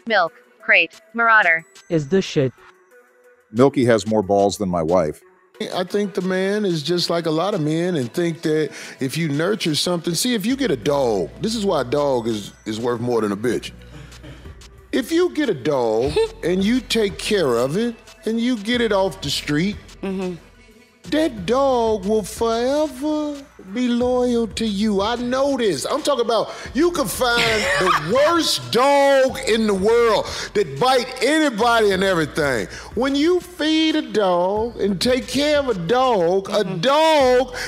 Milk Crate Marauder is the shit. Milky has more balls than my wife. I think the man is just like a lot of men and think that if you nurture something, see, if you get a dog, this is why a dog is worth more than a bitch. If you get a dog and you take care of it and you get it off the street, that dog will forever be loyal to you. I know this. I'm talking about you can find the worst dog in the world that bite anybody and everything. When you feed a dog and take care of a dog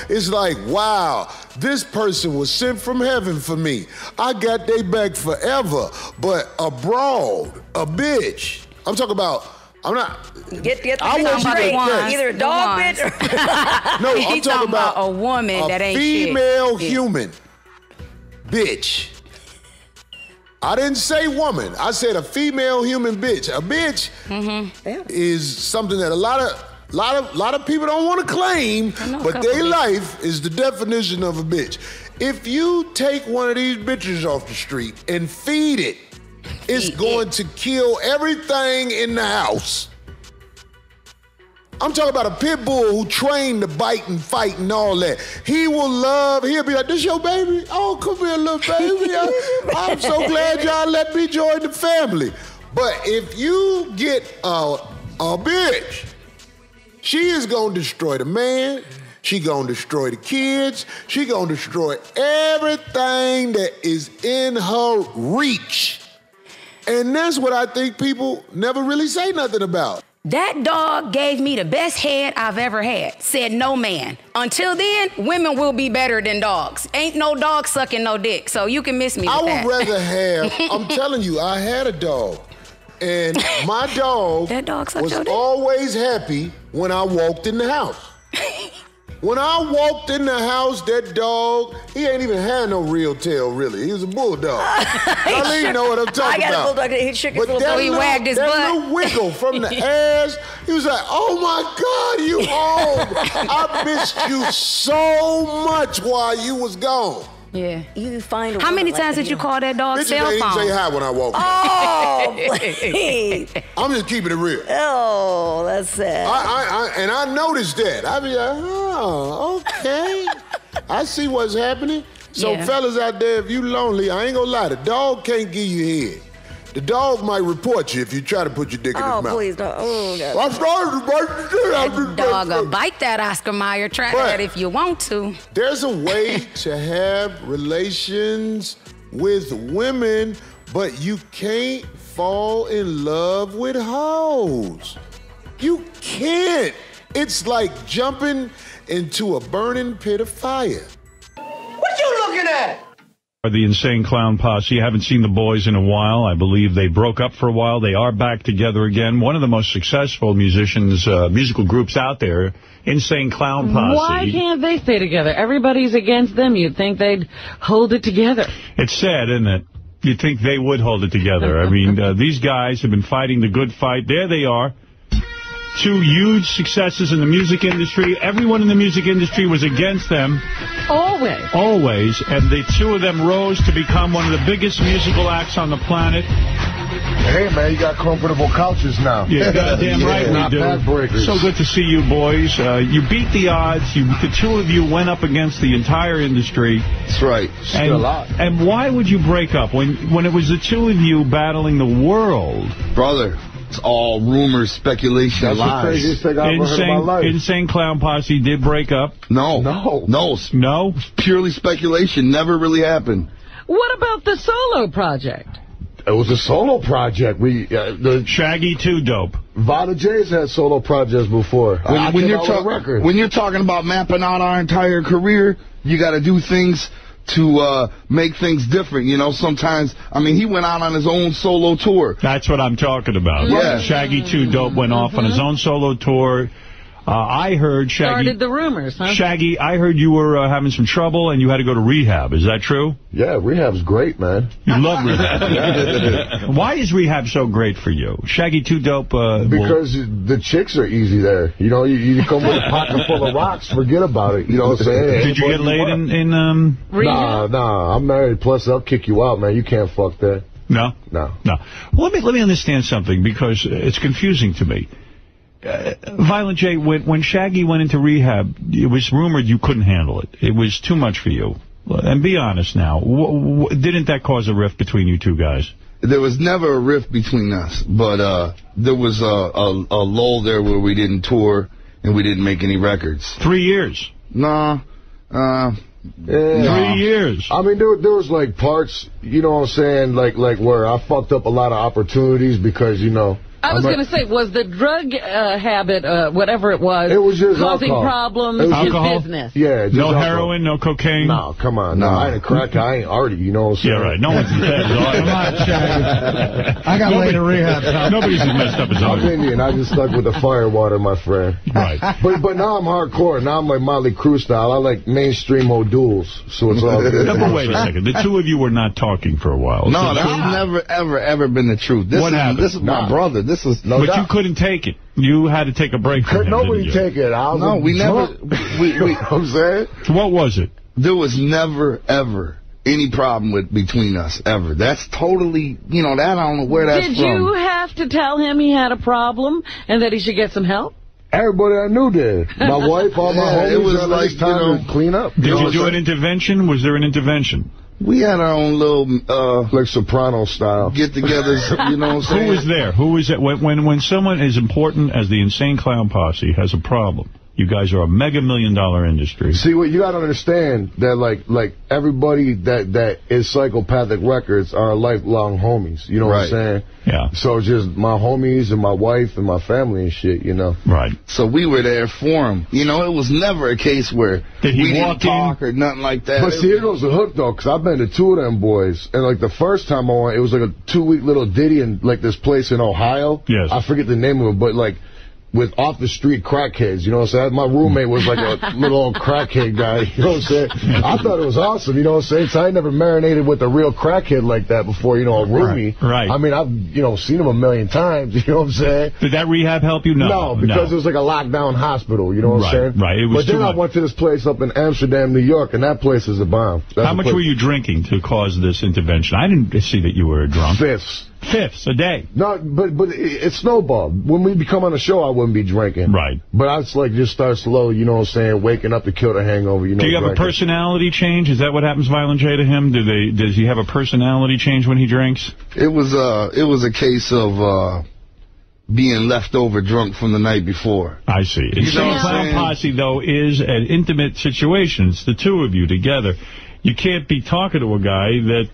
is like, wow, this person was sent from heaven for me. I got their back forever. But a broad, a bitch, I'm talking about, I'm not. Get the thing straight. Either a dog bitch or no, I'm talking about a woman that ain't shit. Female human bitch. I didn't say woman. I said a female human bitch. A bitch is something that a lot of people don't want to claim, but their life is the definition of a bitch. If you take one of these bitches off the street and feed it, it's going to kill everything in the house. I'm talking about a pit bull who trained to bite and fight and all that. He'll be like, this your baby? Oh, come here, little baby. I'm so glad y'all let me join the family. But if you get a bitch, she is gonna destroy the man, she gonna destroy the kids, she gonna destroy everything that is in her reach. And that's what I think people never really say nothing about. That dog gave me the best head I've ever had, said no man. Until then, women will be better than dogs. Ain't no dog sucking no dick, so you can miss me with that. I would rather have, I'm telling you, I had a dog. And my dog was always happy when I walked in the house. When I walked in the house, that dog, he ain't even had no real tail, really. He was a bulldog. Darlene know what I'm talking about. I got a bulldog that he shook his little tail. He wagged his butt. That little wiggle from the ass, he was like, oh my God, you home. I missed you so much while you was gone. Yeah. You find a How many times did you call that dog cell phone? Bitches say hi when I walk in. Oh, please. I'm just keeping it real. Oh, that's sad. And I noticed that. I be like, oh, okay. I see what's happening. So fellas out there, if you lonely, I ain't gonna lie, the dog can't give you head. The dog might report you if you try to put your dick in his mouth. Oh, please don't. Oh, God. I started to bite the dick. That dog will bite that, Oscar Mayer. Try that if you want to. There's a way to have relations with women, but you can't fall in love with hoes. You can't. It's like jumping into a burning pit of fire. What you looking at? The Insane Clown Posse. I haven't seen the boys in a while. I believe they broke up for a while. They are back together again. One of the most successful musical groups out there, Insane Clown Posse. Why can't they stay together? Everybody's against them. You'd think they'd hold it together. It's sad, isn't it? You'd think they would hold it together. I mean, these guys have been fighting the good fight. There they are. Two huge successes in the music industry. Everyone in the music industry was against them. Always. Always. And the two of them rose to become one of the biggest musical acts on the planet. Hey, man, you got comfortable couches now. Yeah, goddamn right we do. So good to see you boys. You beat the odds. The two of you went up against the entire industry. That's right. Still a lot. And why would you break up when it was the two of you battling the world? Brother. It's all rumors, speculation, lies. That's the craziest thing I've ever heard in my life. Insane Clown Posse did break up? No. Purely speculation. Never really happened. What about the solo project? It was a solo project. Shaggy too dope. Vada J's had solo projects before. When you're talking about mapping out our entire career, you got to do things to make things different, you know. Sometimes, I mean, he went out on his own solo tour. That's what I'm talking about. Yeah. Shaggy 2 Dope went off on his own solo tour. I heard Shaggy... Started the rumors, huh? Shaggy, I heard you were having some trouble and you had to go to rehab. Is that true? Yeah, rehab's great, man. You love rehab. Why is rehab so great for you? Shaggy 2 Dope... because the chicks are easy there. You know, you come with a pocket full of rocks, forget about it. You know what I'm saying? Did you get laid in rehab? Nah, I'm married. Plus, I'll kick you out, man. You can't fuck that. No? No. No. Well, let me understand something, because it's confusing to me. Violent J, when Shaggy went into rehab, it was rumored you couldn't handle it. It was too much for you. And be honest now, didn't that cause a rift between you two guys? There was never a rift between us, but there was a lull there where we didn't tour and we didn't make any records. 3 years? Nah. 3 years. I mean, there was like parts, you know what I'm saying, like where I fucked up a lot of opportunities because, you know. I was going to say, was the drug habit, whatever it was just causing alcohol. problems in business? Yeah. Just no alcohol. Heroin, no cocaine? No, come on. No, I ain't a crack. I ain't arty, you know what I'm saying? Yeah, right. No one's as bad as Artie. Come on, Shaggy. I got laid in rehab. Nobody's as messed up as I'm Artie. Indian. I just stuck with the fire water, my friend. Right. But now I'm hardcore. Now I'm like Motley Crue style. I like mainstream O'Douls, so it's all good. No, but wait a second. The two of you were not talking for a while. No, that's never, ever been the truth. What happened? This is my brother. This is no doubt. You couldn't take it. You had to take a break from him, nobody take it. We never. I'm saying? What was it? There was never, ever any problem between us, ever. That's totally, you know, that I don't know where that's from. Did you have to tell him he had a problem and that he should get some help? Everybody I knew did. My wife, all my homies. It was like time to clean up. Did you do an intervention? Was there an intervention? We had our own little... like Soprano style. Get-togethers, you know what I'm saying? Who was there? Who was it? When someone as important as the Insane Clown Posse has a problem, you guys are a mega-million-dollar industry. See, what you got to understand, that like everybody that is Psychopathic Records are lifelong homies. You know what I'm saying? Yeah. So it's just my homies and my wife and my family and shit, you know? Right. So we were there for him. You know, it was never a case where we didn't talk or nothing like that. But see, here goes the hook, though, because I've been to two of them boys. And, like, the first time I went, it was like a 2-week little ditty in, like, this place in Ohio. Yes. I forget the name of it, but, like, with off-the-street crackheads, you know what I'm saying? My roommate was like a little old crackhead guy, you know what I'm saying? I thought it was awesome, you know what I'm saying? So I ain't never marinated with a real crackhead like that before, you know, a roomie. Right. I mean, I've, you know, seen him a million times, you know what I'm saying? Did that rehab help you? No, because it was like a lockdown hospital, you know what I'm saying? Right, it was But then I went to this place up in Amsterdam, New York, and that place is a bomb. How much were you drinking to cause this intervention? I didn't see that you were drunk. Fifths a day. No, but it snowballed. When we come on the show, I wouldn't be drinking. Right. But I just like just start slow, you know what I'm saying, waking up to kill the hangover, you know. Do you have a personality change? Is that what happens, Violent J, to him? Does he have a personality change when he drinks? It was a case of being left over drunk from the night before. I see. Insane Clown Posse, though, is an intimate situation. It's the two of you together. You can't be talking to a guy that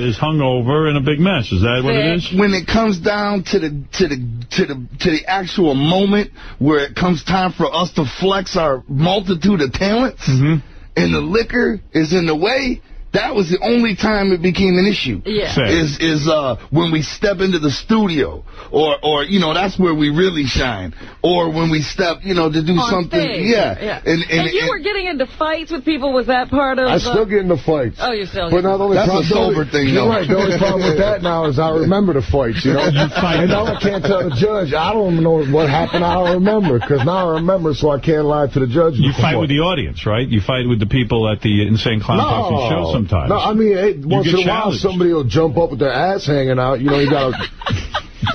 is hungover and a big mess. Is that what it is? When it comes down to the actual moment where it comes time for us to flex our multitude of talents, and the liquor is in the way, that was the only time it became an issue. Yeah. Is when we step into the studio, or you know, that's where we really shine. Or when we step, you know, to do on something. Stage. Yeah. And you were getting into fights with people. Was that part of? I still get into fights. Oh, you still. But not only that's a sober thing, though. Right. The only problem with that now is I remember the fights. You know. And now I can't tell the judge. I don't know what happened. I don't remember, because now I remember, so I can't lie to the judge. You fight with the audience, right? You fight with the people at the Insane Clown Posse show sometimes. No, I mean, once in a while, somebody will jump up with their ass hanging out. You know, you got to...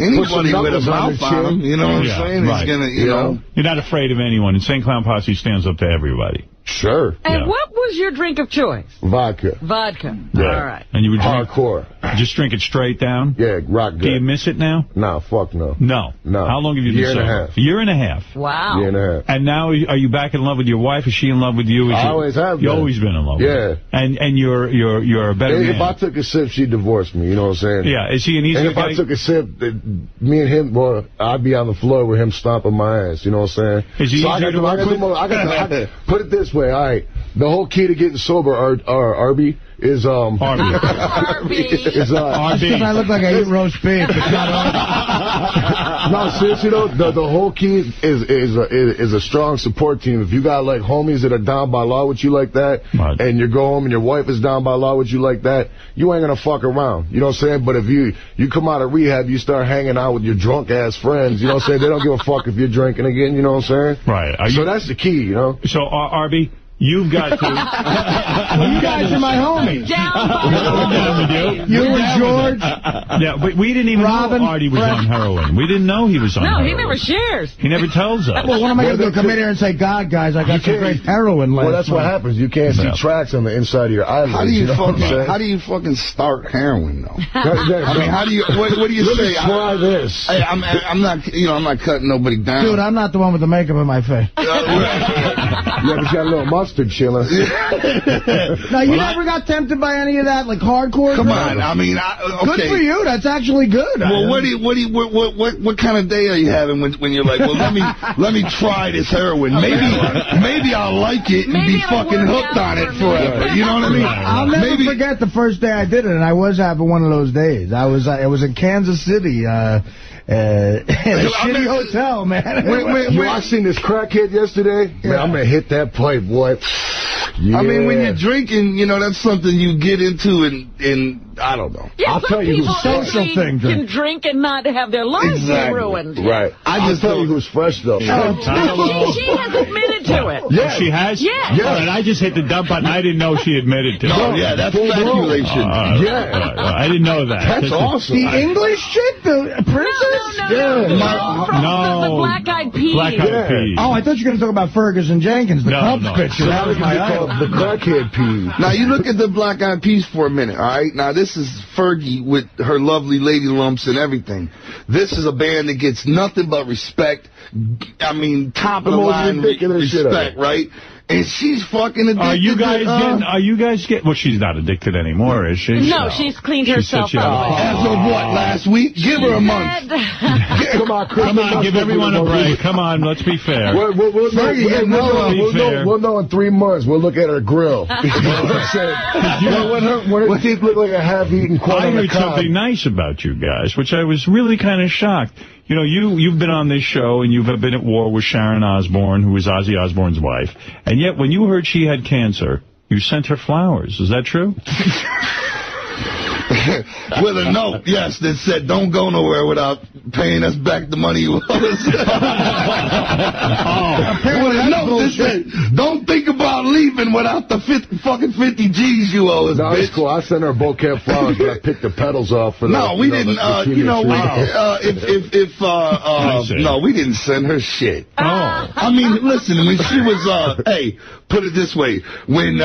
Anybody with a mouth on him, you know what I'm saying? Right. He's gonna, you know. You're not afraid of anyone. Insane Clown Posse stands up to everybody. Sure. And what was your drink of choice? Vodka. Vodka. Yeah. All right. And you would drink hardcore. Just drink it straight down? Yeah, rock good. Do you miss it now? Nah, fuck no. No. How long have you been sober? Year and a half. A year and a half. Wow. Year and a half. And now, are you back in love with your wife? Is she in love with you? I always have been. You've always been in love with her. And you're a better man. If I took a sip, she'd divorce me, you know what I'm saying? Yeah, is he an easy guy? And if I took a sip, me and him, well, I'd be on the floor with him stomping my ass, you know what I'm saying? Is he easier to work with? Put it this way, all right. The whole key to getting sober, RB, is RB. I look like I eat roast beef. No, seriously though, the whole key is a strong support team. If you got like homies that are down by law with you like that, and you go home and your wife is down by law with you like that, you ain't gonna fuck around. You know what I'm saying? But if you come out of rehab, you start hanging out with your drunk ass friends. You know what I'm saying? They don't give a fuck if you're drinking again. You know what I'm saying? Right. So that's the key. You know. So RB, You've got to. You guys are my homies. We're down with you. You and George. Yeah, but we didn't even know Artie was on heroin. We didn't know he was on heroin. No, he never shares. He never tells us. Well, what am I going to do? Come in here and say, God, guys, I got some great heroin last Well, that's what happens. You can't see tracks on the inside of your eyelids. How do you fucking start heroin, though? I mean, how do you, what do you say? Try this. Hey, I'm not, I'm not cutting nobody down. Dude, I'm not the one with the makeup in my face. Yeah, but you got a little mustard chilling. Now, you never got tempted by any of that, like hardcore? Come on, I mean, okay. Good for you. That's actually good. Well, what kind of day are you having when you're like, well, let me try this heroin. Maybe I'll like it and be fucking hooked on it forever. You know what I mean? I'll never forget the first day I did it, and I was having one of those days. It was in Kansas City. In a shitty hotel, man. I seen this crackhead yesterday. Man, I'm going to hit that pipe, boy. Yeah. I mean, when you're drinking, that's something you get into in I don't know. Yeah, I'll tell you who's social thing. Can drink and not have their lives ruined. Right. I'll tell you who's fresh, though. She has admitted to it. Yeah. She has? Yes. All right, I just hit the dump button. I didn't know she admitted to it. No, yeah, that's speculation. I didn't know that. That's awesome. The English chick? The princess? The Black Eyed Peas. Black Eyed Peas. Oh, I thought you were going to talk about Ferguson Jenkins, the Cubs pitcher. That was my idol. The crackhead Peas. Now, you look at the Black Eyed Peas for a minute, all right? Now, this is Fergie with her lovely lady lumps and everything. This is a band that gets nothing but respect. I mean, top of the line respect, right? And she's fucking addicted. Are you guys getting... Well, she's not addicted anymore, is she? No, she's cleaned herself up. As of what, last week? Give her a month. Come on, give everyone a break. Come on, let's be fair. We'll know in 3 months. We'll look at her grill. When her teeth look like a half-eaten quarter. I heard something nice about you guys, which I was really kind of shocked. You've been on this show, and you've been at war with Sharon Osbourne, who was Ozzy Osbourne's wife. And yet, when you heard she had cancer, you sent her flowers. Is that true? With a note, yes, that said, don't go nowhere without paying us back the money you owe us. With a note that said, don't think about leaving without the 50 G's you owe us, no, bitch. Cool. I sent her a bouquet of flowers, but I picked the petals off for no, we didn't. No, we didn't send her shit. Oh. I mean, listen, when she was, hey, put it this way, when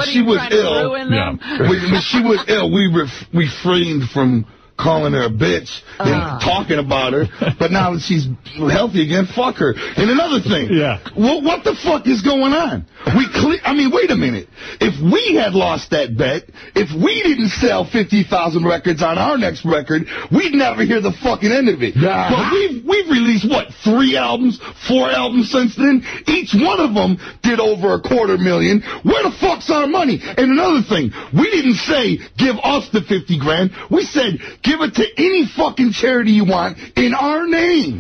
she was ill, when she was ill, we refrained from calling her a bitch and talking about her, but now that she's healthy again, fuck her. And another thing, what the fuck is going on? I mean, wait a minute. If we had lost that bet, if we didn't sell 50,000 records on our next record, we'd never hear the fucking end of it. Yeah. But we've released, what, 3 albums, 4 albums since then? Each one of them did over $250,000. Where the fuck's our money? And another thing, we didn't say, give us the 50 grand. We said, give it to any fucking charity you want in our name.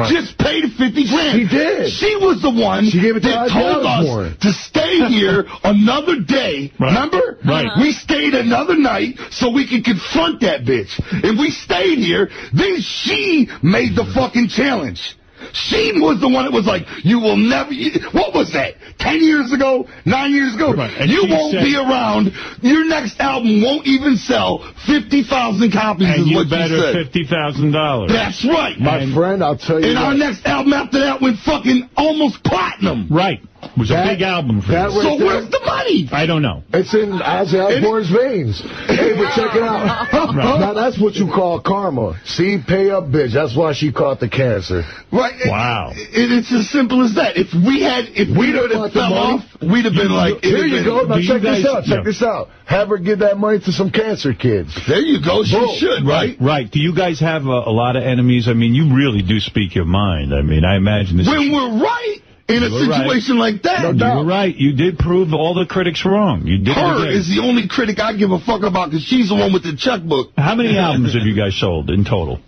Just pay the 50 grand. She did. She was the one that told us to stay here another day. Remember? Right. We stayed another night so we could confront that bitch. And we stayed here. Then she made the fucking challenge. She was the one that was like, you will never... What was that? 10 years ago? 9 years ago? Right. You won't be around. Your next album won't even sell 50,000 copies is what you said. And you bet her $50,000. That's right. My friend, I'll tell you And our next album after that went fucking almost platinum. Right. It was a big album for you. So where's the money? I don't know. It's in Ozzy Osbourne's veins. Hey, but check it out. Now, that's what you call karma. See, pay up, bitch. That's why she caught the cancer. Right. Wow. It's as simple as that. If we'd have fell off, we'd have been like... Here you go. Now, check this out. Check this out. Have her give that money to some cancer kids. There you go. She should, right? Right. Do you guys have a lot of enemies? I mean, you really do speak your mind. I mean, I imagine this... When we're right... In a situation like that. No doubt. You were right. You did prove all the critics wrong. You did. Her is the only critic I give a fuck about because she's the one with the checkbook. How many albums have you guys sold in total?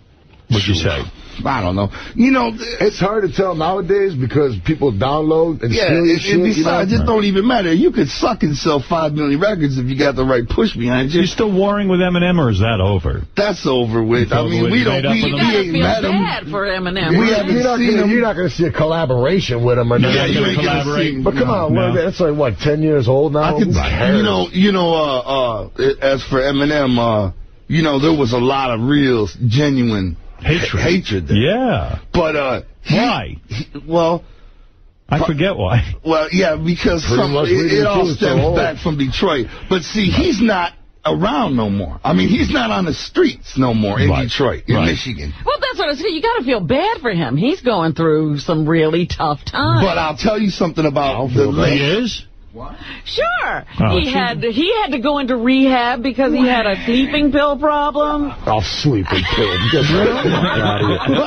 What'd you say? I don't know. You know, it's hard to tell nowadays because people download and steal your shit. Besides, it don't even matter. You could suck and sell 5 million records if you got the right push behind you. You still warring with Eminem, or is that over? That's over with. I mean, we don't. We ain't met him. Bad for Eminem. We haven't seen him. You're not going to see a collaboration with him. Or yeah, you ain't going to see him. But come on, that's like what, 10 years old now? As for Eminem, you know, there was a lot of real, genuine hatred there. Yeah. But why? I forget why. Well, yeah, because it all stems back from Detroit. But see, he's not around no more. I mean, he's not on the streets no more in Detroit, in Michigan. Well, that's what I said. You got to feel bad for him. He's going through some really tough times. But I'll tell you something about the late. He is? What? Sure. He had to go into rehab because he had a sleeping pill problem. Sleeping pill.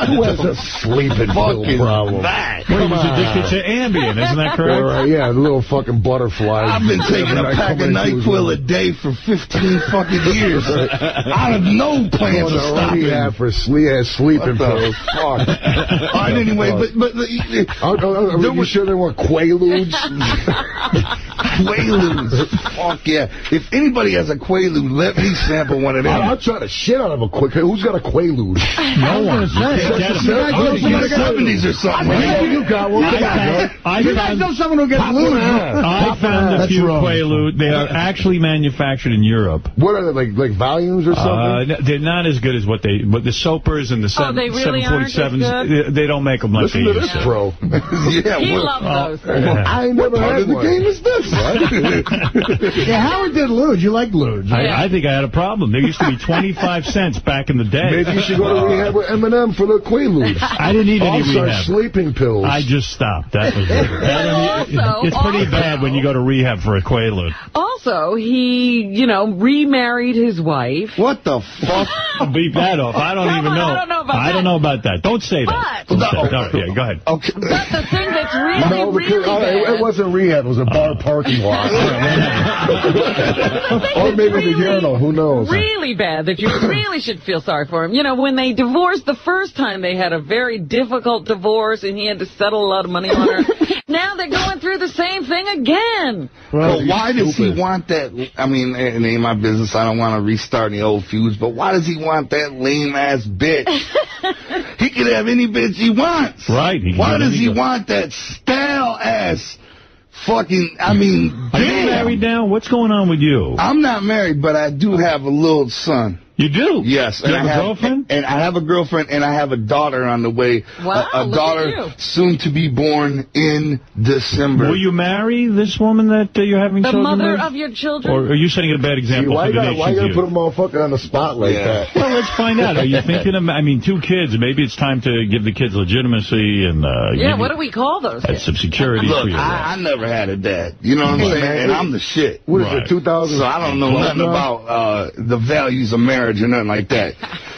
Who has a sleeping pill problem? He was addicted to Ambien, isn't that correct? Yeah, the little fucking butterfly. I've been taking a pack of NyQuil a day for 15 fucking years. I have no plans of stopping. Sleeping pills. Fuck. All right, anyway, are you sure they weren't Quaaludes? Quaaludes. Fuck yeah. If anybody has a Quaalude, let me sample one of them. I'll try to shit out of a Quaalude. Who's got a Quaalude? No one. The 70s or something. You got one. You guys know someone who gets lewd. I found a few Quaalude. They are actually manufactured in Europe. What are they, like volumes or something? They're not as good as what the Soapers and the 747s. They don't make them like they used to. Bro. Yeah, he loves those. I ain't never had one. What game is this? Yeah, Howard did luge. You like luge. I think I had a problem. There used to be 25 cents back in the day. Maybe you should go to rehab with Eminem for the Quaaludes. I didn't need any rehab. Sleeping pills. I just stopped. That was it's pretty bad when you go to rehab for a Quaalude. Also, he, remarried his wife. What the fuck? Beat that off. I don't even know. I don't know about that. Don't say that. Go ahead. Okay. But the thing that's really bad. It wasn't rehab. It was a bar parking lot. Or maybe the urinal. Who knows? Really bad that you really should feel sorry for him. When they divorced the first time, they had a very difficult divorce, and he had to settle a lot of money on her. Now they're going through the same thing again. Well, why does he want that? I mean, it ain't my business. I don't want to restart any old feuds, but why does he want that lame-ass bitch? He could have any bitch he wants. Right. Why does he want that stale-ass fucking, I mean, Are you married now? What's going on with you? I'm not married, but I do have a little son. You do? Yes. You have a girlfriend? And I have a girlfriend, and I have a daughter on the way. Wow, a daughter soon to be born in December. Will you marry this woman that you're having children with? The mother of your children? Or are you setting a bad example for the nation's Why you youth? gotta put a motherfucker on the spot like that? Well, let's find out. Are you thinking of, 2 kids, maybe it's time to give the kids legitimacy and... what do we call those kids? Some security for you. I never had a dad. You know what I'm saying? And I'm the shit. What is it, 2000? So I don't know nothing about the values of marriage or nothing like that.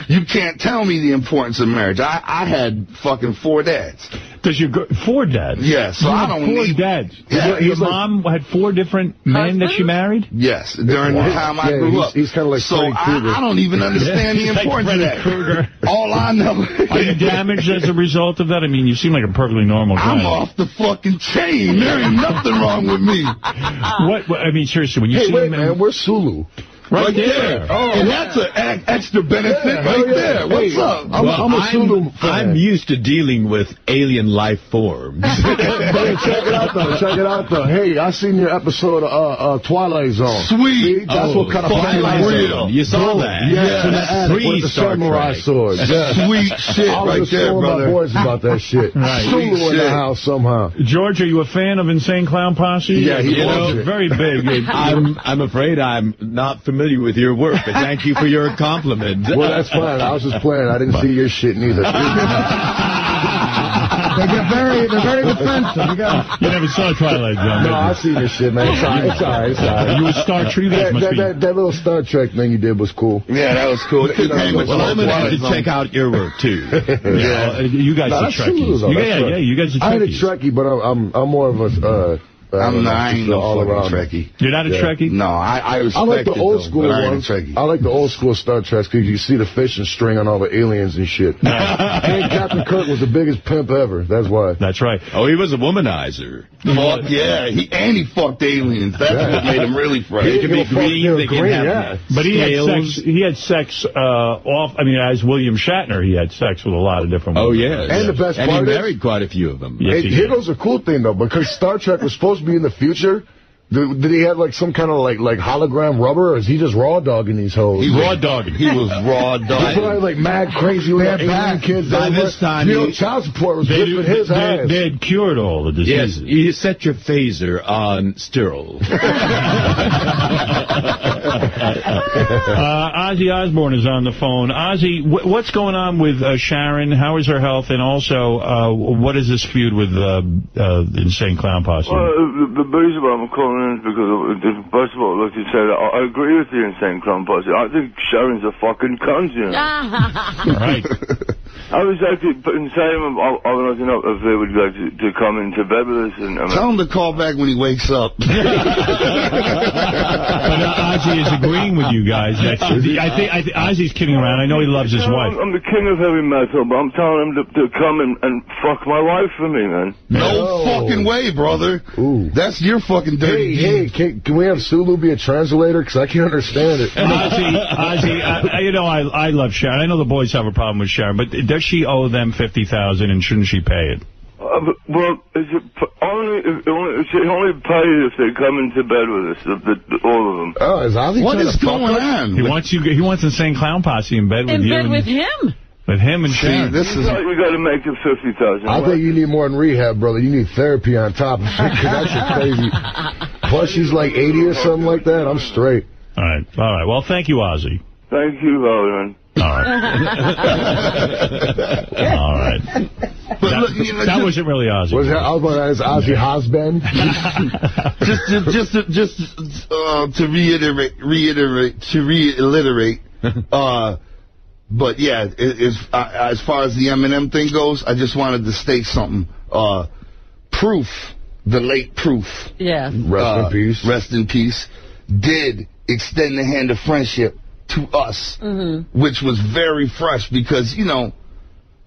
You can't tell me the importance of marriage. I had fucking 4 dads. Does your 4 dads? Yes. So I don't need 4 dads. Yeah, your mom had 4 different men that she married? Yes. During the time I grew up. He's kind of like Freddy Krueger. I don't even understand the importance of that. Krueger. All I know. Are you damaged as a result of that? You seem like a perfectly normal guy. I'm off the fucking chain. There ain't nothing wrong with me. Seriously, when you see wait, man, we're Sulu. Right there. Oh, and that's an extra benefit there. What's up? I'm a Sulu fan. I'm used to dealing with alien life forms. Check it out, though. Hey, I seen your episode of Twilight Zone. Sweet. That's what kind of Twilight Zone. You saw that? Yeah. With the samurai sword. Yeah. Sweet shit right there, brother. My boys about that shit. Sulu in the house somehow. George, are you a fan of Insane Clown Posse? Yeah, he loves it. Very big. I'm afraid I'm not familiar with your work, but thank you for your compliment. Well, that's fine. I was just playing. I didn't see your shit neither. They're very defensive. You never saw Twilight Zone? No, I see your shit, man. It's all right. You were Star Trek? That little Star Trek thing you did was cool. Yeah, that was cool. Well, I'm going to have to check out your work, too. Yeah. You guys are Trekkies. You guys are Trekkies. I ain't a Trekkie, but I'm more of a I ain't no fucking Trekkie. You're not a Trekkie? No, I respect I like the old school ones. I like the old school Star Treks because you see the fishing string on all the aliens and shit. And Captain Kirk was the biggest pimp ever. That's why. That's right. Oh, he was a womanizer. Fuck yeah. He fucked aliens. That's what made him really fresh. They can be green. They can have But he had sex off. I mean, as William Shatner, he had sex with a lot of different women. Oh, yeah. And the best part he is, married quite a few of them. Yes, here goes a cool thing, though, because Star Trek was supposed to be in the future. Did he have like some kind of like hologram rubber, or is he just raw dogging these hoes? He raw dogging. He was raw dogging. He probably like mad crazy little alien kids. By this time, child support was whipping his ass. They had cured all the diseases. Yes, you set your phaser on sterile. Ozzy Osbourne is on the phone. Ozzy, what's going on with Sharon? How is her health? And also, what is this feud with Insane Clown Posse? The reason why I'm calling in is because, first of all, I'd like to say that I agree with the Insane Clown Posse. I think Sharon's a fucking cunt, you know. Right. I was actually saying I would like to know if they would like to come into bed with us. Tell him to call back when he wakes up. But Ozzy is agreeing with you guys. I think Ozzy's kidding around. I know he loves his wife. I'm the king of heavy metal, but I'm telling him to come and fuck my wife for me, man. No fucking way, brother. Ooh. That's your fucking dirty. Hey, can we have Sulu be a translator? Because I can't understand it. Ozzy, you know, I love Sharon. I know the boys have a problem with Sharon, but does she owe them $50,000 and shouldn't she pay it? Well, is it only pay if they come into bed with us, all of them. Oh, is Ozzy what is going on? He wants Insane Clown Posse in bed with you. In bed with him? With him and Sharon. You got to make it $50,000. I think you need more than rehab, brother. You need therapy on top of it, because that shit's crazy. Plus, she's like 80 or something like that. I'm straight. All right. Well, thank you, Ozzy. Thank you, Roland. All right. But that wasn't really Ozzy. I was going to ask Ozzy Osbourne. just to reiterate. But yeah, as far as the Eminem thing goes, I just wanted to state something. Proof, the late Proof. Yeah. Rest in peace. Rest in peace. Did extend the hand of friendship to us, which was very fresh because, you know,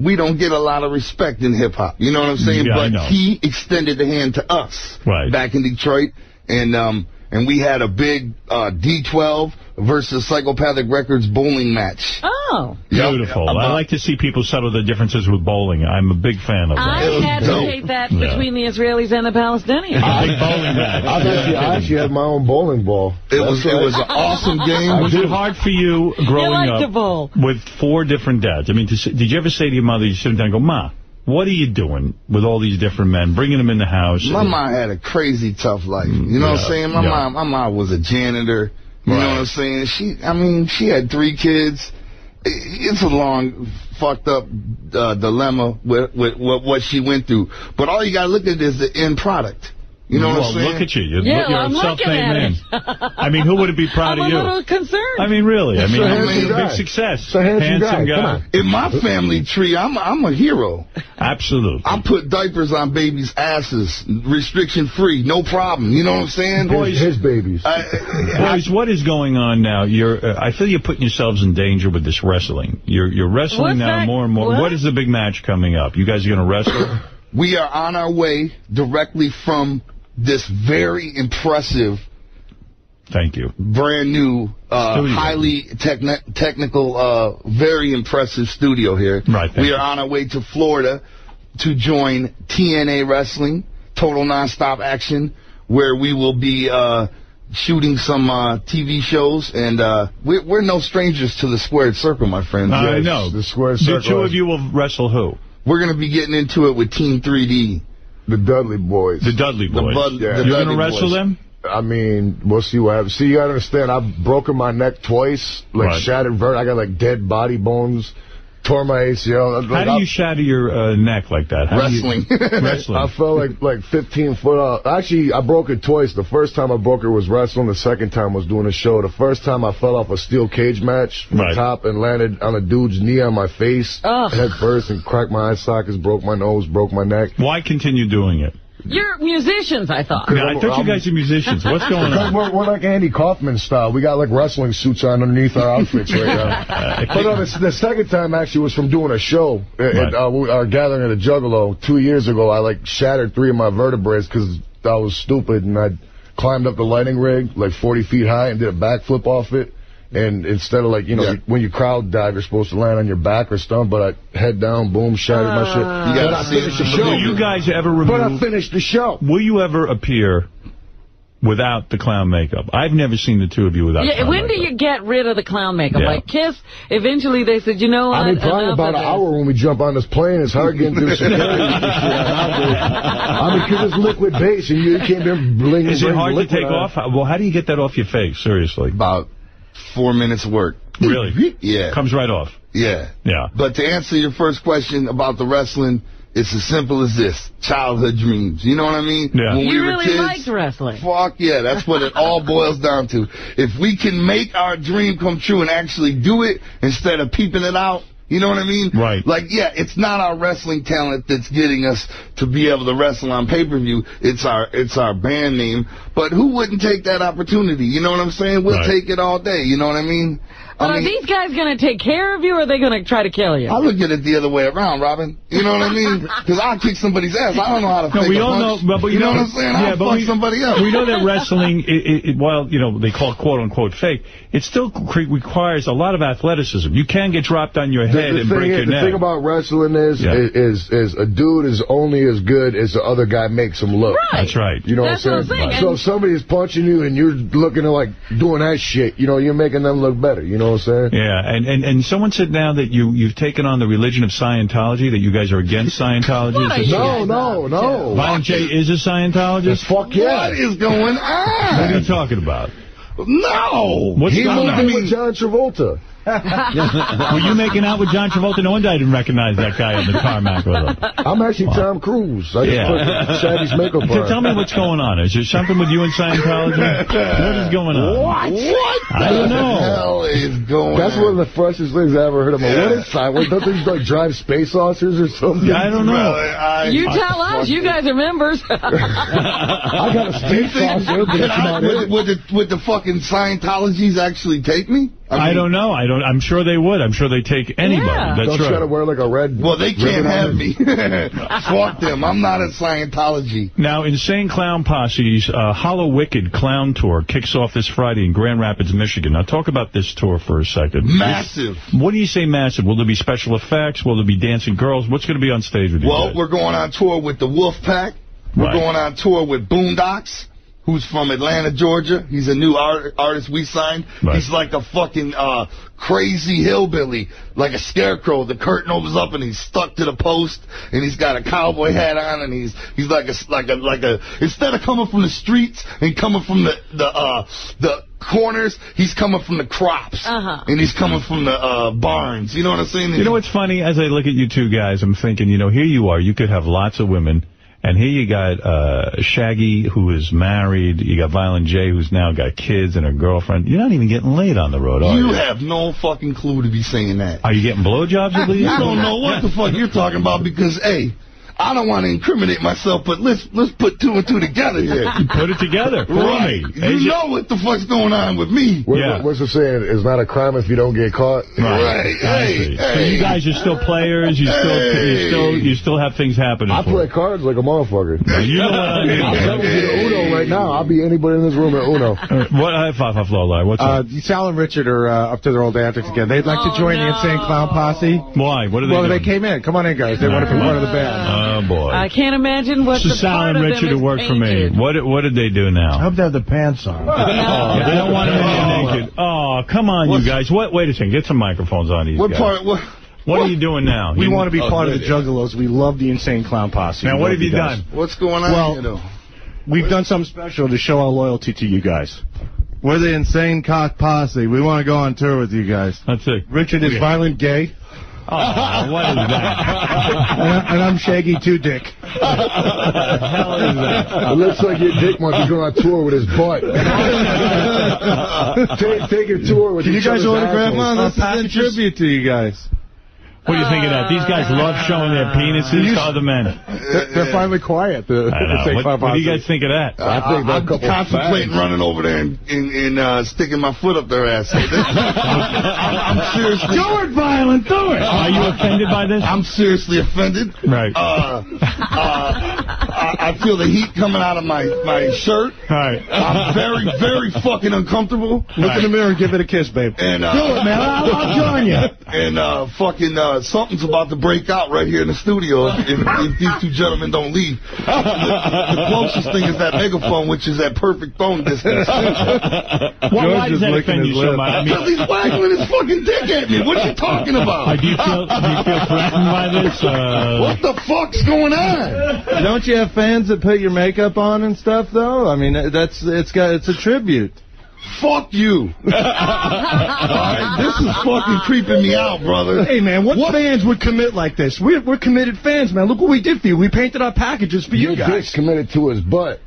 we don't get a lot of respect in hip-hop. You know what I'm saying? Yeah, but he extended the hand to us back in Detroit. And we had a big D12 versus Psychopathic Records bowling match. Oh. Beautiful. I like to see people settle the differences with bowling. I'm a big fan of that. I advocate that between the Israelis and the Palestinians. A big bowling match. I actually had my own bowling ball. It was an awesome game. Was it hard for you growing up to bowl with 4 different dads? I mean, did you ever say to your mother, you sit down and go, Ma, what are you doing with all these different men, bringing them in the house? My mom had a crazy tough life. You know what I'm saying? My mom was a janitor. You know what I'm saying? She had 3 kids. It's a long, fucked up dilemma with what she went through. But all you got to look at is the end product. You know what I'm saying? Look at you. You're a self-made man. I mean, who wouldn't be proud of you? I'm a little concerned. I mean, really. I mean, a big success. It's a handsome guy. Come on. In my family tree, I'm a hero. Absolutely. I put diapers on babies' asses, restriction-free, no problem. You know what I'm saying? Boys, his babies. Boys, what is going on now? I feel you're putting yourselves in danger with this wrestling. You're wrestling now more and more. What is the big match coming up? You guys are going to wrestle? We are on our way directly from this very impressive, brand new, highly technical, very impressive studio here. We are on our way to Florida to join TNA Wrestling, Total Nonstop Action, where we will be shooting some TV shows, and we're no strangers to the squared circle, my friends. I know. The squared circle. The 2 of you will wrestle who? We're going to be getting into it with Team 3D. The Dudley Boyz. The Dudley Boyz. You're going to wrestle them? I mean, we'll see what happens. See, you got to understand, I've broken my neck twice, shattered vert. I got, dead body bones. Tore my ACL. How do you shatter your neck like that? Wrestling. Wrestling. I fell like 15 foot off. Actually, I broke it twice. The first time I broke it was wrestling. The second time was doing a show. The first time I fell off a steel cage match from the top and landed on a dude's knee on my face head first and cracked my eye sockets, broke my nose, broke my neck. Why continue doing it? You're musicians, I thought. Yeah, I thought you guys are musicians. What's going on? We're like Andy Kaufman style. We got like wrestling suits on underneath our outfits right now. But no, the second time actually was from doing a show at our gathering at a Juggalo 2 years ago. I like shattered 3 of my vertebrae because I was stupid, and I climbed up the lighting rig like 40 feet high and did a backflip off it. And instead of like, you know, when you crowd dive, you're supposed to land on your back or something, but I head down, boom, shattered my shit. You gotta finish the show. Will you guys ever remove... But I finished the show. Will you ever appear without the clown makeup? I've never seen the two of you without clown when makeup. do you get rid of the clown makeup? Like Kiss, eventually they said, you know what? I mean, probably about an hour when we jump on this plane. It's hard getting through security. I mean, because it's liquid base, and you can't be bling. Is it hard to take off? Well, how do you get that off your face, seriously? About 4 minutes of work. Really? Yeah. Comes right off. Yeah. Yeah. But to answer your first question about the wrestling, it's as simple as this. Childhood dreams. You know what I mean? Yeah. When we were really kids, liked wrestling. Fuck yeah. That's what it all boils down to. If we can make our dream come true and actually do it instead of peeping it out, you know what I mean? Right. Like, yeah, it's not our wrestling talent that's getting us to be able to wrestle on pay-per-view. It's our band name. But who wouldn't take that opportunity? You know what I'm saying? We'll take it all day. You know what I mean? But are these guys going to take care of you, or are they going to try to kill you? I look at it the other way around, Robin. You know what I mean? Because I'll kick somebody's ass. I don't know how to fake we a all punch. know, but you know what I'm saying? Yeah, I'll fuck somebody up. We know that wrestling, while, you know, they call it quote-unquote fake, it still requires a lot of athleticism. You can get dropped on your head and break your neck. The thing about wrestling is a dude is only as good as the other guy makes him look. Right. That's right. You know what I'm saying? So if somebody is punching you and you're looking at like doing that shit, you know, you're making them look better. You know what I'm saying? Yeah. And someone said now that you've taken on the religion of Scientology, that you guys are against Scientology. No. Violent J is a Scientologist? Fuck yeah. What is going on? What are you talking about? No. What's he going on? moved in with John Travolta. Were you making out with John Travolta? No wonder I didn't recognize that guy on the tarmac with him. I'm actually Tom Cruise. I just put Shaggy's makeup on. Tell me what's going on. Is there something with you and Scientology? What is going on? What? I don't know. What the hell is going on? That's one of the freshest things I ever heard of. What is Scientology? Don't they like drive space saucers or something? I don't know. You tell us. You guys are members. I got a space saucer, but it's not it. Would the fucking Scientologies actually take me? I don't know. I'm sure they would. I'm sure they take anybody. Yeah. That's Don't right. try to wear like a red. Well, they can't have me. Fuck them. I'm not in Scientology. Now, Insane Clown Posse's Hollow Wicked Clown Tour kicks off this Friday in Grand Rapids, Michigan. Now, talk about this tour for a second. Massive. What do you say massive? Will there be special effects? Will there be dancing girls? What's going to be on stage with you guys? We're going on tour with the Wolf Pack. We're going on tour with Boondocks, who's from Atlanta, Georgia. He's a new artist we signed. Right. He's like a fucking crazy hillbilly, like a scarecrow. The curtain opens up and he's stuck to the post, and he's got a cowboy hat on, and he's like a instead of coming from the streets and coming from the corners, he's coming from the crops, and he's coming from the barns. You know what I'm saying? You know what's funny? As I look at you two guys, I'm thinking, you know, here you are. You could have lots of women. And here you got Shaggy, who is married. You got Violent J, who's now got kids and a girlfriend. You're not even getting laid on the road, are you? You have no fucking clue to be saying that. Are you getting blowjobs at least? I don't know what the fuck you're talking about because, hey, I don't want to incriminate myself, but let's put 2 and 2 together here. Put it together. Right. You know what the fuck's going on with me. What's the saying? It's not a crime if you don't get caught. Right. Hey. So you guys are still players. You still have things happening. I play cards like a motherfucker. You know what I mean? I'm telling you to Uno right now. I'll be anybody in this room at Uno. What's up? Sal and Richard are up to their old antics again. They'd like to join the Insane Clown Posse. Why? What are they doing? They came in. Come on in, guys. They want to be part of the band. Oh, boy. I can't imagine what the Sal part and of Richard them to work painted. for me. What did they do now? I hope they have the pants on. They don't want to be naked. Oh, come on, you guys. Wait a second. Get some microphones on these guys. What are you doing now? We want to be part of the Juggalos. We love the Insane Clown Posse. Now, what have you done? What's going on? Well, we've done something special to show our loyalty to you guys. We're the Insane Cock Posse. We want to go on tour with you guys. Let's see. Richard is violent gay. Oh, what is that? And I'm Shaggy Two Dick. What the hell is that? It looks like your dick might be going on tour with his butt. Take a tour with Can you each guys other's autograph assholes. on? This is in tribute to you guys. What do you think of that? These guys love showing their penises to other men. They're finally quiet. What do you guys think of that? I think I'm contemplating running over there and sticking my foot up their ass. I'm seriously... Do it, Violent, do it! Are you offended by this? I'm seriously offended. Right. I feel the heat coming out of my shirt. Right. I'm very, very fucking uncomfortable. Look in the mirror and give it a kiss, babe. And, do it, man. I'll join you. And something's about to break out right here in the studio if these two gentlemen don't leave. The closest thing is that megaphone, which is at perfect phone distance. Why does that offend you so much? Because he's waggling his fucking dick at me. What are you talking about? Do you feel threatened by this? What the fuck's going on? Don't you have fans that put your makeup on and stuff, though? I mean, it's a tribute. Fuck you. All right, this is fucking creeping me out, brother. Hey, man, what fans would commit like this? We're committed fans, man. Look what we did for you. We painted our packages for you guys. Your dick's committed to his butt.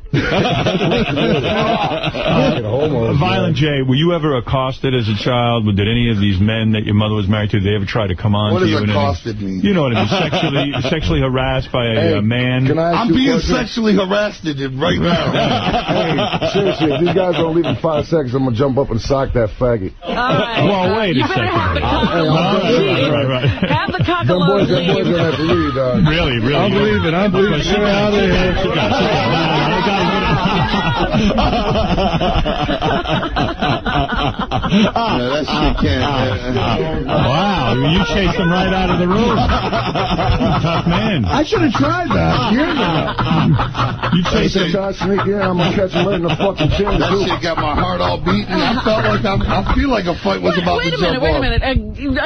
Violent J, were you ever accosted as a child? Did any of these men that your mother was married to, did they ever try to come on to you? What does accosted mean? You know what I mean, sexually harassed by a man. I'm being sexually harassed right now. Hey, seriously, if these guys don't leave in 5 seconds, I'm going to jump up and sock that faggot. All right. Well, wait a second. Have the Right. Have the cockalose Them boys gonna have to leave, dog. Really? I'm believing. Get out of here. That shit can't. Wow, you chased him right out of the room. Tough man. I should have tried that. You chased him. Try to sneak in, I'm going to catch him right in the fucking chin. That shit got my heart all beating. I feel like a fight was about to jump off. Wait a minute. A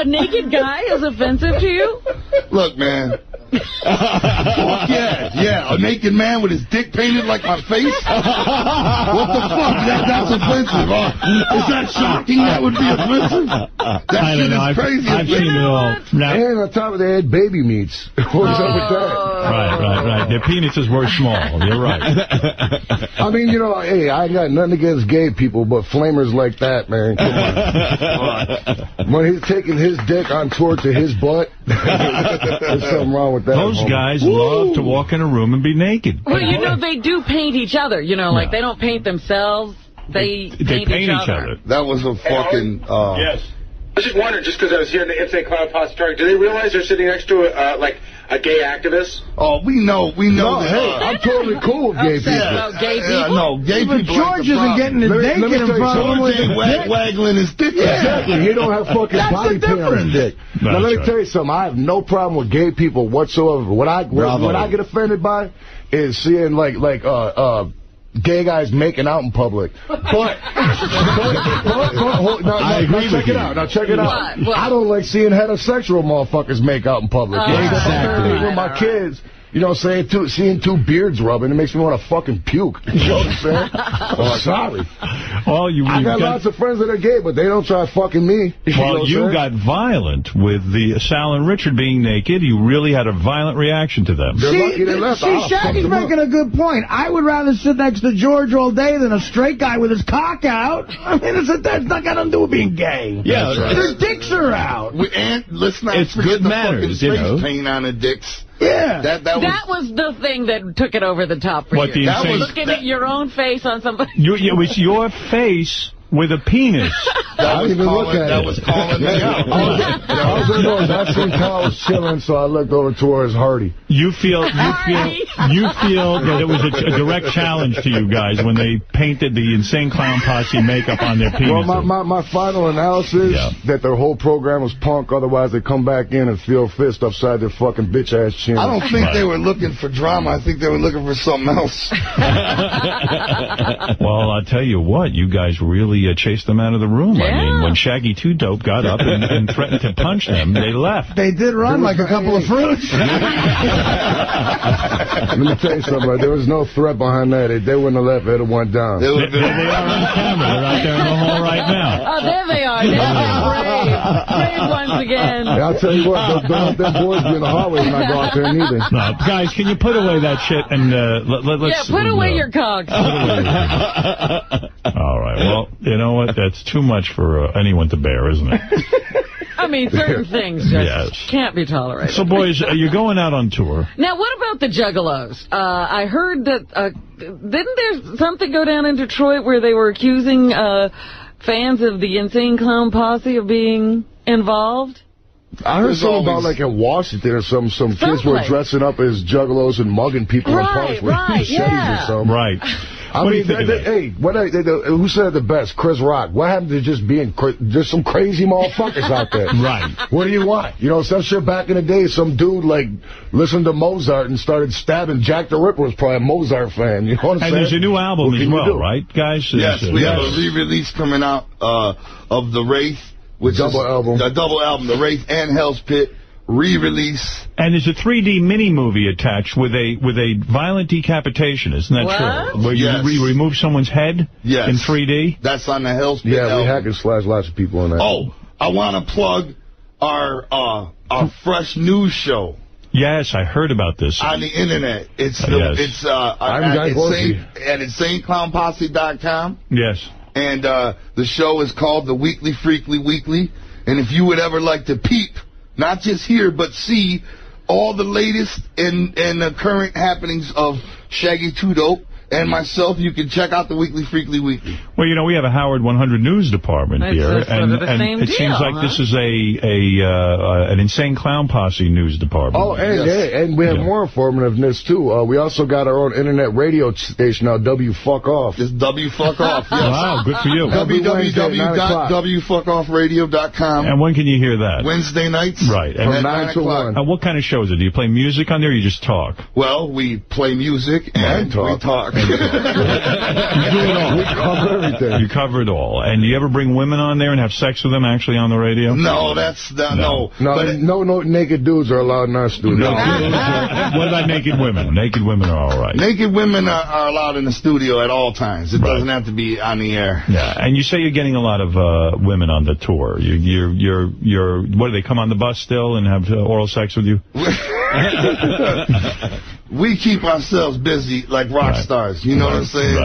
naked guy is offensive to you? Look, man. Yeah, a naked man with his dick painted like my face? What the fuck? That's offensive. Is that shocking? That would be offensive? That shit is crazy. I've seen it all. And on top of that, they had baby meats. What's up with that? Right. Their penises were small. You're right. I mean, hey, I ain't got nothing against gay people, but flamers like that, man. Come on. When he's taking his dick on tour to his butt, there's something wrong with that. Those guys love to walk in a room and be naked. Well, they do paint each other. Like they don't paint themselves. They paint each other. That was a fucking... Yes. I was just wondering, just because I was here in the Insane Clown Posse talking, do they realize they're sitting next to a gay activist? Oh, we know that. Hey, I'm totally cool with gay people. About gay people? No, gay people. George isn't getting his naked in front of him with his dick. Waggling his dick. Exactly. He don't have fucking body paint on his dick. Now, let me tell you something. I have no problem with gay people whatsoever. What I get offended by is seeing, gay guys making out in public. But I agree with you. Now check it out. What? I don't like seeing heterosexual motherfuckers make out in public. Exactly. With my kids, seeing two beards rubbing, it makes me want to fucking puke. You know what I'm saying? Sorry. I got lots of friends that are gay, but they don't try fucking me. Well, you got violent with the Sal and Richard being naked. You really had a violent reaction to them. They're lucky they left. Shaggy's making a good point. I would rather sit next to George all day than a straight guy with his cock out. I mean, that's not got nothing to do with being gay. Yeah, their dicks are out. Let's not forget the fucking face paint on the dicks. Yeah. That was the thing that took it over the top for you. That was looking at your own face on somebody. It was your face with a penis. That was calling me out. I seen Kyle was chilling, so I looked over towards Hardy. You feel that it was a direct challenge to you guys when they painted the Insane Clown Posse makeup on their penises. Well, my final analysis that their whole program was punk, otherwise they come back in and feel fist upside their fucking bitch-ass chin. I don't think they were looking for drama. I think they were looking for something else. Well, I'll tell you what, you guys really chased them out of the room. Yeah. I mean, when Shaggy 2 Dope got up and threatened to punch them, they left. They did run like a couple of fruits. Let me tell you something. There was no threat behind that. They wouldn't have left. They'd have went down. They are on camera. They're out there in the hall right now. Oh, there they are. Brave once again. Yeah, I'll tell you what. Don't let them boys be in the hallway when I go out there neither. No, guys, can you put away that shit and let's... Yeah, put away your cocks. All right. Well, you know what? That's too much for anyone to bear, isn't it? I mean, certain things just can't be tolerated. So, boys, you're going out on tour. Now, what about the Juggalos? I heard that, didn't there something go down in Detroit where they were accusing fans of the Insane Clown Posse of being involved? I heard something about, like, in Washington or some kids were dressing up as Juggalos and mugging people in parks with machetes or something. Right. I mean, who said it the best? Chris Rock. What happened to just being just some crazy motherfuckers out there? Right. What do you want? You know, some shit back in the day, some dude, like, listened to Mozart and started stabbing. Jack the Ripper was probably a Mozart fan. You know what I'm saying? And there's a new album as well, right, guys? Yes, we have a re-release coming out of The Wraith. Which double album. The double album, The Wraith and Hell's Pit, re-release. And there's a 3D mini-movie attached with a violent decapitation, isn't that true? Where you remove someone's head in 3D? That's on the Hell's Pit album. We hack and slash lots of people on that. Oh, I want to plug our fresh news show. Yes, I heard about this. On the internet. It's at insaneclownposse.com. Yes. And the show is called The Weekly Freakly Weekly. And if you would ever like to peep, not just hear, but see all the latest and the current happenings of Shaggy 2 Dope and myself, you can check out The Weekly Freakly Weekly. Well, you know, we have a Howard 100 News department here, and it seems like this is an Insane Clown Posse news department. Oh, and we have more informativeness, too. We also got our own internet radio station now, W Fuck Off. It's W Fuck Off, yes. Wow, good for you. www.wfuckoffradio.com. And when can you hear that? Wednesday nights. Right. From 9 to 1. And what kind of show is it? Do you play music on there or you just talk? Well, we play music and we talk. You do it all. We cover everything. You cover it all. And do you ever bring women on there and have sex with them actually on the radio? No, no. No naked dudes are allowed in our studio. No. What about naked women? Naked women are all right. Naked women are allowed in the studio at all times. It doesn't have to be on the air. Yeah, and you say you're getting a lot of women on the tour. What do they come on the bus still and have oral sex with you? We keep ourselves busy like rock stars. You know what I'm saying?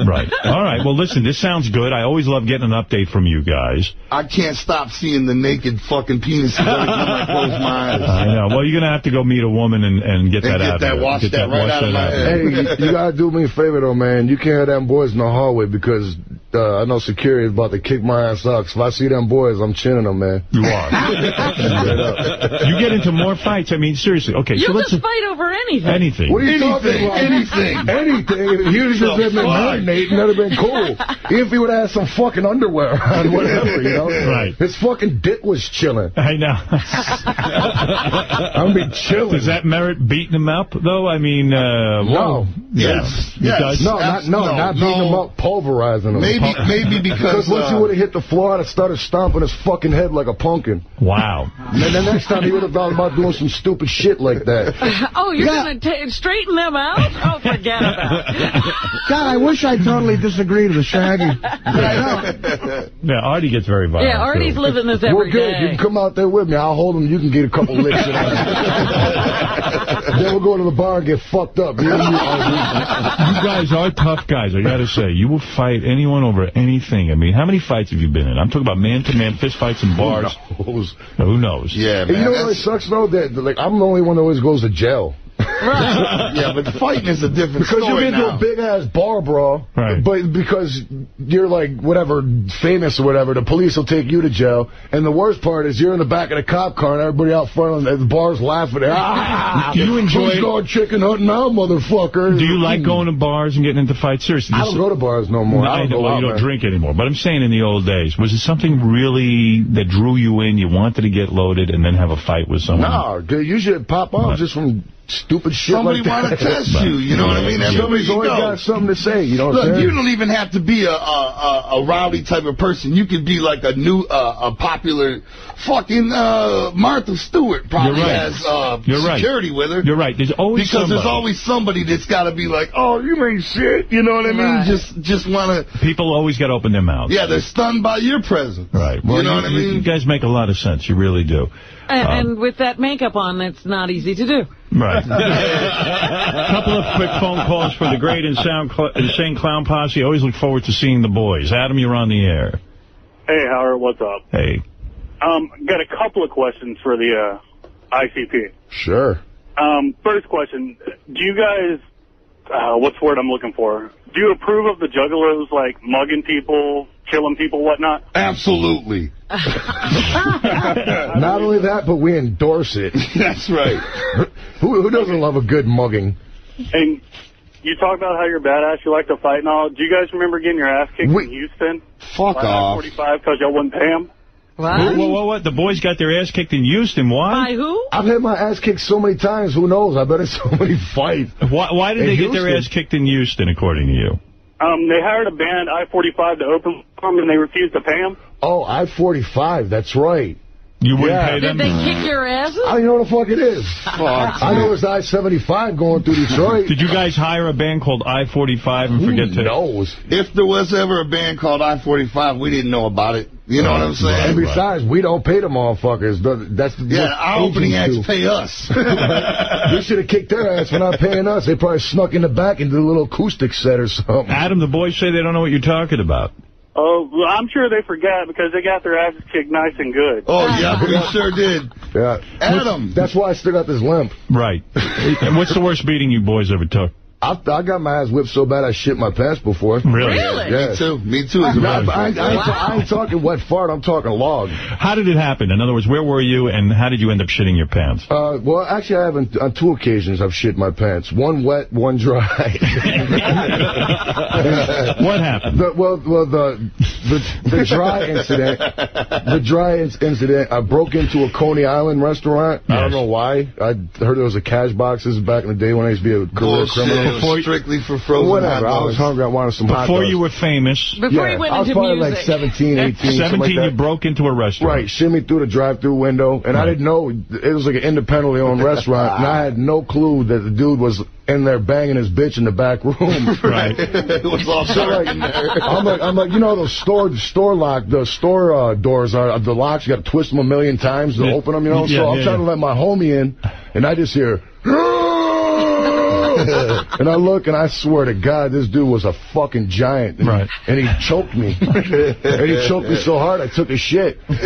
Right. All right. Well, listen, this sounds good. I always love getting an update from you guys. I can't stop seeing the naked fucking penises every time I close my eyes. I know. Well, you're going to have to go meet a woman and get that out of you. Wash that right out of my head. Hey, you got to do me a favor, though, man. You can't have them boys in the hallway because I know security is about to kick my ass out. If I see them boys, I'm chinning them, man. You are. You get into more fights. I mean, seriously. Okay, so let's fight over anything. Anything. What are you talking about? Anything. If he was just been marinating, that'd have been cool. If he would have had some fucking underwear on, whatever, you know? Right. His fucking dick was chilling. I know. I'm be chilling. Does that merit beating him up, though? I mean, no. Yes. It does? Not beating him up, pulverizing him. Maybe because once he would have hit the floor, I'd have started stomping his fucking head like a pumpkin. Wow. And then the next time he would have thought about doing some stupid shit like that. Oh, you're going to straighten them out? Oh, forget about it. God, I wish I totally disagreed with Shaggy. Yeah, Artie gets very violent. Yeah, Artie's living this every We're good. day. You can come out there with me. I'll hold him. You can get a couple licks in. Then we'll go to the bar and get fucked up. You guys are tough guys, I got to say. You will fight anyone over anything. I mean, how many fights have you been in? I'm talking about man-to-man fist fights in bars. Who knows? Yeah, man. You know what really sucks, though? That, like, I'm the only one that always goes to jail. Right. Yeah, but fighting is a different because story you've been to a big-ass bar brawl, right. But because you're, like, whatever, famous or whatever, the police will take you to jail. And the worst part is you're in the back of the cop car and everybody out front of the bar's laughing. Do you enjoy... Who's going chicken hunting now, motherfucker? Do you like going to bars and getting into fights? Seriously. I don't go to bars no more. I don't you don't drink anymore. But I'm saying in the old days, was it something really that drew you in? You wanted to get loaded and then have a fight with someone? No, dude, you should pop off just from... stupid shit somebody like that. want to test you know what I mean? Somebody's always got something to say, you know what I'm saying? You don't even have to be a rowdy type of person. You could be like a popular fucking Martha Stewart probably has security with her. You're right. There's always there's always somebody that's got to be like, oh, you ain't shit, you know what I mean? Just want to... People always got to open their mouths. Yeah, they're stunned by your presence. Right. Well, you know what I mean? You guys make a lot of sense. You really do. And with that makeup on, it's not easy to do. Right. A couple of quick phone calls for the great Insane Clown Posse. Always look forward to seeing the boys. Adam, you're on the air. Hey, Howard, what's up? Hey. Got a couple of questions for the ICP. Sure. First question, do you guys, what's the word I'm looking for? Do you approve of the Juggalos, like, mugging people, killing people, whatnot? Absolutely. Not only that, but we endorse it. That's right. Who doesn't love a good mugging? And you talk about how you're badass, you like to fight and all. Do you guys remember getting your ass kicked in Houston? Fuck off. 45 because y'all wouldn't pay them? What? The boys got their ass kicked in Houston. Why? By who? I've had my ass kicked so many times. Who knows? I bet it's somebody fight. Why did they get their ass kicked in Houston, according to you? They hired a band, I-45, to open for them, and they refused to pay them. Oh, I-45. That's right. You wouldn't pay them? Did they kick your asses? I don't know what the fuck it is. I know it's I-75 going through Detroit. Did you guys hire a band called I-45 and forget to... Who knows? If there was ever a band called I-45, we didn't know about it. You know what I'm saying? And besides, we don't pay the motherfuckers. That's our opening acts pay us. They should have kicked their ass for not paying us. They probably snuck in the back and did a little acoustic set or something. Adam, the boys say they don't know what you're talking about. Oh, well, I'm sure they forgot because they got their asses kicked nice and good. Oh, yeah, we sure did. Yeah. Adam. That's why I still got this limp. Right. And what's the worst beating you boys ever took? I got my ass whipped so bad I shit my pants before. Really? Yeah. Me too. I ain't talking wet fart. I'm talking log. How did it happen? In other words, where were you and how did you end up shitting your pants? Well, actually, I haven't. On 2 occasions, I've shit my pants. One wet, one dry. What happened? The dry incident. The dry incident. I broke into a Coney Island restaurant. Yes. I don't know why. I heard there was a cash boxes back in the day when I used to be a career criminal. Strictly for frozen whatever. I was hungry. I wanted some hot dogs. Before you were famous. Before you went into music. I was probably like 17, 18. 17, you broke into a restaurant. Right. Shimmied through the drive-through window. And I didn't know. It was like an independently owned restaurant. And I had no clue that the dude was in there banging his bitch in the back room. Right. It was all dark in there. I'm like, you know, those store doors are the locks. You got to twist them a million times to open them, you know? So I'm trying to let my homie in, and I just hear... And I look, and I swear to God, this dude was a fucking giant. And, and he choked me. And he choked me so hard, I took a shit. He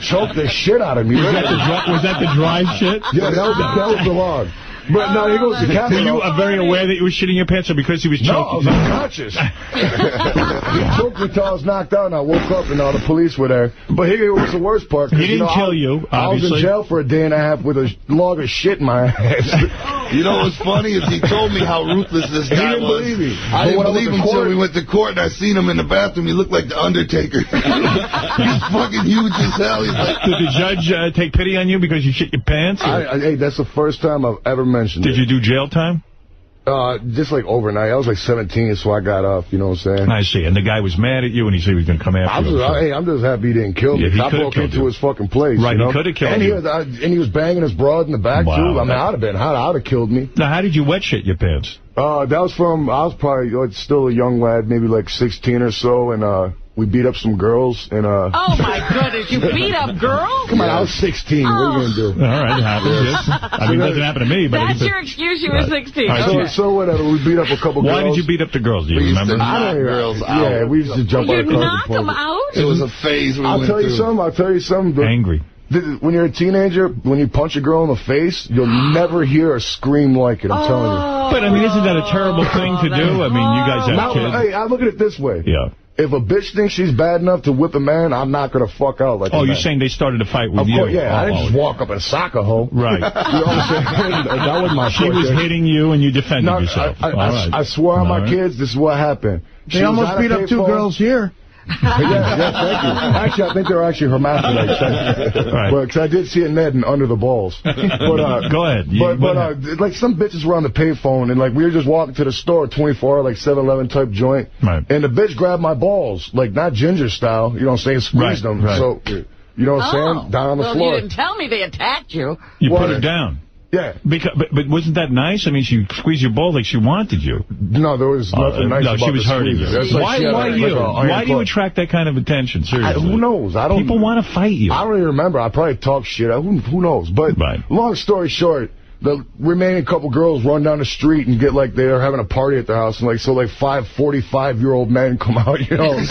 choked the shit out of me. Was that the dry shit? Yeah, that was the log. But no, he goes to Capitol. Were you very aware that you were shitting your pants, or because he was choking? No, I was unconscious. He choked me until I was knocked out, and I woke up, and all the police were there. But here was the worst part. He didn't kill you, obviously. I was in jail for a day and a half with a log of shit in my ass. You know what's funny is he told me how ruthless this guy was. He didn't believe me. I didn't believe him until we went to court, and I seen him in the bathroom. He looked like the Undertaker. He's fucking huge as hell. He's like, did the judge take pity on you because you shit your pants? Hey, that's the first time I've ever mentioned it. Did you do jail time? Just like overnight. I was like 17, so I got off, you know what I'm saying? I see. And the guy was mad at you, and he said he was going to come after you. I'm just happy he didn't kill me. I broke into his fucking place. Right, you know? he could have killed you. And he was banging his broad in the back, too. I mean, I'd have been hot. I'd have killed me. Now, how did you wet shit your pants? That was from, I was probably still a young lad, maybe like 16 or so, and we beat up some girls. And oh, my goodness. You beat up girls? Come on, I was 16. What are you going to do? All right, it happens. I mean, it doesn't happen to me. But that's your excuse. You were 16. Right. So whatever. We beat up a couple girls. Why did you beat up the girls? Do you remember? I don't girls out. Yeah, we used to jump on the cars. You knocked them out? It was a phase we I'll tell you something. Angry. When you're a teenager, when you punch a girl in the face, you'll never hear a scream like it, I'm telling you. But, I mean, isn't that a terrible thing to do? I mean, you guys have kids. Hey, I look at it this way. Yeah. If a bitch thinks she's bad enough to whip a man, I'm not going to fuck out like that. Oh, you're saying they started a fight with you? Of course, yeah. I didn't just walk up and sock a hoe. Right. You know what I'm saying? That was my She was hitting you and you defended yourself. I swear on my kids, this is what happened. They almost beat up 2 girls here. Thank you. Actually, I think they're actually hermaphrodites. Right. But because I did see it netting under the balls. But go ahead. But like some bitches were on the payphone, and like we were just walking to the store, 24-hour, like 7-Eleven type joint, and the bitch grabbed my balls, like not ginger style, you know what I'm saying, squeezed them. Right. So, you know what I'm saying, down on the floor. You didn't tell me they attacked you. You put her down. Yeah. But wasn't that nice? I mean, she squeezed your balls like she wanted you. No, there was nothing nice about she was hurting you. Like Why do you attract that kind of attention? Seriously. Who knows? People want to fight you. I don't even remember. I probably talk shit. Who knows? But long story short, the remaining couple girls run down the street and get like they're having a party at their house, and like so like 5 45-year-old men come out, you know, against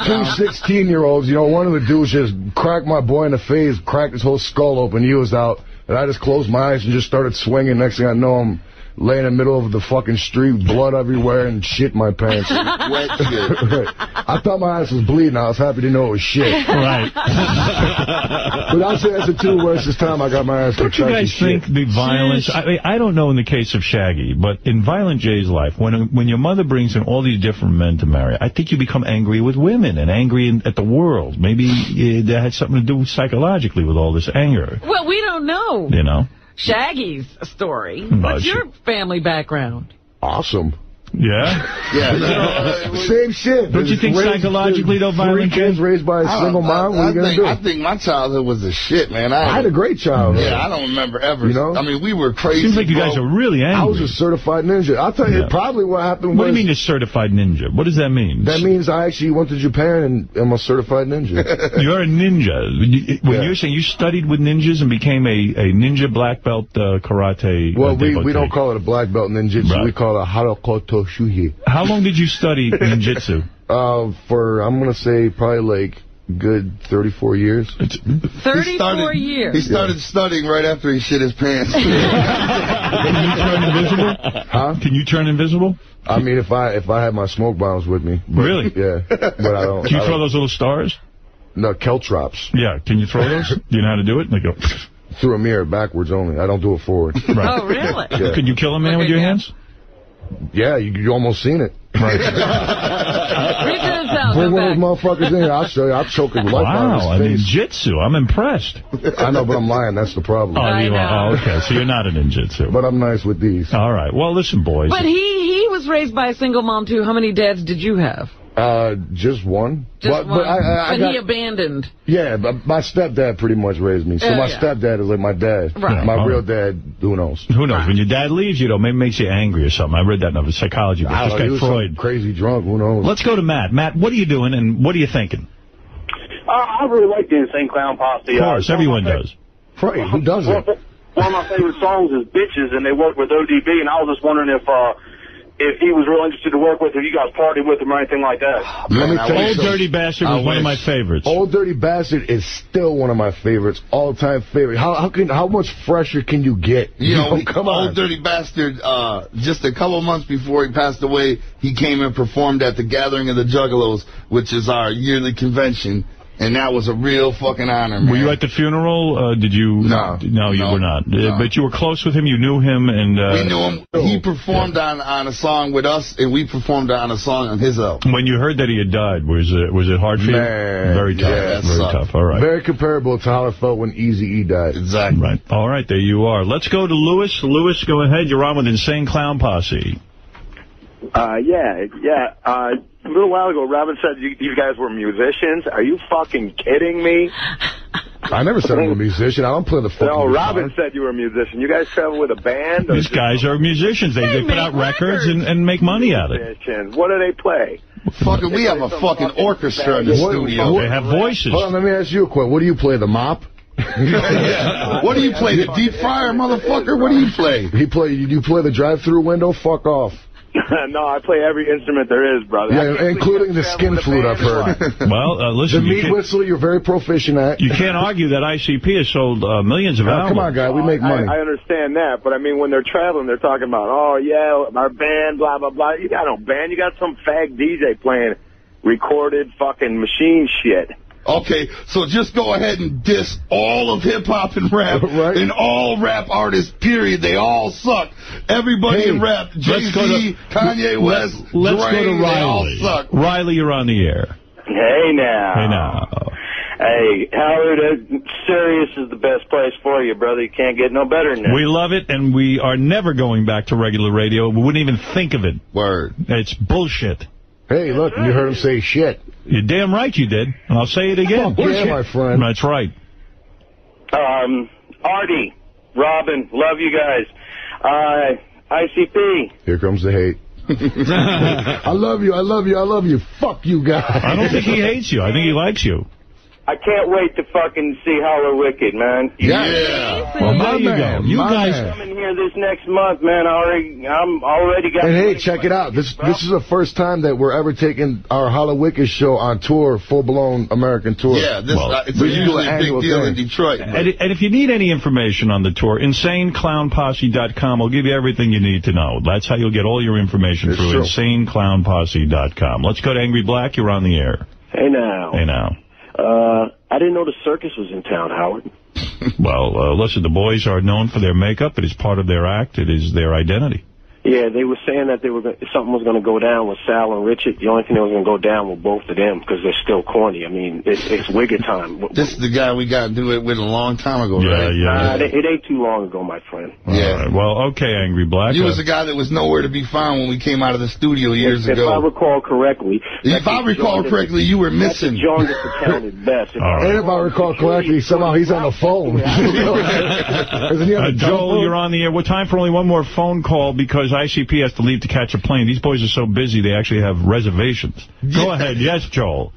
2 16-year-olds. You know, one of the dudes just cracked my boy in the face, cracked his whole skull open. He was out, and I just closed my eyes and just started swinging. Next thing I know, I'm laying in the middle of the fucking street, blood everywhere, and shit in my pants. Wet shit. I thought my ass was bleeding. I was happy to know it was shit. Right. But I'll say that's the 2 worstest time I got my ass kicked. Don't you guys think the violence... I don't know in the case of Shaggy, but in Violent J's life, when your mother brings in all these different men to marry, I think you become angry with women and angry at the world. Maybe that had something to do psychologically with all this anger. Well, we don't know. You know? Shaggy's story. What's your family background? Awesome. Yeah? Yeah. Same shit. Don't you think psychologically, though, Violent J? 3 kids raised by a single mom, what are you going to do? I think my childhood was the shit, man. I had a great childhood. Yeah, I don't remember ever. You know? I mean, we were crazy. Seems like you guys are really angry. I was a certified ninja. I'll tell you, probably what happened was... What do you mean a certified ninja? What does that mean? That means I actually went to Japan and am a certified ninja. You're a ninja. When you're saying you studied with ninjas and became a ninja black belt karate... Well, we don't call it a black belt ninjutsu. Right. We call it a harakoto shuhi. How long did you study ninjutsu? For, I'm going to say, probably like good 34 years. 34 years? He started studying right after he shit his pants. Can you turn invisible? Huh? Can you turn invisible? I mean, if I had my smoke bombs with me. But, really? Yeah. But I don't. Can you throw those little stars? No, caltrops. Yeah. Can you throw those? Do you know how to do it? They go... Through a mirror, backwards only. I don't do it forward. Right. Oh, really? Yeah. Could you kill a man with your hands? Yeah, you almost seen it. Right. Bring one of those motherfuckers in here. I'll show you. I'll choke his life out of his face. Ninjutsu. I'm impressed. I know, but I'm lying. That's the problem. Oh, okay. So you're not a ninjutsu. But I'm nice with these. All right. Well, listen, boys. But he was raised by a single mom, too. How many dads did you have? Just one. Just one. But he abandoned. Yeah, but my stepdad pretty much raised me. So my stepdad is like my dad. Right. My real dad, who knows? Who knows? Right. When your dad leaves you, though, maybe it makes you angry or something. I read that in a psychology book. This guy Freud. Crazy drunk, who knows? Let's go to Matt. Matt, what are you doing and what are you thinking? I really like the Insane Clown Posse. Of course, everyone does. Right, who doesn't? One of my favorite songs is Bitches, and they work with ODB, and I was just wondering if he was real interested to work with, if you guys partied with him or anything like that. Old Dirty Bastard was one of my favorites. Old Dirty Bastard is still one of my favorites, all-time favorite. How much fresher can you get? You know, come on. Old Dirty Bastard, just a couple months before he passed away, he came and performed at the Gathering of the Juggalos, which is our yearly convention. And that was a real fucking honor, man. Were you at the funeral? Did you? No. No, you were not. No. But you were close with him. You knew him, and we knew him. He performed on a song with us, and we performed on a song on his album. When you heard that he had died, was it hard for you? Very tough. Yeah, very tough. All right. Very comparable to how it felt when Eazy-E died. Exactly. Right. All right. There you are. Let's go to Lewis. Lewis, go ahead. You're on with Insane Clown Posse. A little while ago, Robin said you guys were musicians. Are you fucking kidding me? I never said I'm a musician. I don't play the fucking No, Robin said you were a musician. You guys travel with a band? These guys are musicians. They put out records and make money at it. What do they play? Fucking, we have a fucking orchestra in the studio. They have voices. Hold on, let me ask you a question. What do you play, the mop? What do you play, the deep fryer, motherfucker? What do you play? You play the drive-through window? Fuck off. No, I play every instrument there is, brother. Yeah, including the skin flute, I've heard. Well, listen. The meat whistle, you're very proficient at. You can't argue that ICP has sold millions of albums. Come on, guy, we make money. I understand that, but I mean, when they're traveling, they're talking about, oh, yeah, our band, blah, blah, blah. You got no band. You got some fag DJ playing recorded fucking machine shit. Okay, so just go ahead and diss all of hip-hop and rap, right? And all rap artists, period. They all suck. Everybody in rap, Jay-Z, Kanye West, let's Dre, go to Riley. They all suck. Riley, you're on the air. Hey, now. Hey, now. Hey, Howard, Sirius is the best place for you, brother. You can't get no better than that. We love it, and we are never going back to regular radio. We wouldn't even think of it. Word. It's bullshit. Hey, look, you heard him say shit. You're damn right you did, and I'll say it again. Yeah, my friend. That's right. Artie, Robin, love you guys. ICP. Here comes the hate. I love you, I love you, I love you. Fuck you guys. I don't think he hates you. I think he likes you. I can't wait to fucking see Hollow Wicked, man. Yeah. Well, there you go. You guys coming here this next month, man. I'm already got. And hey, check it out. This is the first time that we're ever taking our Hollow Wicked show on tour, full-blown American tour. Yeah, it's usually a big deal in Detroit. And if you need any information on the tour, InsaneClownPosse.com will give you everything you need to know. That's how you'll get all your information through InsaneClownPosse.com. Let's go to Angry Black. You're on the air. Hey, now. Hey, now. I didn't know the circus was in town, Howard. Well, listen, the boys are known for their makeup. It is part of their act. It is their identity. Yeah, they were saying that something was going to go down with Sal and Richard. The only thing that was going to go down with both of them because they're still corny. I mean, it's Wigger time. This is the guy we got to do it with a long time ago, right? Yeah. It ain't too long ago, my friend. Yeah. Right. Well, okay, Angry Black. You was the guy that was nowhere to be found when we came out of the studio years ago. If I recall correctly. You were missing. John gets the talented best. And if I recall correctly, somehow he's on the phone. Joel, you're on the air. We're time for only one more phone call because ICP has to leave to catch a plane. These boys are so busy, they actually have reservations. Go ahead. Yes, Joel.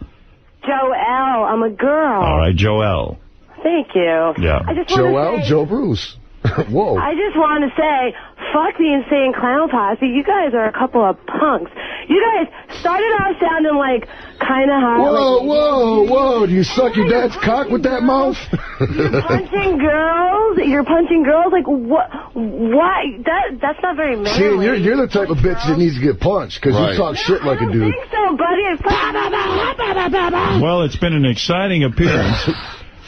Joelle, I'm a girl. All right, Joelle. Thank you. Yeah. Joelle, Joe Bruce. Whoa. I just want to say, fuck the Insane Clown Posse. You guys are a couple of punks. You guys started out sounding like kind of hot. Whoa. Do you suck your dad's cock with that mouth? You're punching girls? Like, what? Why? That's not very manly. See, you're the type of bitch that needs to get punched because you talk shit like a dude. I think so, buddy. Well, it's been an exciting appearance.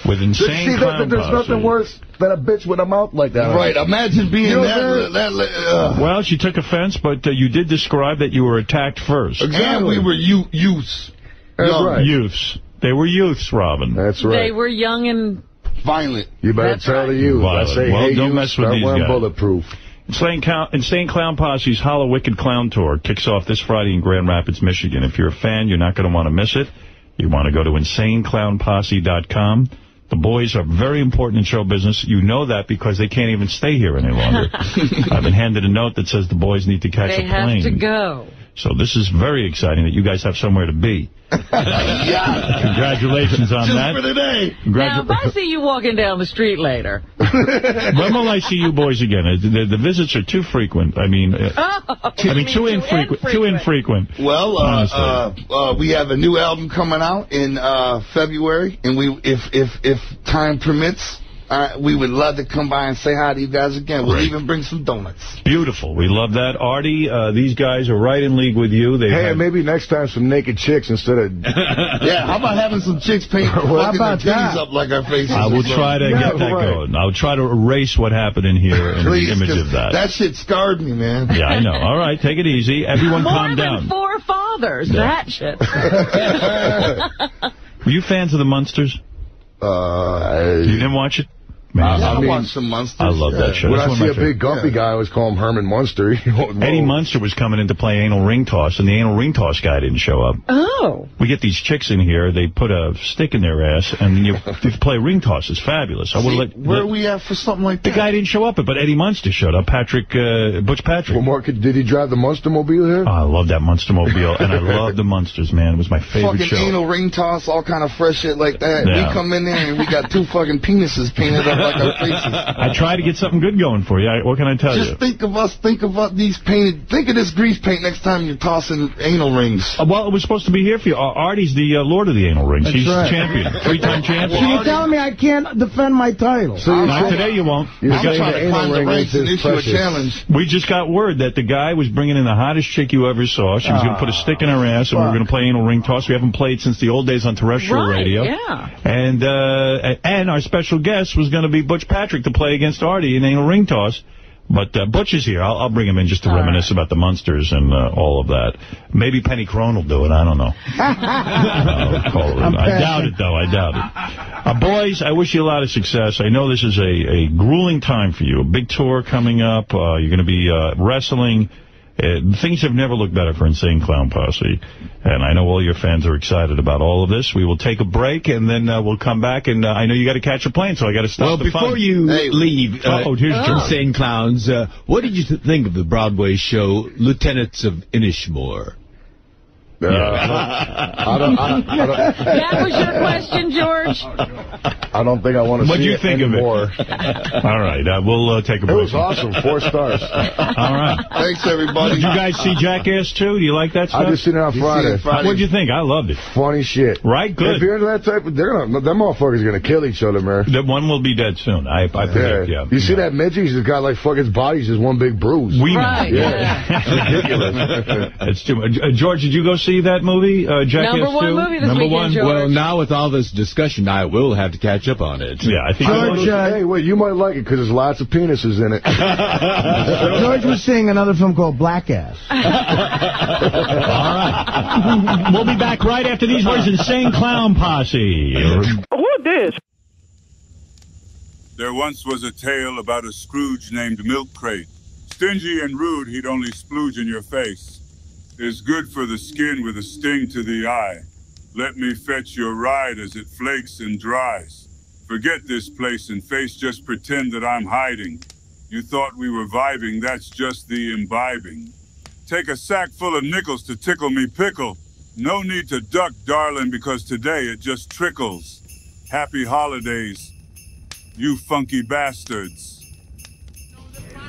With Insane Clown There's nothing worse than a bitch with a mouth like that. Right. Imagine being Well, she took offense, but you did describe that you were attacked first. Exactly. And we were youths. That's right. Youths. They were youths, Robin. That's right. They were young and violent. You better tell the youth. I say, well, hey, don't mess with these guys. Bulletproof. Insane Clown Posse's Hollow Wicked Clown Tour kicks off this Friday in Grand Rapids, Michigan. If you're a fan, you're not going to want to miss it. You want to go to InsaneClownPosse.com. The boys are very important in show business. You know that because they can't even stay here any longer. I've been handed a note that says the boys need to catch a plane. They have to go. So this is very exciting that you guys have somewhere to be. Congratulations on that. Just for today. Now, if I see you walking down the street later. When will I see you boys again? The visits are too frequent. I mean, too infrequent. Well, we have a new album coming out in February, and if time permits, we would love to come by and say hi to you guys again. We'll even bring some donuts. Beautiful. We love that. Artie, these guys are right in league with you. Maybe next time some naked chicks instead of... Yeah, how about having some chicks paint fucking their titties up like our faces? I will try to get that going. I'll try to erase what happened in here and the image of that. That shit scarred me, man. Yeah, I know. All right, take it easy. Everyone calm down. More than 4 fathers. Yeah. That shit. Were you fans of the Munsters? You didn't watch it? I watched some Munsters. I love that show. When I see a big gumpy guy, I always call him Herman Munster. Eddie Munster was coming in to play anal ring toss, and the anal ring toss guy didn't show up. Oh. We get these chicks in here. They put a stick in their ass, and you play ring toss. It's fabulous. Where are we at for something like that? The guy didn't show up, but Eddie Munster showed up. Butch Patrick. Well, Mark, did he drive the Munster-mobile here? Oh, I love that Munster-mobile, and I love the Munsters, man. It was my favorite show. Fucking anal ring toss, all kind of fresh shit like that. Yeah. We come in there, and we got 2 fucking penises painted up like our faces. I try to get something good going for you. What can I tell you? Just think about these painted. Think of this grease paint next time you're tossing anal rings. Well, it was supposed to be here for you. Artie's the Lord of the Anal Rings. He's the champion, 3-time champion. So you're telling me I can't defend my title? So not today you won't. I'm trying to climb the ranks and issue a challenge. We just got word that the guy was bringing in the hottest chick you ever saw. She was going to put a stick in her ass, and we were going to play anal ring toss. We haven't played since the old days on terrestrial radio. Yeah. And our special guest was going to be Butch Patrick to play against Artie in anal ring toss. But Butch is here. I'll bring him in just to reminisce about the Munsters and all of that. Maybe Penny Crone will do it. I don't know. I doubt it, though. I doubt it. Boys, I wish you a lot of success. I know this is a grueling time for you. A big tour coming up. You're going to be wrestling. Things have never looked better for Insane Clown Posse. And I know all your fans are excited about all of this. We will take a break, and then we'll come back. And I know you got to catch a plane, so I got to stop the fun. Well, before you leave, Insane Clowns, what did you think of the Broadway show Lieutenants of Inishmore? That was your question, George? I don't think I want to see What'd you think anymore. of it? All right, we'll take a break. It was awesome. 4 stars. All right. Thanks, everybody. Did you guys see Jackass 2? Do you like that stuff? I just seen it on Friday. What'd you think? I loved it. Funny shit. Right? Good. If you're into that type of, them motherfuckers are going to kill each other, man. That one will be dead soon. I predict, yeah. You see that midget? He's just got like his body's just one big bruise. Right, It's ridiculous. It's too much. George, did you go see that movie, Jackass 2? Number 1 movie this weekend, George. Well, now with all this discussion, I will have to catch up on it. Yeah, I think George, hey, wait, you might like it because there's lots of penises in it. George was seeing another film called Black Ass. All right. We'll be back right after these words. Insane Clown Posse. Who this? There once was a tale about a Scrooge named Milk Crate. Stingy and rude, he'd only splooge in your face. Is good for the skin with a sting to the eye. Let me fetch your ride as it flakes and dries. Forget this place and face, just pretend that I'm hiding. You thought we were vibing, that's just the imbibing. Take a sack full of nickels to tickle me pickle. No need to duck, darling, because today it just trickles. Happy holidays, you funky bastards.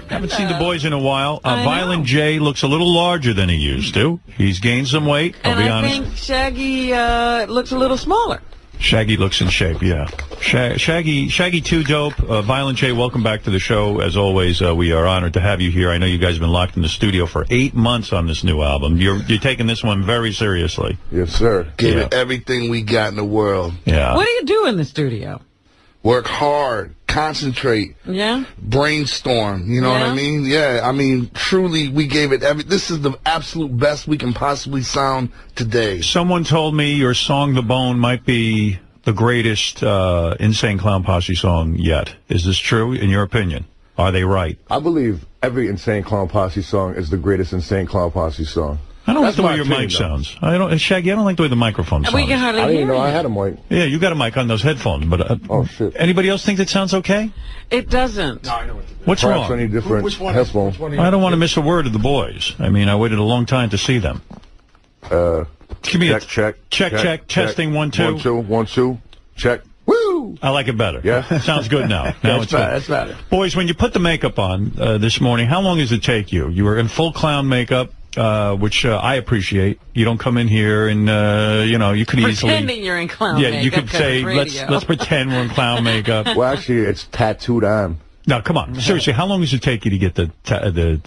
Haven't seen the boys in a while. Violent J looks a little larger than he used to. He's gained some weight, I'll be honest. And I think Shaggy looks a little smaller. Shaggy looks in shape, yeah. Shaggy too dope. Violent J, welcome back to the show. As always, we are honored to have you here. I know you guys have been locked in the studio for 8 months on this new album. You're taking this one very seriously. Yes, sir. Give it everything we got in the world. Yeah. What do you do in the studio? Work hard, concentrate, brainstorm, you know what I mean? Yeah, I mean, truly, we gave it this is the absolute best we can possibly sound today. Someone told me your song, The Bone, might be the greatest Insane Clown Posse song yet. Is this true, in your opinion? Are they right? I believe every Insane Clown Posse song is the greatest Insane Clown Posse song. I don't like the way your mic sounds. Shaggy, I don't like the way the microphone sounds. We can hardly hear you. I didn't know I had a mic. Yeah, you got a mic on those headphones, but oh shit. Anybody else think that sounds okay? It doesn't. No, I know what's wrong? Any different headphones? I don't want to miss a word of the boys. I mean, I waited a long time to see them. Give me check. Testing 1 2. 1 2 1 2. Check. Woo! I like it better. Yeah, sounds good now. Now it's that's better. Boys, when you put the makeup on this morning, how long does it take you? You were in full clown makeup. Which I appreciate. You don't come in here and you could easily pretending you're in clown makeup. Yeah, you could say let's pretend we're in clown makeup. Well, actually, it's tattooed on. No, come on. Seriously, how long does it take you to get the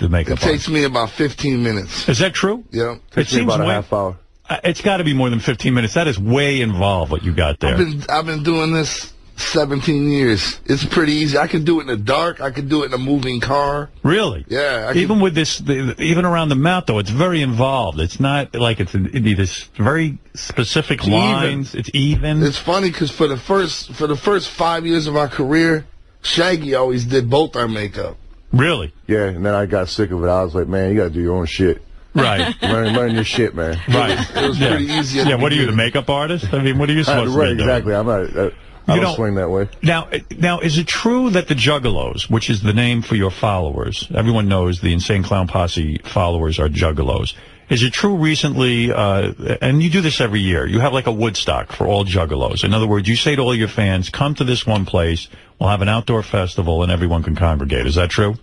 makeup on? It takes me about 15 minutes. Is that true? Yeah. It seems about a half hour. It's got to be more than 15 minutes. That is way involved, what you got there. I've been doing this 17 years. It's pretty easy. I can do it in the dark. I can do it in a moving car. Really? Yeah. Even with this, even around the mouth, though, it's very involved. It's not like it's this very specific lines. It's even. It's funny because for the first 5 years of our career, Shaggy always did both our makeup. Really? Yeah, and then I got sick of it. I was like, man, you got to do your own shit. Right. learn your shit, man. Right. It was pretty easy. Yeah, what are you, the makeup artist? I mean, what are you supposed to be doing? Exactly. I'm not... I don't swing that way. Now, is it true that the Juggalos, which is the name for your followers, everyone knows the Insane Clown Posse followers are Juggalos. Is it true recently, and you do this every year, you have like a Woodstock for all Juggalos. In other words, you say to all your fans, come to this one place, we'll have an outdoor festival, and everyone can congregate. Is that true?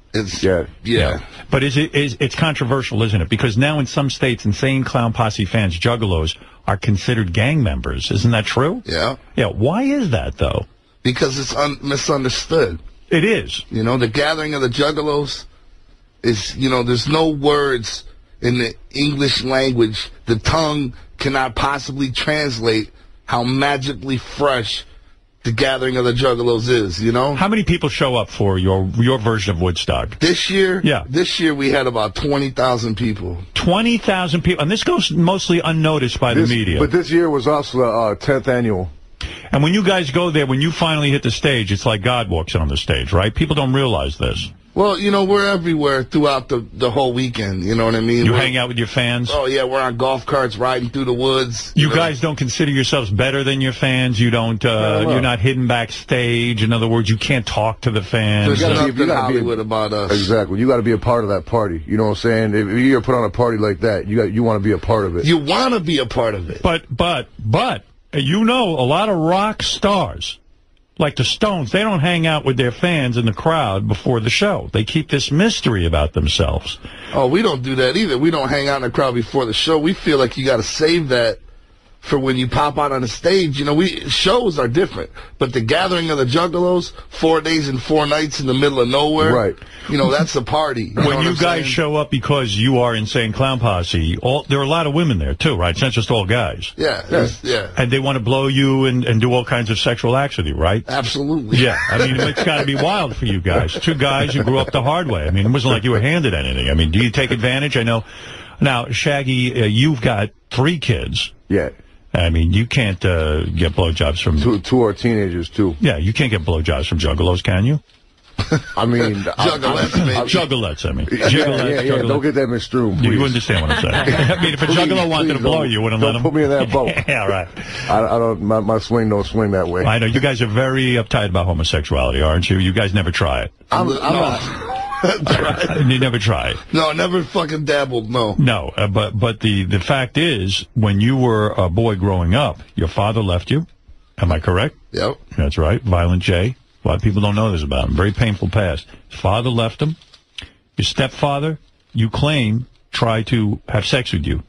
Yeah. But it's controversial, isn't it? Because now in some states, Insane Clown Posse fans, Juggalos, are considered gang members. Isn't that true? Yeah. Yeah. Why is that, though? Because it's misunderstood. It is. You know, the gathering of the Juggalos is, there's no words in the English language. The tongue cannot possibly translate how magically fresh the gathering of the Juggalos is, How many people show up for your version of Woodstock? This year? Yeah. This year we had about 20,000 people. 20,000 people. And this goes mostly unnoticed by the media. But this year was also the 10th annual. And when you guys go there, when you finally hit the stage, it's like God walks on the stage, right? People don't realize this. Well, you know, we're everywhere throughout the whole weekend. You know what I mean? You hang out with your fans? Oh, yeah, we're on golf carts riding through the woods. You guys don't consider yourselves better than your fans? You don't, you're not hidden backstage? In other words, you can't talk to the fans? There's nothing Hollywood about us. Exactly. You got to be a part of that party. You know what I'm saying? If you're put on a party like that, you want to be a part of it. You want to be a part of it. But, you know, a lot of rock stars, like the Stones, they don't hang out with their fans in the crowd before the show. They keep this mystery about themselves. Oh, we don't do that either. We don't hang out in the crowd before the show. We feel like you got to save that for when you pop out on the stage. You know, shows are different. But the gathering of the Juggalos, 4 days and 4 nights in the middle of nowhere, right? You know, that's a party. When you guys show up because you are Insane Clown Posse, there are a lot of women there, too, right? It's not just all guys. Yeah. And they want to blow you and do all kinds of sexual acts with you, right? Absolutely. Yeah. I mean, it's got to be wild for you guys. 2 guys who grew up the hard way. I mean, it wasn't like you were handed anything. I mean, do you take advantage? I know. Now, Shaggy, you've got 3 kids. Yeah. I mean, you can't get blowjobs from... Two are teenagers, too. Yeah, you can't get blowjobs from Juggalos, can you? I mean... Juggalettes, I mean. Yeah, don't get that misconstrued, please. You understand what I'm saying. I mean, if a Juggalo wanted to blow you wouldn't let him... Don't put me in that boat. Yeah, right. I don't... My swing don't swing that way. I know. You guys are very uptight about homosexuality, aren't you? You guys never try it. I'm not... You never tried. No, never fucking dabbled, no. No, but the fact is, when you were a boy growing up, your father left you. Am I correct? Yep. That's right. Violent J. A lot of people don't know this about him. Very painful past. His father left him. Your stepfather, you claim, tried to have sex with you.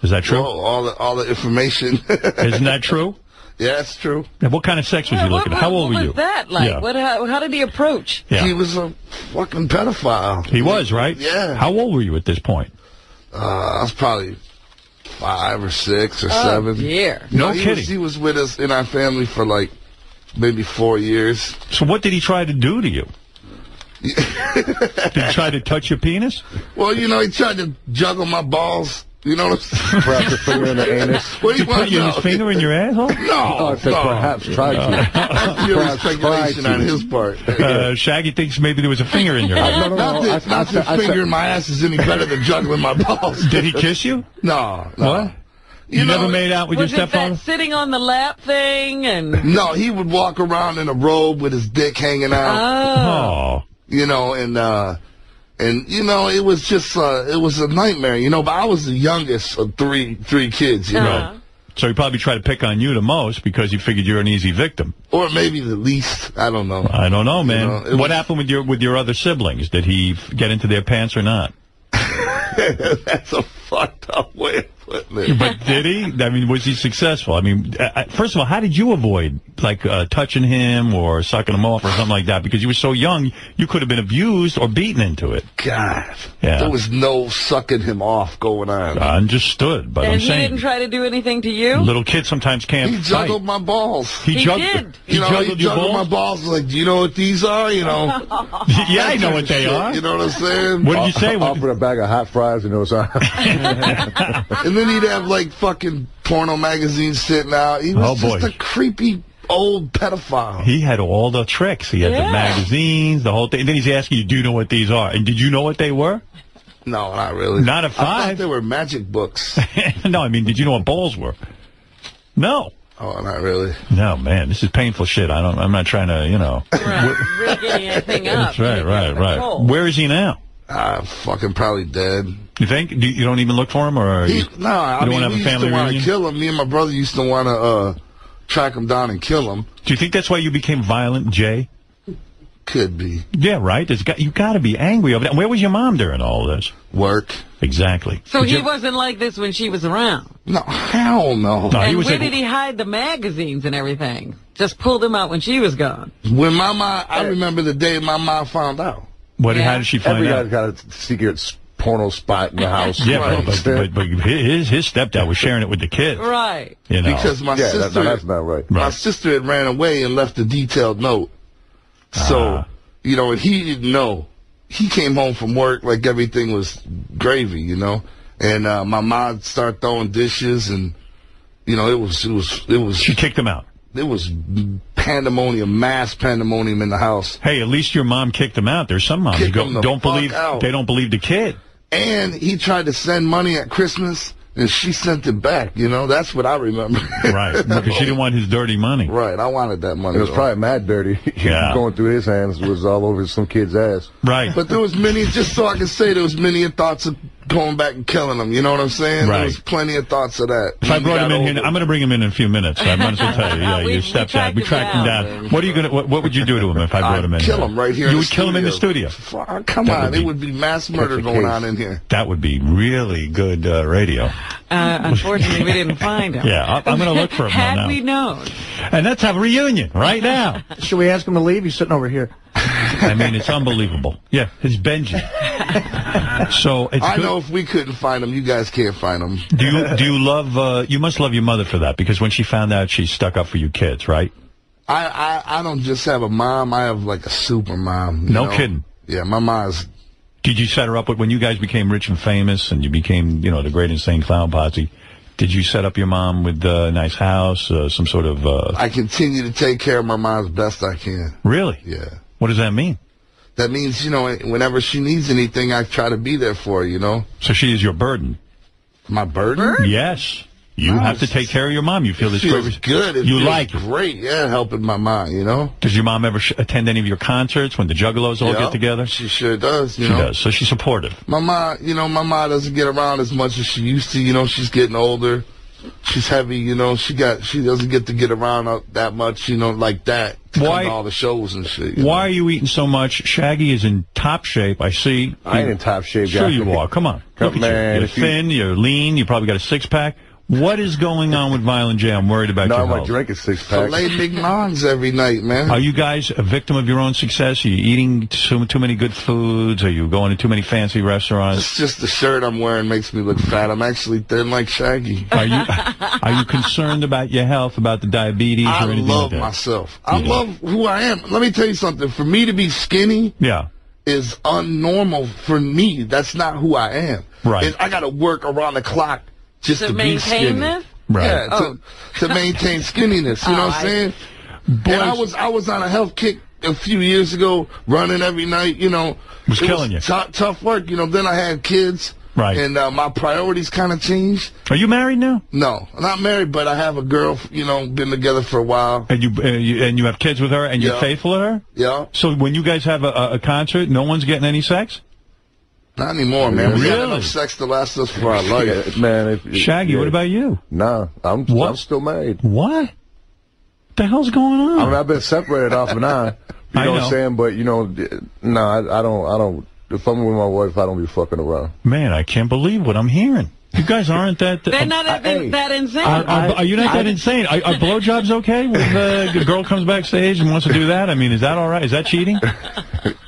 Is that true? Well, all the information. Isn't that true? Yeah, it's true. And what kind of sex was you looking at? How old were you? What was that like? Yeah. How did he approach? Yeah. He was a fucking pedophile. He was, right? Yeah. How old were you at this point? I was probably 5 or 6 or 7. Yeah. No kidding. He was with us in our family for like maybe 4 years. So what did he try to do to you? Did he try to touch your penis? Well, you know, he tried to juggle my balls. You know what I'm saying? Perhaps a finger in the anus. What do you want to know? His finger in your asshole? No. Perhaps tried to. That's pure speculation on his part. Shaggy thinks maybe there was a finger in your ass. Not that finger in my ass is any better than juggling my balls. Did he kiss you? No. What? You never made out with your stepfather? Was it that sitting on the lap thing? And No, he would walk around in a robe with his dick hanging out. Oh. You know, and you know, it was just it was a nightmare, you know, but I was the youngest of three kids, you know. So he probably tried to pick on you the most because he figured you're an easy victim. Or maybe the least. I don't know. I don't know, man. You know, what happened with your other siblings? Did he get into their pants or not? That's a fucked up way of putting it. But did he? I mean, was he successful? I mean, first of all, how did you avoid, like, touching him or sucking him off or something like that? Because you were so young, you could have been abused or beaten into it. God. Yeah. There was no sucking him off going on. Understood, but I'm saying. And he didn't try to do anything to you? Little kids sometimes can't He juggled my balls. He did. He juggled my balls like, do you know what these are? You know. Yeah, I know what they are. You know what I'm saying? What did you say? Offered a bag of hot fries and those are. And then he'd have like fucking porno magazines sitting out. He was just a creepy old pedophile. He had all the tricks. He had the magazines, the whole thing. And then he's asking you, do you know what these are? And did you know what they were? No, not really. Not at 5? I thought they were magic books. No, I mean, did you know what balls were? No. Oh, not really. No, man, this is painful shit. I'm not trying to, you know. Rigging anything up. That's right. Where is he now? Fucking probably dead. You think? You don't even look for him, or I mean, we used to want to kill him. Me and my brother used to want to track him down and kill him. Do you think that's why you became violent, Jay? Could be. Yeah, right. You got to be angry over that. Where was your mom during all this? Work. Exactly. So he wasn't like this when she was around? No, hell no. And where did he hide the magazines and everything? Just pulled them out when she was gone? When my mom, I remember the day my mom found out. How did she find out? Every guy's got a secret porno spot in the house. Yeah, right. but his stepdad was sharing it with the kids. Right. You know. Because my sister, that's not right. My sister had ran away and left a detailed note. So, you know, and he didn't know. He came home from work like everything was gravy, you know. And my mom started throwing dishes, and you know, it was. She kicked him out. There was pandemonium, mass pandemonium in the house. Hey, at least your mom kicked him out. There's some moms who don't believe the kid. And he tried to send money at Christmas, and she sent it back. You know, that's what I remember. Right, because she didn't want his dirty money. Right, I wanted that money. It was probably mad dirty. Yeah. Going through his hands was all over some kid's ass. Right. But there was many, just so I can say, there was many thoughts of going back and killing him. You know what I'm saying? Right. There was plenty of thoughts of that. If I brought him in here, I'm going to bring him in a few minutes. I might as well tell you. Yeah, your stepdad. We tracked him down. What are you going to? What would you do to him if I brought him in? Kill him right here. You would kill him in the studio. Come on, it would be mass murder going on in here. That would be really good radio. Unfortunately, we didn't find him. Yeah, I'm going to look for him now. Had we known. And let's have a reunion right now. Should we ask him to leave? He's sitting over here. I mean, it's unbelievable. Yeah, it's Benji. So it's I know if we couldn't find him, you guys can't find him. Do you love? You must love your mother for that, because when she found out, she stuck up for you kids, right? I don't just have a mom. I have like a super mom. No kidding. Yeah, my mom's. Did you set her up with, when you guys became rich and famous, and you became, you know, the Great Insane Clown Posse? Did you set up your mom with a nice house, some sort of? I continue to take care of my mom as best I can. Really? Yeah. What does that mean? That means, you know, whenever she needs anything, I try to be there for her, you know? So she is your burden? My burden? Yes. You have to take care of your mom. You feel this feels good. It you feels like it. Great, yeah, helping my mom, you know? Does your mom ever attend any of your concerts when the Juggalos all get together? She sure does, you know? She does. So she's supportive. My mom, you know, my mom doesn't get around as much as she used to. You know, she's getting older. She's heavy, you know. She doesn't get around that much, you know, like that. Why all the shows and shit? Why are you eating so much? Shaggy is in top shape. I see. I ain't in top shape, Sure guy. you are. Come on. Look at man, you. You're thin. You're lean. You probably got a six-pack. What is going on with Violent J? I'm worried about your health. I'm drinking six-packs. Filet McMahons every night, man. Are you guys a victim of your own success? Are you eating too many good foods? Are you going to too many fancy restaurants? It's just the shirt I'm wearing makes me look fat. I'm actually thin like Shaggy. Are you concerned about your health, about the diabetes or anything like that? I love myself. I love who I am. Let me tell you something. For me to be skinny is unnormal for me. That's not who I am. Right. I got to work around the clock just to be skinny. This? Right. Yeah, to maintain skinniness. You know what I'm saying? And I was on a health kick a few years ago, running every night. You know, was killing you. Tough work. You know. Then I had kids. Right. And my priorities kind of changed. Are you married now? No, I'm not married, but I have a girl. You know, been together for a while. And you have kids with her, and you're faithful to her. Yeah. So when you guys have a concert, no one's getting any sex? Not anymore, man. Really? We had enough sex to last us for our life. Man, Shaggy, what about you? Nah, I'm still married. What the hell's going on? I mean, I've been separated off and on. You know what I'm saying? But, you know, no, I don't. If I'm with my wife, I don't be fucking around. Man, I can't believe what I'm hearing. You guys aren't that... They're not that insane. Are you not that insane? Are blowjobs okay when the girl comes backstage and wants to do that? I mean, is that all right? Is that cheating?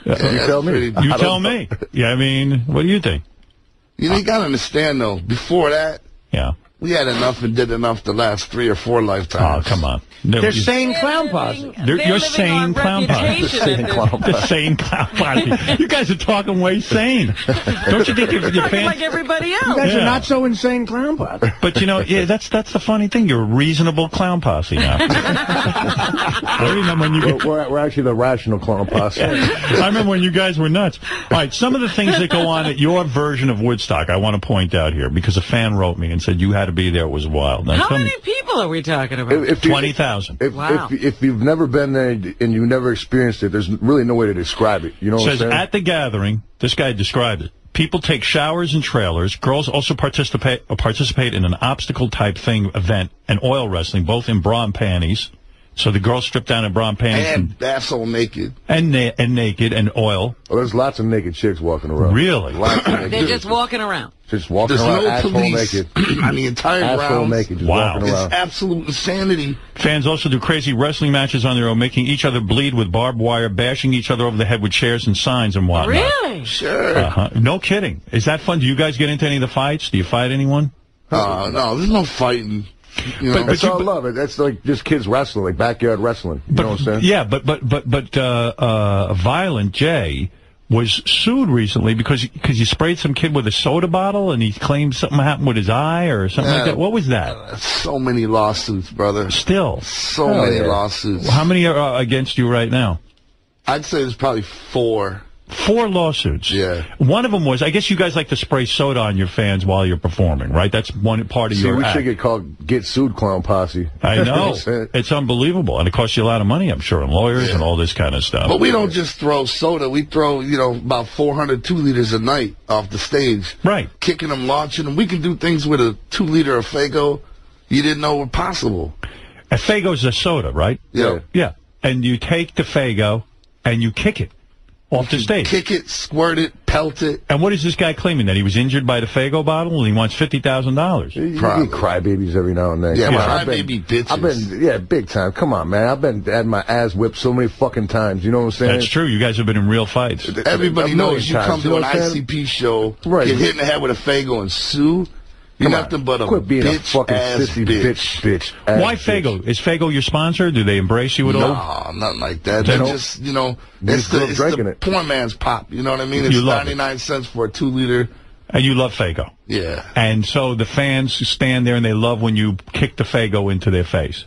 You tell me. You tell me. Yeah, I mean, what do you think? You know, you got to understand, though, before that, we had enough and did enough to last 3 or 4 lifetimes. Oh, come on. They're sane clown posse. You're sane clown posse. The sane clown posse. You guys are talking way sane. Don't you think your fans... like everybody else. You guys are not so insane clown posse. But, you know, that's the funny thing. You're a reasonable clown posse now. I remember when we're actually the rational clown posse. I remember when you guys were nuts. All right, some of the things that go on at your version of Woodstock, I want to point out here, because a fan wrote me and said you had to be there. It was wild. Now, how many people are we talking about? 20,000. Wow. If you've never been there and you never experienced it, there's really no way to describe it. You know what I'm saying? At the gathering, this guy described it. People take showers in trailers. Girls also participate in an obstacle-type event and oil wrestling, both in bra and panties. So the girls strip down in bra and panties. And asshole naked. And naked and oil. Oh, there's lots of naked chicks walking around. Really? They're just walking around. Just walking around, asshole naked. On the entire asshole grounds. naked, just walking around. It's absolute insanity. Fans also do crazy wrestling matches on their own, making each other bleed with barbed wire, bashing each other over the head with chairs and signs and whatnot. Really? Sure. No kidding. Is that fun? Do you guys get into any of the fights? Do you fight anyone? No, there's no fighting. You know? But it's all love. That's like just kids wrestling, like backyard wrestling. You know what I'm saying? Yeah, but Violent J was sued recently because you sprayed some kid with a soda bottle and he claimed something happened with his eye or something like that. What was that? So many lawsuits, brother. Still. So many lawsuits. How many are against you right now? I'd say there's probably 4. 4 lawsuits. Yeah. One of them was, I guess you guys like to spray soda on your fans while you're performing, right? That's one part of your we act. should get called Get Sued Clown Posse. I know. It's unbelievable. And it costs you a lot of money, I'm sure, and lawyers and all this kind of stuff. But we don't just throw soda. We throw, about 400 2-liters a night off the stage. Right. Kicking them, launching them. We can do things with a 2-liter of Faygo you didn't know were possible. A Faygo's a soda, right? Yeah. Yeah. And you take the Faygo and you kick it off the stage. Kick it, squirt it, pelt it. And what is this guy claiming? That he was injured by the Faygo bottle and he wants $50,000? You get crybabies every now and then. Yeah, crybaby bitches. Big time. Come on, man. I've been had my ass whipped so many fucking times. You know what I'm saying? That's true. You guys have been in real fights. Everybody knows you come to an ICP show, get hit in the head with a Faygo and sue. You're nothing but a bitch-ass bitch. Why Faygo? Is Faygo your sponsor? Do they embrace you at all? No, nothing like that. They're just, it's the poor man's pop. You know what I mean? It's 99 cents for a 2-liter. And you love Faygo. Yeah. And so the fans stand there and they love when you kick the Faygo into their face.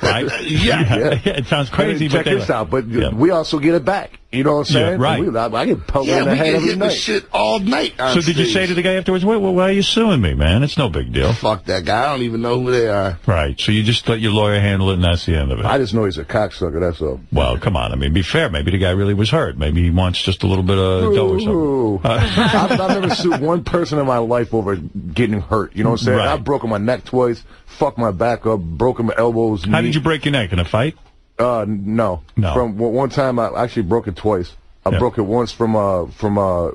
Right? Yeah. It sounds crazy, check this out, but we also get it back. You know what I'm saying? Right. I get pelted in the head every night. Shit all night. So did you say to the guy afterwards, why are you suing me, man? It's no big deal. Fuck that guy. I don't even know who they are. Right. So you just let your lawyer handle it, and that's the end of it. I just know he's a cocksucker. That's all. Well, come on. I mean, be fair. Maybe the guy really was hurt. Maybe he wants just a little bit of dough or something. I've never sued one person in my life over getting hurt. You know what I'm saying? Right. I've broken my neck twice, fucked my back up, broken my elbows. How did you break your neck? In a fight? No. From one time, I actually broke it twice. I broke it once from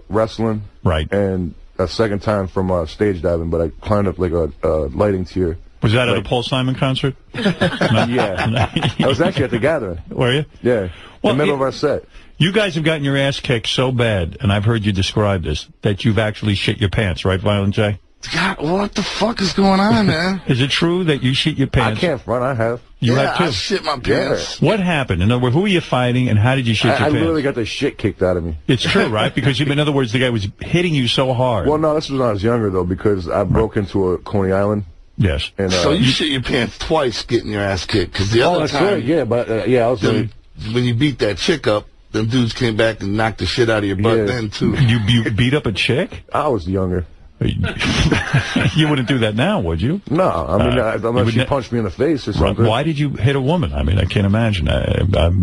wrestling, right, and a second time from stage diving. But I climbed up like a lighting tier. Was that at a Paul Simon concert? Yeah, I was actually at the Gathering. Were you? Yeah, in the middle of our set. You guys have gotten your ass kicked so bad, and I've heard you describe this, that you've actually shit your pants, right, Violent J? God, what the fuck is going on, man? Is it true that you shit your pants? I can't front. I have. You have too? I shit my pants. What happened? In other words, who were you fighting, and how did you shit your pants? I literally got the shit kicked out of me. It's true, right? Because, in other words, the guy was hitting you so hard. Well, no, this was when I was younger, though, because I broke into a Coney Island. Yes. And, so you shit your pants twice getting your ass kicked, because the other time... Right. Yeah, but, I was... when you beat that chick up, them dudes came back and knocked the shit out of your butt then, too. You beat up a chick? I was younger. You wouldn't do that now, would you? No, I mean, unless she punched me in the face or something. Why did you hit a woman? I mean, I can't imagine.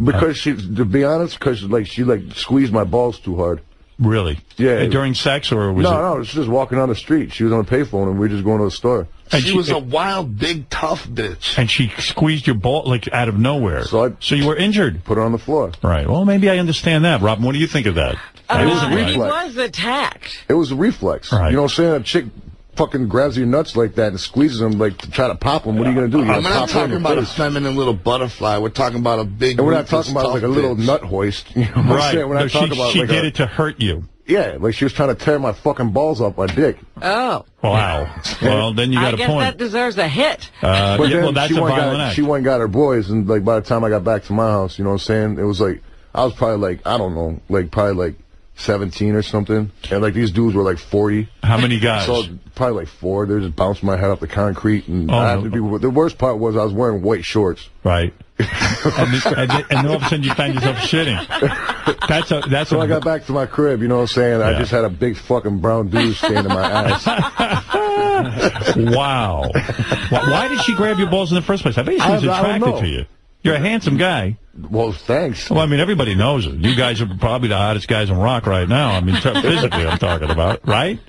Because to be honest, because she squeezed my balls too hard. Really? Yeah. During sex, or was No, she was just walking down the street. She was on a payphone, and we were just going to the store. And she was a wild, big, tough bitch. And she squeezed your ball, out of nowhere. So you were injured. Put her on the floor. Right. Well, maybe I understand that. Robin, what do you think of that? He was attacked. It was a reflex. Right. You know what I'm saying? A chick fucking grabs your nuts like that and squeezes them to try to pop them. What are you going to do? We're not talking about a feminine little butterfly. We're talking about a big... And we're not talking about a little nut hoist. You know what I'm saying? We're not talking about she did it to hurt you. Yeah, she was trying to tear my fucking balls off my dick. Oh. Wow. Well, then you got a point. I guess that deserves a hit. But then that's a violent act. She went and got her boys, and by the time I got back to my house, you know what I'm saying? It was I was probably I don't know, probably 17 or something. And these dudes were 40. How many guys? So probably 4. They just bounced my head off the concrete. And the worst part was I was wearing white shorts. Right. and all of a sudden you find yourself shitting. So I got back to my crib, you know what I'm saying? I just had a big fucking brown dude stain in my ass. Wow. Why did she grab your balls in the first place? I bet she was attracted to you. You're a handsome guy. Well, thanks. Well, I mean, everybody knows it. You guys are probably the hottest guys in rock right now. I mean, physically I'm talking about, right?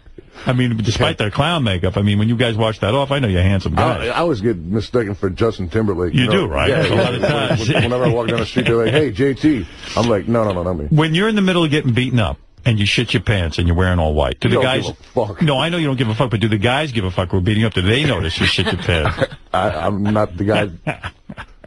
I mean, despite their clown makeup, I mean, when you guys wash that off, I know you're a handsome guy. I always get mistaken for Justin Timberlake. You do, right? Yeah, a lot of times. Whenever I walk down the street, they're like, hey, JT. I'm like, no, not me. When you're in the middle of getting beaten up, and you shit your pants and you're wearing all white. Do the guys give a fuck. No, I know you don't give a fuck, but do the guys give a fuck who are beating up? Do they notice you shit your pants? I'm not the guy.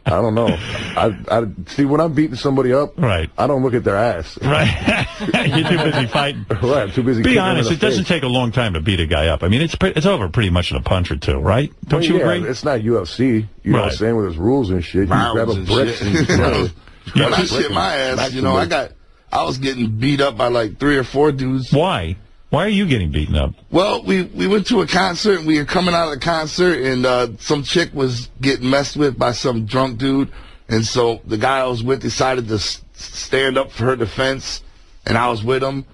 I don't know. I see, when I'm beating somebody up, right, I don't look at their ass. Right. You're too busy fighting. Right, I'm too busy. Be honest, it doesn't take a long time to beat a guy up. I mean, it's over pretty much in a punch or two, right? Don't you agree? It's not UFC. You know what I'm saying, with its rules and shit. You grab a brick and when I shit my ass, I got I was getting beat up by like 3 or 4 dudes. Why? Why are you getting beaten up? Well, we went to a concert, and we were coming out of the concert, and some chick was getting messed with by some drunk dude, and so the guy I was with decided to stand up for her defense, and I was with him.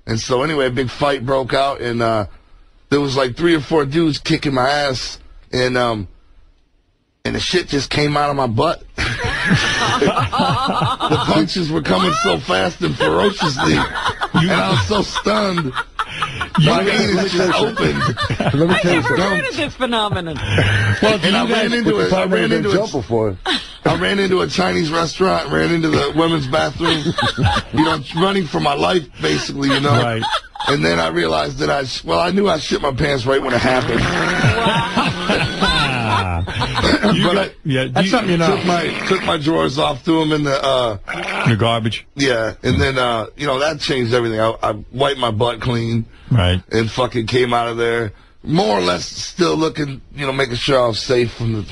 And so anyway, a big fight broke out, and there was like 3 or 4 dudes kicking my ass, and the shit just came out of my butt. The punches were coming so fast and ferociously, and I was so stunned. My anus just opened. Let me tell you something. I've heard of this phenomenon. Well, and I ran into a Chinese restaurant, ran into the women's bathroom, running for my life, basically, Right. And then I realized that I knew I shit my pants right when it happened. That's something took my drawers off, threw them in the garbage. Yeah, and then that changed everything. I wiped my butt clean, right, and fucking came out of there more or less still looking, making sure I was safe from the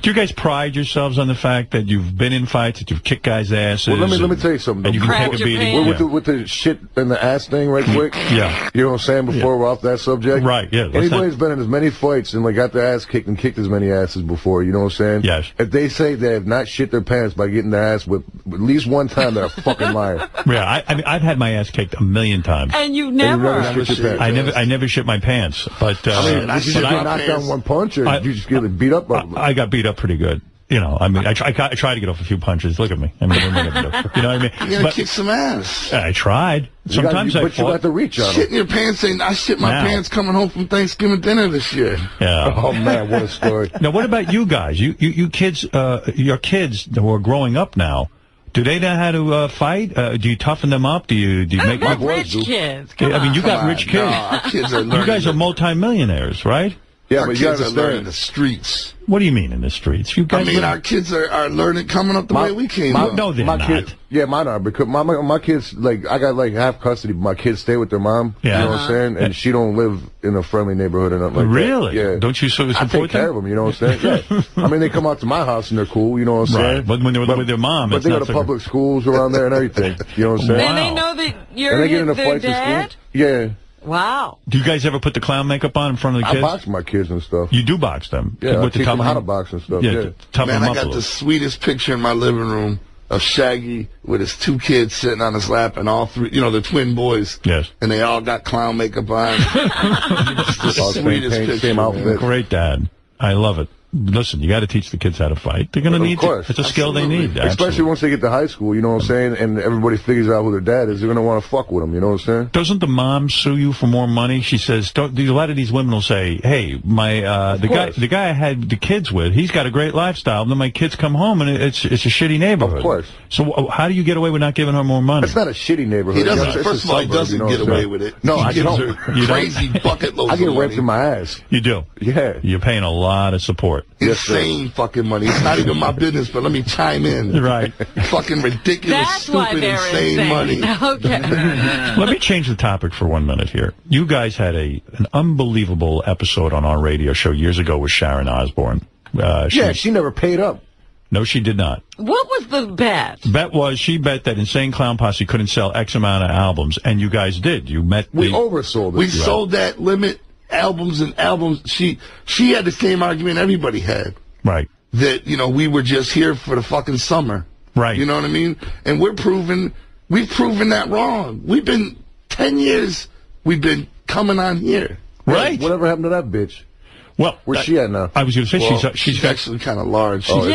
Do you guys pride yourselves on the fact that you've been in fights, that you've kicked guys' asses? Well, let me tell you something. And you can take a beating. With the shit and the ass thing right quick. Yeah. You know what I'm saying before we're off that subject? Right, yeah. Anybody who's been in as many fights and got their ass kicked and kicked as many asses before, you know what I'm saying? Yes. If they say they have not shit their pants by getting their ass whipped at least one time, they're a fucking liar. Yeah, I mean, I've had my ass kicked 1,000,000 times. And you've never shit your pants. I never shit my pants, but did you just get knocked down one punch, or did you just get beat up? I got beat up pretty good. I mean, I tried to get off a few punches. Look at me. I mean, what am I gonna do? You know what I mean? You gotta kick some ass. I tried. Sometimes but you got the reach on shit in your pants saying, I shit my pants coming home from Thanksgiving dinner this year. Yeah. Oh, man, what a story. Now, what about you guys? You kids, your kids who are growing up now, do they know how to fight? Do you toughen them up? Do you make them rich kids? I mean, you got rich kids. No, our kids are learning. You guys are multimillionaires, right? Yeah, but kids are learning the streets. What do you mean in the streets? You guys our kids are learning, coming up the way we came up. No, they're not. Kids, yeah, mine are, because my kids, I got half custody, but my kids stay with their mom. Yeah. You know what I'm saying? And she don't live in a friendly neighborhood or nothing like that. Really? Yeah. Don't you support them? I take care of them, you know what I'm saying? Yeah. I mean, they come out to my house and they're cool, you know what I'm saying? Right. But when they're with their mom, but they go to public schools around there and everything. You know what I'm saying? And they know that you're and they get into their fights dad? in school. Yeah. Wow. Do you guys ever put the clown makeup on in front of the kids? I box my kids and stuff. You do box them? Yeah, I teach them how to box and stuff. Yeah. Man, I got the sweetest picture in my living room of Shaggy with his 2 kids sitting on his lap, and all 3, the twin boys. Yes. And they all got clown makeup on. It's the sweetest picture. Same outfit. Great dad. I love it. Listen, you got to teach the kids how to fight. They're going to need it. It's a skill they need. Especially once they get to high school, you know what I'm saying, and everybody figures out who their dad is, they're going to want to fuck with them, you know what I'm saying? Doesn't the mom sue you for more money? She says, a lot of these women will say, hey, the guy I had the kids with, he's got a great lifestyle, and then my kids come home and it's a shitty neighborhood. Of course. So how do you get away with not giving her more money? It's not a shitty neighborhood. He doesn't, first of all, he doesn't get away with it. No, I don't. You Crazy bucket loads I get of raped money. in my ass. You do? Yeah. You're paying a lot of support. Insane fucking money. It's not even my business, but let me chime in. Right. Fucking ridiculous, stupid, insane money. Okay. Let me change the topic for 1 minute here. You guys had an unbelievable episode on our radio show years ago with Sharon Osbourne. She never paid up. No, she did not. What was the bet? She bet that Insane Clown Posse couldn't sell X amount of albums, and you guys did. We oversold it. We sold that limit albums and albums. She had the same argument everybody had. Right. That, we were just here for the fucking summer. Right. You know what I mean? And we've proven that wrong. We've been 10 years, we've been coming on here. Right. Whatever happened to that bitch? Well, where's she at now? I was going to say she's actually kind of large. She blew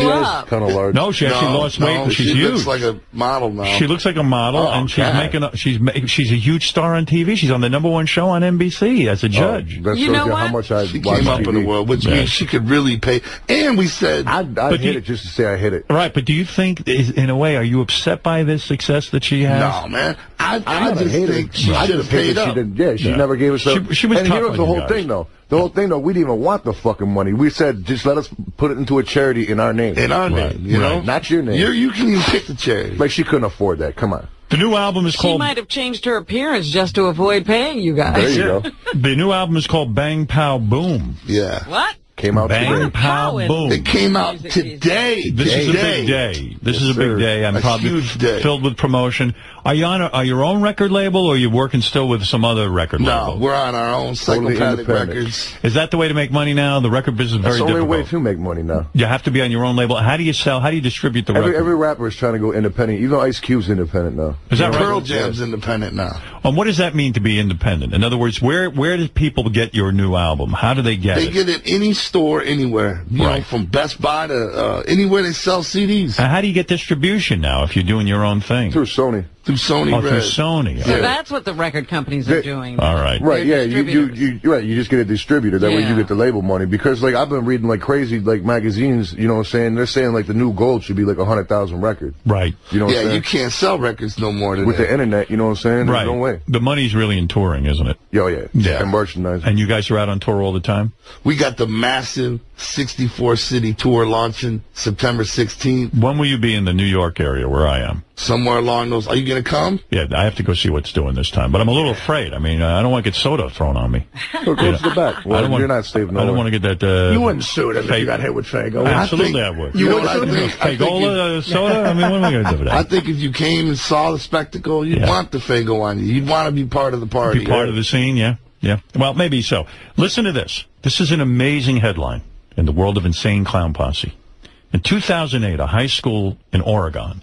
up. Kind of large. No, she actually lost weight. And she's huge. She looks like a model now. She looks like a model, and she's a huge star on TV. She's on the #1 show on NBC as a judge. That shows you how much I she came up in the world, which means she could really pay. And we said I hit it just to say I hit it. Right, but do you think, in a way, are you upset by this success that she has? No, man. I just think she should have paid up. She never gave us up. She was and tough here was on the you whole guys. thing, though. The whole thing, though, we didn't even want the fucking money. We said, just let us put it into a charity in our name. In our name, you know? Not your name. You can even pick the charity. Like, she couldn't afford that. Come on. The new album is called... She might have changed her appearance just to avoid paying you guys. There you go. The new album is called Bang Pow Boom. Yeah. What? Came out Bang, today. pow, boom. It came out today. This is a big day. This is a big day. I'm probably huge day. filled with promotion. Are you on your own record label, or are you working still with some other record label? No, we're on our own Psychopathic Records. Is that the way to make money now? The record business is very difficult. That's the only way to make money now. You have to be on your own label. How do you sell? How do you distribute the record? Every rapper is trying to go independent. Even Ice Cube's independent now. Is that right? Pearl Jam's independent now. And what does that mean to be independent? In other words, where do people get your new album? How do they get it? They get it any store, anywhere. You know, from Best Buy to anywhere they sell CDs. How do you get distribution now if you're doing your own thing? Through Sony. Through Sony. Oh, through Sony. So that's what the record companies are doing. All right. Right, yeah, you're right. You just get a distributor. That way you get the label money. Because, like, I've been reading, like, crazy, like, magazines, you know what I'm saying? They're saying, like, the new gold should be, like, 100,000 records. Right. You know what I'm saying? You can't sell records no more than with the internet, you know what I'm saying? Right. There's no way. The money's really in touring, isn't it? Oh, yeah. Yeah. And merchandising. And you guys are out on tour all the time? We got the massive 64-city tour launching September 16th. When will you be in the New York area where I am? Somewhere along those. Are you going to come? Yeah, I have to go see what's doing this time. But I'm a little afraid. I mean, I don't want to get soda thrown on me. Go to the back. Well, you're not safe nowhere. I don't want to get that... you wouldn't sue them if you got hit with Fago. Absolutely, I would. You would sue them? Fagola soda? I mean, what am I going to do with that? I think if you came and saw the spectacle, you'd want the Fago on you. You'd want to be part of the party. Be part of the scene, yeah. Yeah. Well, maybe so. Listen to this. This is an amazing headline in the world of Insane Clown Posse. In 2008, a high school in Oregon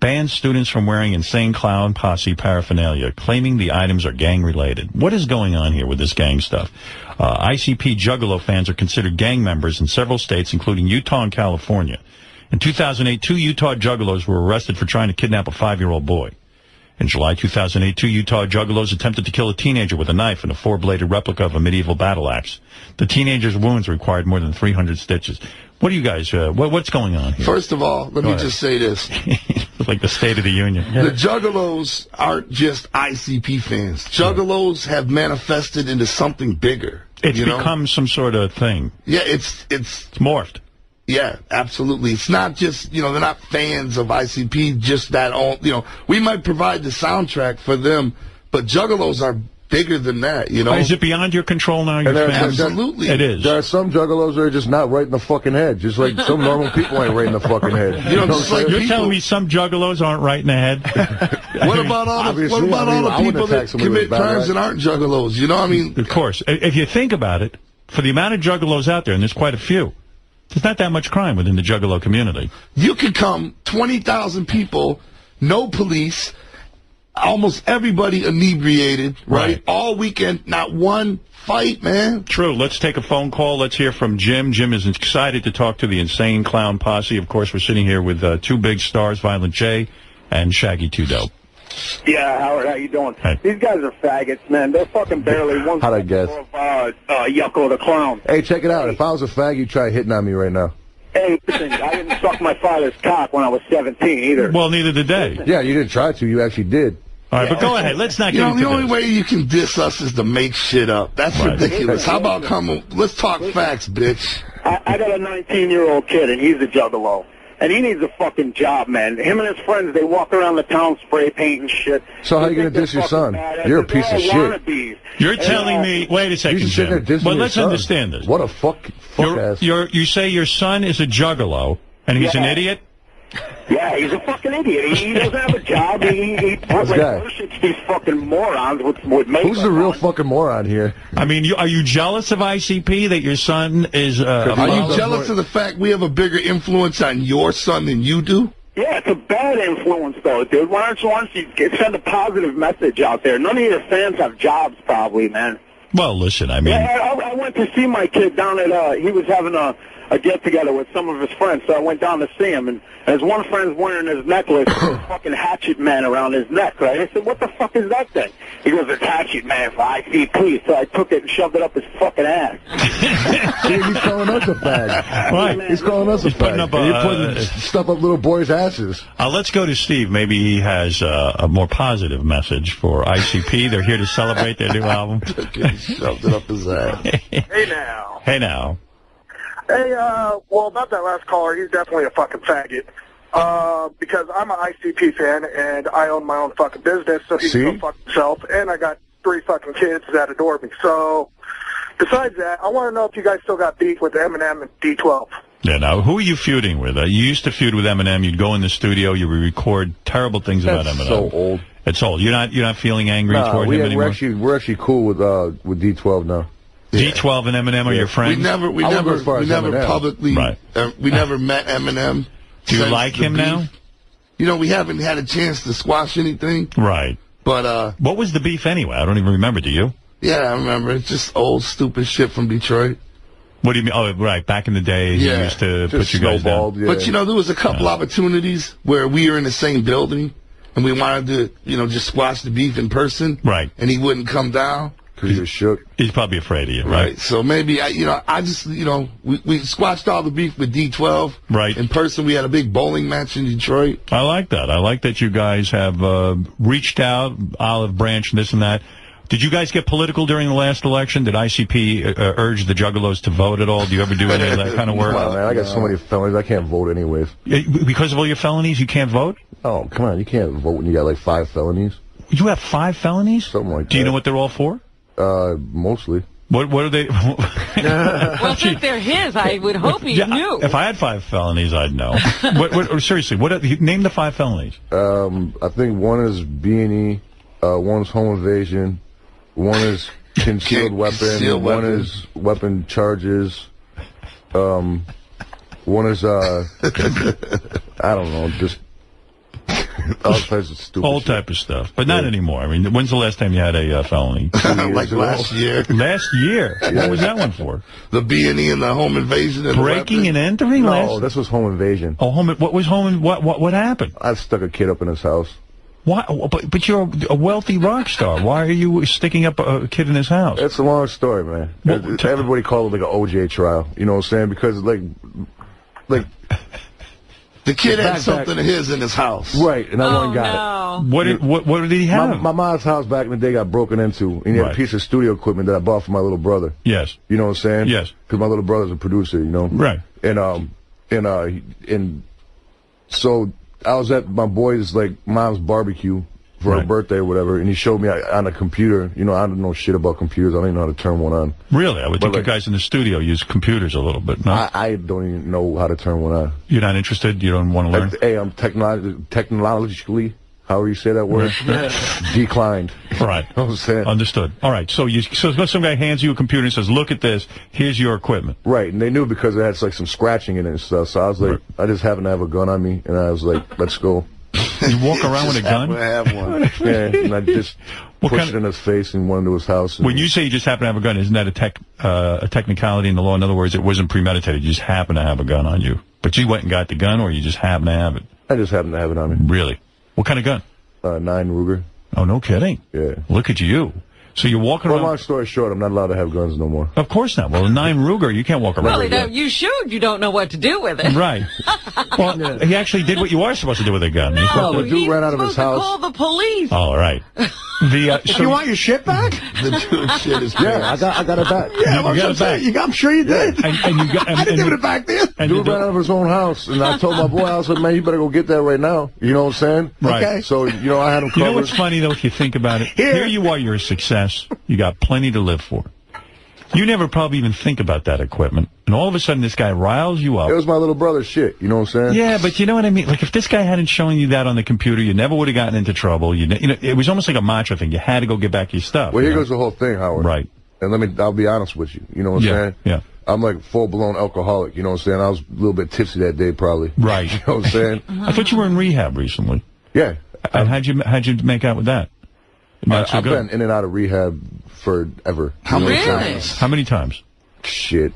banned students from wearing Insane Clown Posse paraphernalia, claiming the items are gang-related. What is going on here with this gang stuff? ICP Juggalo fans are considered gang members in several states, including Utah and California. In 2008, 2 Utah Juggalos were arrested for trying to kidnap a 5-year-old boy. In July 2008, 2 Utah Juggalos attempted to kill a teenager with a knife and a 4-bladed replica of a medieval battle axe. The teenager's wounds required more than 300 stitches. What do you guys, what's going on here? First of all, let me just say this. It's like the State of the Union. The Juggalos aren't just ICP fans. Juggalos have manifested into something bigger. It's become some sort of thing. Yeah, it's morphed. Yeah, absolutely. It's not just, they're not fans of ICP, just that, we might provide the soundtrack for them, but Juggalos are bigger than that, Is it beyond your control now? Absolutely. It is. There are some Juggalos that are just not right in the fucking head, just like some normal people ain't right in the fucking head. You're telling me some Juggalos aren't right in the head? What about all the people that commit crimes that aren't Juggalos? Of course. If you think about it, for the amount of Juggalos out there, and there's quite a few, there's not that much crime within the Juggalo community. You could come 20,000 people, no police, almost everybody inebriated, right? All weekend, not one fight, man. True. Let's take a phone call. Let's hear from Jim. Jim is excited to talk to the Insane Clown Posse. Of course, we're sitting here with 2 big stars, Violent J and Shaggy 2 Dope. Yeah, Howard, how you doing? Hey. These guys are faggots, man. They're fucking barely one. How'd I guess? Yucko the Clown. Hey, check it out. If I was a fag, you'd try hitting on me right now. Hey, listen, I didn't suck my father's cock when I was 17 either. Well, neither did they. Yeah, you didn't try to. You actually did. All right, but go ahead. Let's not get into the only way you can diss us is to make shit up. That's ridiculous. How about let's talk facts, bitch. I got a 19-year-old kid, and he's a Juggalo. And he needs a fucking job, man. Him and his friends, they walk around the town spray painting shit. So how are you going to diss your son? You're a piece of shit. You're telling me... Wait a second, Jim. Well, let's understand this. What a fuck ass. You say your son is a Juggalo, and he's an idiot? Yeah, he's a fucking idiot. He doesn't have a job. He worships these fucking morons with makeup. Who's the real fucking moron here? I mean, are you jealous of ICP that your son is... are you jealous of the fact we have a bigger influence on your son than you do? Yeah, it's a bad influence, though, dude. Why don't you send a positive message out there? None of your fans have jobs, probably, man. Well, listen, I mean... Yeah, I went to see my kid down at... he was having a get-together with some of his friends, so I went down to see him, and his one friend's wearing his necklace with a fucking hatchet man around his neck, right? I said, what the fuck is that thing? He goes, it's hatchet man for ICP, so I took it and shoved it up his fucking ass. See, he's calling us a fag. Right. He's calling us a fag. You're putting stuff up little boys' asses. Let's go to Steve. Maybe he has a more positive message for ICP. They're here to celebrate their new album. Shoved it up his ass. Hey, now. Hey, now. Hey, well, about that last caller, he's definitely a fucking faggot. Because I'm an ICP fan, and I own my own fucking business, so he can go fuck himself, and I got 3 fucking kids that adore me. So, Besides that, I want to know if you guys still got beef with Eminem and D12. Yeah, now, who are you feuding with? You used to feud with Eminem. You'd go in the studio, you would record terrible things about Eminem. So old. It's old. You're not feeling angry toward him anymore? We're actually cool with D12 now. Yeah. D12 and Eminem are your friends? We never publicly, we never met Eminem. Do you like him now? You know, we haven't had a chance to squash anything. Right. But, what was the beef anyway? I don't even remember, do you? Yeah, I remember. It's just old, stupid shit from Detroit. What do you mean? Oh, right. Back in the day, he used to put you guys down. Yeah. But, you know, there was a couple opportunities where we were in the same building, and we wanted to, you know, just squash the beef in person. Right. And he wouldn't come down. Because he was shook. He's probably afraid of you, right? So maybe, I just, we squashed all the beef with D12. Right. In person, we had a big bowling match in Detroit. I like that. I like that you guys have reached out, olive branch, and this and that. Did you guys get political during the last election? Did ICP urge the Juggalos to vote at all? Do you ever do any of that kind of work? Come on, man. I got so many felonies. I can't vote anyways. Because of all your felonies, you can't vote? Oh, come on. You can't vote when you got like 5 felonies. You have 5 felonies? Something like that. Do you know what they're all for? Mostly. What are they? Well, since they're his, I would hope he knew. If I had 5 felonies, I'd know. Seriously, name the 5 felonies. I think one is B&E, one's home invasion, one is concealed weapon, one is weapon charges, one is I don't know, just all types of stupid All shit. type of stuff, but not anymore. I mean, when's the last time you had a felony? Like last year. Last year? Yeah. What was that one for? The B&E and the home invasion. And breaking and entering? No, this was home invasion. Oh, what was home? What happened? I stuck a kid up in his house. Why? But you're a wealthy rock star. Why are you sticking up a kid in his house? It's a long story, man. Everybody called it like an OJ trial. You know what I'm saying? Because like. The kid had something of his in his house. Right, and I got it. What did he have? My mom's house back in the day got broken into, and he had a piece of studio equipment that I bought for my little brother. Yes. You know what I'm saying? Yes. Because my little brother's a producer, you know? Right. And so I was at my boy's, like, mom's barbecue for her birthday or whatever, and he showed me on a computer. You know, I don't know shit about computers. I don't even know how to turn one on. Really? I would think you guys in the studio use computers a little bit, no? I don't even know how to turn one on. You're not interested? You don't want to learn? Hey, I'm technologically, however you say that word, declined. Right. You know what I'm saying? Understood. All right. So some guy hands you a computer and says, look at this. Here's your equipment. Right. And they knew because it had like some scratching in it and stuff. So I was like, I just happened to have a gun on me, and I was like, let's go. You walk around with a gun? I have one. Yeah, and I just pushed it in his face and went into his house. When you say you just happen to have a gun, isn't that a technicality in the law? In other words, it wasn't premeditated. You just happen to have a gun on you. But you went and got the gun, or you just happen to have it? I just happened to have it on me. Really? What kind of gun? 9 Ruger. Oh, no kidding? Yeah. Look at you. So you're walking around... Well, long story short, I'm not allowed to have guns no more. Of course not. Well, a 9 Ruger, you can't walk around with it. You should. You don't know what to do with it. Right. Well, he actually did what you are supposed to do with a gun. No, the dude ran out of his house. Call the police. Oh, all right. You want your shit back? The dude shit is crazy. Yeah, I got it back. Yeah, you got it back. I'm sure you did. And you got, I didn't give it back then. The dude ran out of his own house, and I told my boy, I was like, man, you better go get that right now. You know what I'm saying? Right. Okay. So, you know, I had him covered. You know what's funny, though, if you think about it? Here you are, you're a success. You got plenty to live for. You never probably even think about that equipment. And all of a sudden, this guy riles you up. It was my little brother's shit. You know what I'm saying? Yeah, but you know what I mean? Like, if this guy hadn't shown you that on the computer, you never would have gotten into trouble. You know, it was almost like a macho thing. You had to go get back your stuff. Well, here goes the whole thing, Howard. Right. And I'll be honest with you. You know what I'm saying? Yeah. I'm like full-blown alcoholic. You know what I'm saying? I was a little bit tipsy that day, probably. Right. You know what I'm saying? I thought you were in rehab recently. Yeah. And how'd you make out with that? I've been in and out of rehab forever. How many times? How many times? Shit.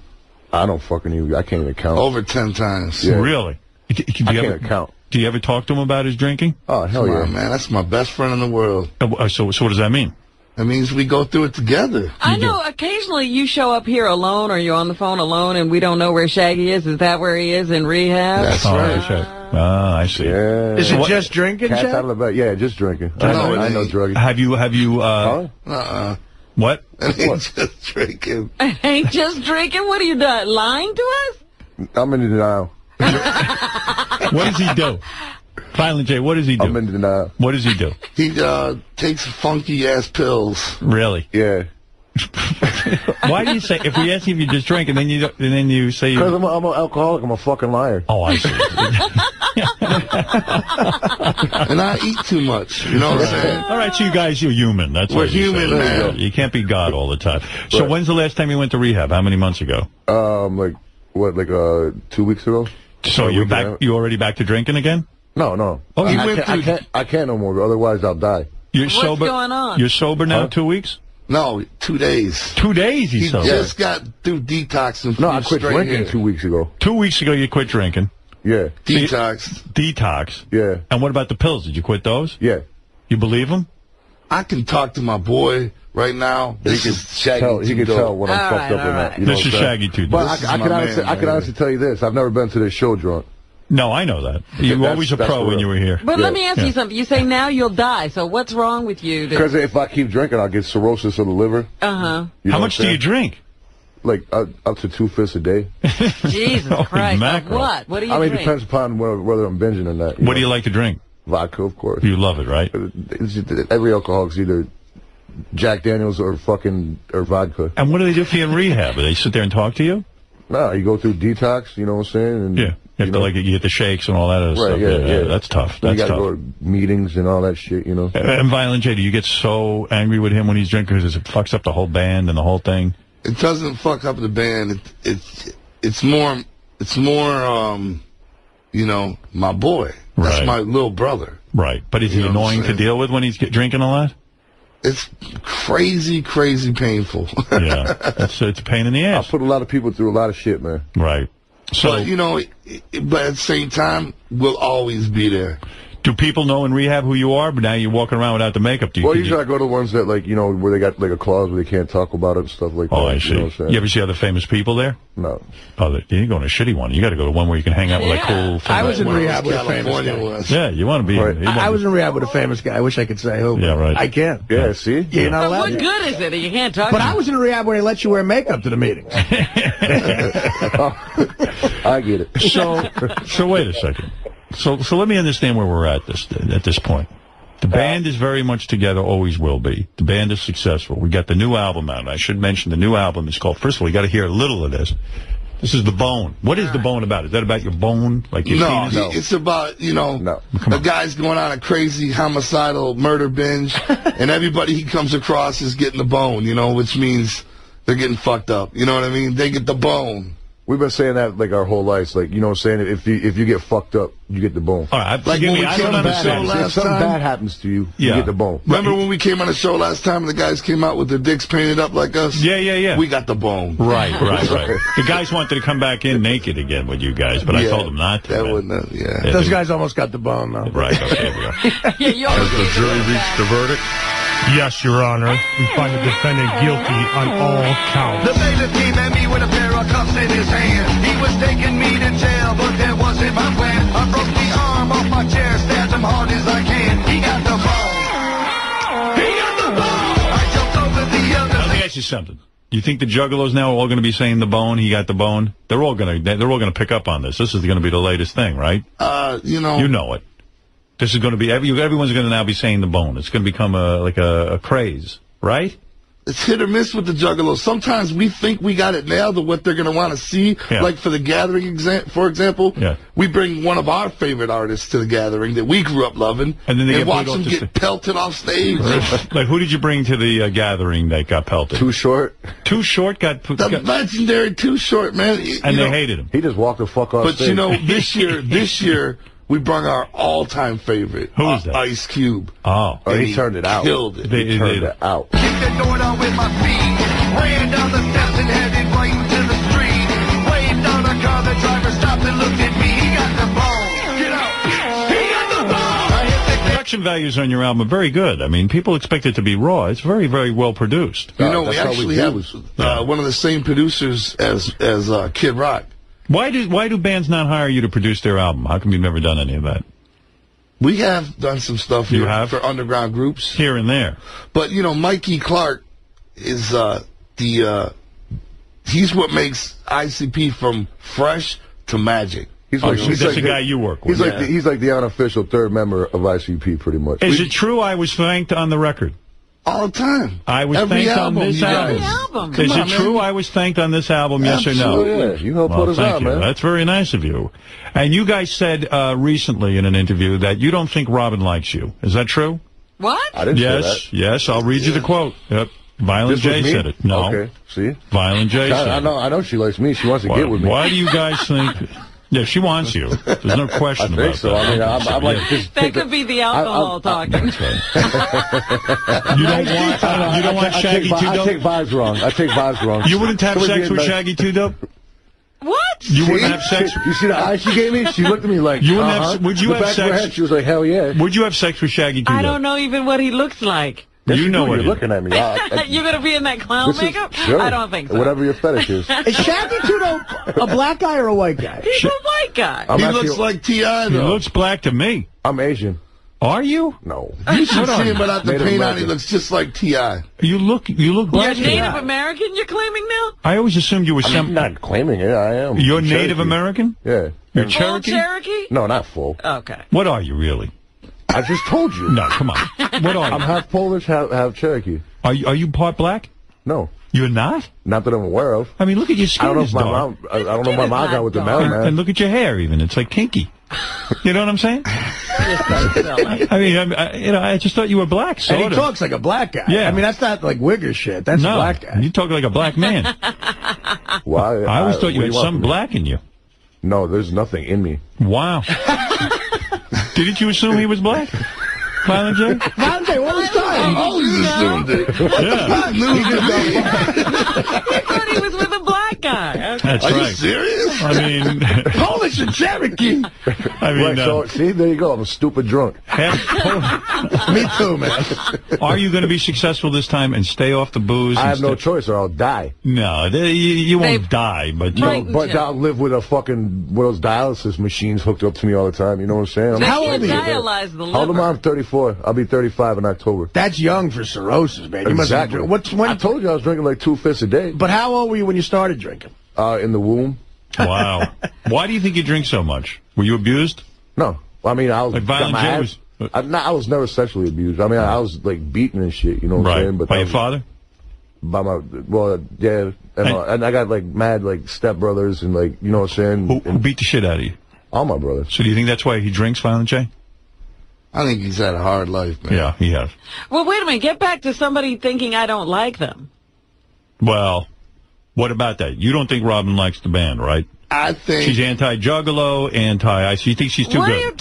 I can't even count. Over 10 times. Yeah. Really? I can't count. Do you ever talk to him about his drinking? Oh, hell Come yeah. on, man. That's my best friend in the world. So what does that mean? That means we go through it together. I know occasionally you show up here alone, or you're on the phone alone, and we don't know where Shaggy is. Is that where he is in rehab? That's right. I see. Yeah. Is it just drinking, Cats Shag? out of the bed. Yeah, just drinking. I know druggy. Have you what? Ain't just drinking. Ain't just drinking? What are you doing? Lying to us? I'm in denial. What does he do? Violent J, what does he do? I'm in denial. What does he do? He takes funky-ass pills. Really? Yeah. Why do you say, if we ask you if you just drink and then you say... Because I'm an alcoholic. I'm a fucking liar. Oh, I see. And I eat too much. You know what I'm saying? All right, so you guys, you're human. That's We're what you human, say. man. You can't be God all the time. So when's the last time you went to rehab? How many months ago? 2 weeks ago. So you're back? You already back to drinking again? No. Oh, I can't no more. Otherwise, I'll die. What's going on? You're sober now? 2 weeks? No, 2 days. 2 days he's sober? He just got through detoxing. No, I quit drinking 2 weeks ago. 2 weeks ago you quit drinking? Yeah. Detox. Yeah. And what about the pills? Did you quit those? Yeah. You believe them? I can talk to my boy right now. This is Shaggy. He can tell when I'm fucked up or not. You know this is Shaggy too. But I can honestly tell you this. I've never been to this show drunk. No, I know that. You were always a pro when you were here. But let me ask you something. You say now you'll die. So what's wrong with you? Because if I keep drinking, I'll get cirrhosis of the liver. Uh-huh. How much do you drink? Like up to 2 fists a day. Jesus Christ. What? What do you drink? It depends upon whether I'm binging or not. What do you like to drink? Vodka, of course. You love it, right? Every alcoholic's either Jack Daniels or vodka. And what do they do for you in rehab? Do they sit there and talk to you? No, you go through detox, you know what I'm saying? And, yeah. You have to, you get the shakes and all that other stuff. Yeah, that's tough. That's you gotta tough. go to meetings and all that shit, you know? And Violent J, do you get so angry with him when he's drinking because it fucks up the whole band and the whole thing? It doesn't fuck up the band. It's more, you know, my boy. That's my little brother. Right. But is he annoying to deal with when he's drinking a lot? It's crazy, crazy painful. Yeah. It's a pain in the ass. I put a lot of people through a lot of shit, man. Right. So, but, you know, but at the same time, we'll always be there. Do people know in rehab who you are, but now you're walking around without the makeup? Usually I go to ones that, like, you know, where they got, like, a clause where they can't talk about it and stuff like that. Oh, I see. You know what I'm saying? You ever see other famous people there? No. Oh, you're going to a shitty one. You got to go to one where you can hang out with, like, cool... I was in rehab with a famous guy. Yeah, you want to be... Right. I was in rehab with a famous guy. I wish I could say who. Yeah, right. I can't. Yeah, see? Yeah, you're not allowed to. What good is it? You can't talk But I was in a rehab where they let you wear makeup to the meetings. I get it. So wait a second. So let me understand where we're at this point. The band is very much together, always will be. The band is successful. We got the new album out. I should mention the new album is called, first of all, you got to hear a little of this. This is The Bone. What is The Bone about? Is that about your bone? Like your penis? No, it's about, you know, a guy's going on a crazy homicidal murder binge, and everybody he comes across is getting the bone, you know, which means they're getting fucked up. You know what I mean? They get the bone. We've been saying that, like, our whole lives. Like, you know what I'm saying? If you get fucked up, you get the bone. All right, like when we came on the show last time. If something bad happens to you, you get the bone. Remember when we came on the show last time and the guys came out with their dicks painted up like us? Yeah. We got the bone. Right. The guys wanted to come back in naked again with you guys, but I told them not to. That wouldn't, Those guys almost got the bone, though. Right, okay, we go. Has the jury reached the verdict? Yes, Your Honor. We find the defendant guilty on all counts. The bailiff came at me with a pair of cuffs in his hand. He was taking me to jail, but that wasn't my plan. I broke the arm off my chair, stabbed him hard as I can. He got the bone. He got the bone. I jumped over the other. Let me ask you something. Do you think the Juggalos now are all going to be saying the bone? He got the bone. They're all going to pick up on this. This is going to be the latest thing, right? You know it. This is going to be, everyone's going to now be saying the bone. It's going to become a craze, right? It's hit or miss with the Juggalos. Sometimes we think we got it nailed to what they're going to want to see. Yeah. Like for the Gathering, for example, we bring one of our favorite artists to the Gathering that we grew up loving, and then they watch them get pelted off stage. Like, who did you bring to the Gathering that got pelted? Too Short. Too Short got... The legendary Too Short, man. And they hated him. He just walked the fuck off But, stage. you know, this year... We brought our all-time favorite, who is that? Ice Cube. Oh, he turned it out. Killed it. He turned it out. Kicked the door down with my feet. Ran down the steps and headed right into the street. Waved down a car, the driver stopped and looked at me. He got the bone. Get out. He got the bone. Production values on your album are very good. I mean, people expect it to be raw. It's very, very well produced. You know, we actually have one of the same producers as Kid Rock. Why do bands not hire you to produce their album? How come you've never done any of that? We have done some stuff here for underground groups. Here and there. But, you know, Mikey Clark is he's what makes ICP from fresh to magic. He's the guy you work with. He's like the unofficial third member of ICP, pretty much. Is it true I was thanked on the record? All the time. I was Every thanked album, on this you album. guys. Is Come it on, true man. I was thanked on this album, yes or no? Yeah, you helped put us thank out, you. man. That's very nice of you. And you guys said recently in an interview that you don't think Robin likes you. Is that true? What? I didn't say that. Yes, I'll read you the quote. Yep. Violent This was J me? said it. No. Okay, see? Violent J said it. I know she likes me. She wants to get with me. Why do you guys think... Yeah, she wants you. There's no question about I think so. that. I mean, I'm like... Just That could be the alcohol talking. That's right. You don't want Shaggy 2 Dope? I take vibes wrong. You wouldn't have sex with Shaggy 2 Dope? What? You wouldn't have sex? You see the eye she gave me? She looked at me like, you wouldn't have, would you the have back of her sex? head, she was like, hell yeah. Would you have sex with Shaggy 2 Dope? I don't know even what he looks like. Yes, you know what you're looking at me. You're going to be in that clown makeup? Sure. I don't think so. Whatever your fetish is. Is Shaggy 2 Dope a black guy or a white guy? He's a white guy. He looks like T.I. He though. looks black to me. I'm Asian. Are you? No. You should What see are him without the Native paint on. American. He looks just like T.I. You look black. You're Native American, you're claiming now? I always assumed you were I'm not claiming it. I am. You're Cherokee. Native American? Yeah. You're Full Cherokee? Cherokee? No, not full. Okay. What are you really? I just told you. No, come on. What are you? I'm half Polish, half Cherokee. Are you part black? No. You're not? Not that I'm aware of. I mean, look at your skin. I don't know if my dark. mom. I don't know if my mom got with the mailman. And look at your hair, even. It's like kinky. You know what I'm saying? I just thought you were black. Sort And he talks like a black guy. Yeah. I mean, that's not like wigger shit. That's a black guy. You talk like a black man. Why? I always thought you what had do want some from me? black in you. No, there's nothing in me. Wow. Didn't you assume he was black? Violent J? Violent J, all the time. I always assumed it. Yeah. I thought he was with a black guy. Okay. That's Are right. you serious? I mean... Polish and Cherokee. I mean, Right, so, see, there you go. I'm a stupid drunk. Me too, man. Are you going to be successful this time and stay off the booze? I have no choice or I'll die. No, you won't die, but you... No, but I'll live with a fucking, with those dialysis machines hooked up to me all the time. You know what I'm saying? How old are you? Dialyze the How old am liver. I? I'm 34. I'll be 35 in October. That's young for cirrhosis, man. You Exactly. must I told you I was drinking like 2 fists a day. But how old were you when you started drinking? In the womb. Wow. Why do you think you drink so much? Were you abused? No. I mean, I was... Like Violent my J ass- was... I was never sexually abused. I mean, I was like beaten and shit, you know what I'm saying? But By your father? By my... Well, yeah. And I got like mad like stepbrothers and like, you know what I'm saying? Who beat the shit out of you? All my brothers. So do you think that's why he drinks, Violent J? I think he's had a hard life, man. Yeah, he has. Well, wait a minute. Get back to somebody thinking I don't like them. Well, what about that? You don't think Robin likes the band, right? I think... She's anti-Juggalo, she thinks she's too What good. are you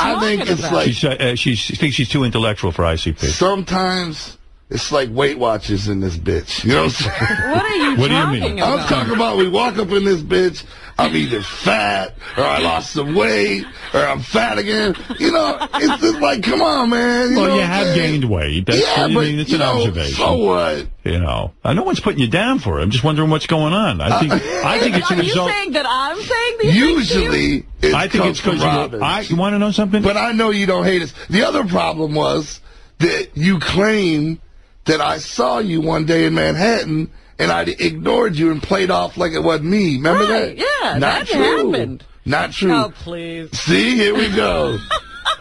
talking about? She thinks she's too intellectual for ICP. Sometimes it's like Weight Watchers in this bitch. You know what I'm saying? What are you What do you talking mean? about? I'm talking about we walk up in this bitch, I'm either fat, or I lost some weight, or I'm fat again. You know, it's just like, come on, man. Well, know you what I'm have saying? gained weight. That's, Yeah, I but, mean, it's you an know, observation. so what? You know, no one's putting you down for it. I'm just wondering what's going on. I think it's a Are you result. saying that I'm saying these things to you? Usually, it I think it's comes because from Robin. you want to know something? But I know you don't hate us. The other problem was that you claim that I saw you one day in Manhattan and I ignored you and played off like it wasn't me. Remember Right, that? yeah, Not that true. happened. Not true. Oh, please. See, here we go.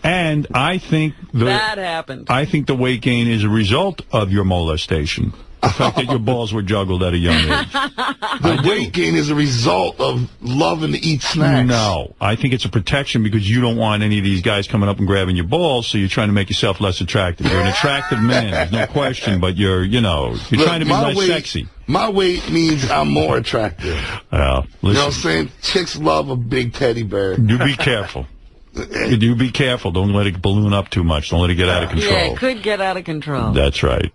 And I think That happened. I think the weight gain is a result of your molestation. The fact that your balls were juggled at a young age. The weight gain is a result of loving to eat snacks. No, I think it's a protection because you don't want any of these guys coming up and grabbing your balls, so you're trying to make yourself less attractive. You're an attractive man, there's no question, but you're Look, trying to be my less weight, sexy. My weight means I'm more attractive. You know what I'm saying? Chicks love a big teddy bear. You be careful. You be careful. Don't let it balloon up too much. Don't let it get out of control. Yeah, it could get out of control. That's right.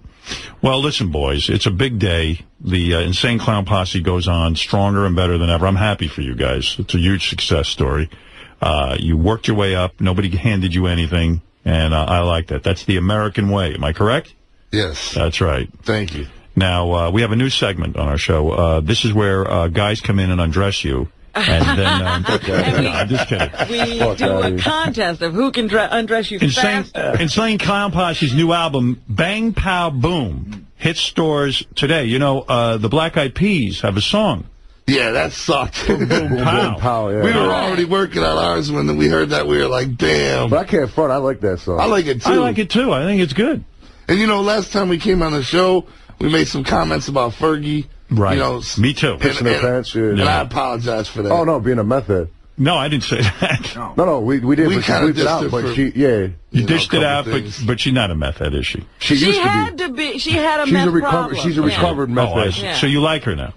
Well, listen, boys, it's a big day. The Insane Clown Posse goes on stronger and better than ever. I'm happy for you guys. It's a huge success story. You worked your way up. Nobody handed you anything, and I like that. That's the American way. Am I correct? Yes. That's right. Thank you. Now, we have a new segment on our show. This is where guys come in and undress you. And then, no, I'm just kidding. We do a contest of who can undress you faster. Insane Clown Posse's new album, Bang Pow Boom, hits stores today. You know, the Black Eyed Peas have a song. Yeah, that sucked. Boom, pow. Yeah. We were already working on ours when we heard that. We were like, damn. But I can't front. I like that song. I like it, too. I like it, too. I think it's good. And, you know, last time we came on the show, we made some comments about Fergie. Right. You know, me too. Pissing their pants. And I apologize for that. Oh, no, being a meth head. No, I didn't say that. No, we did. We kind of dished it out, but she, You dished it out, but she's not a meth head, is she? She had to be. She had a meth problem. She's a recovered meth head. Yeah. So you like her now?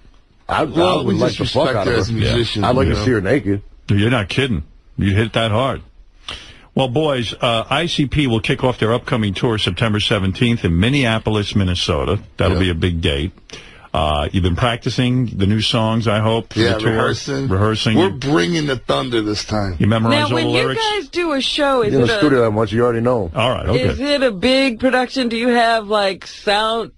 I would like the fuck out of her. I'd like to see her naked. You're not kidding. You hit that hard. Well, boys, ICP will kick off their upcoming tour September 17th in Minneapolis, Minnesota. That'll be a big date. You've been practicing the new songs, I hope, for the tour. Rehearsing. We're bringing the thunder this time. You memorize now, all the when lyrics? you guys do a show, is in it the studio that much, you already know. All right, okay. Is it a big production? Do you have, like, sound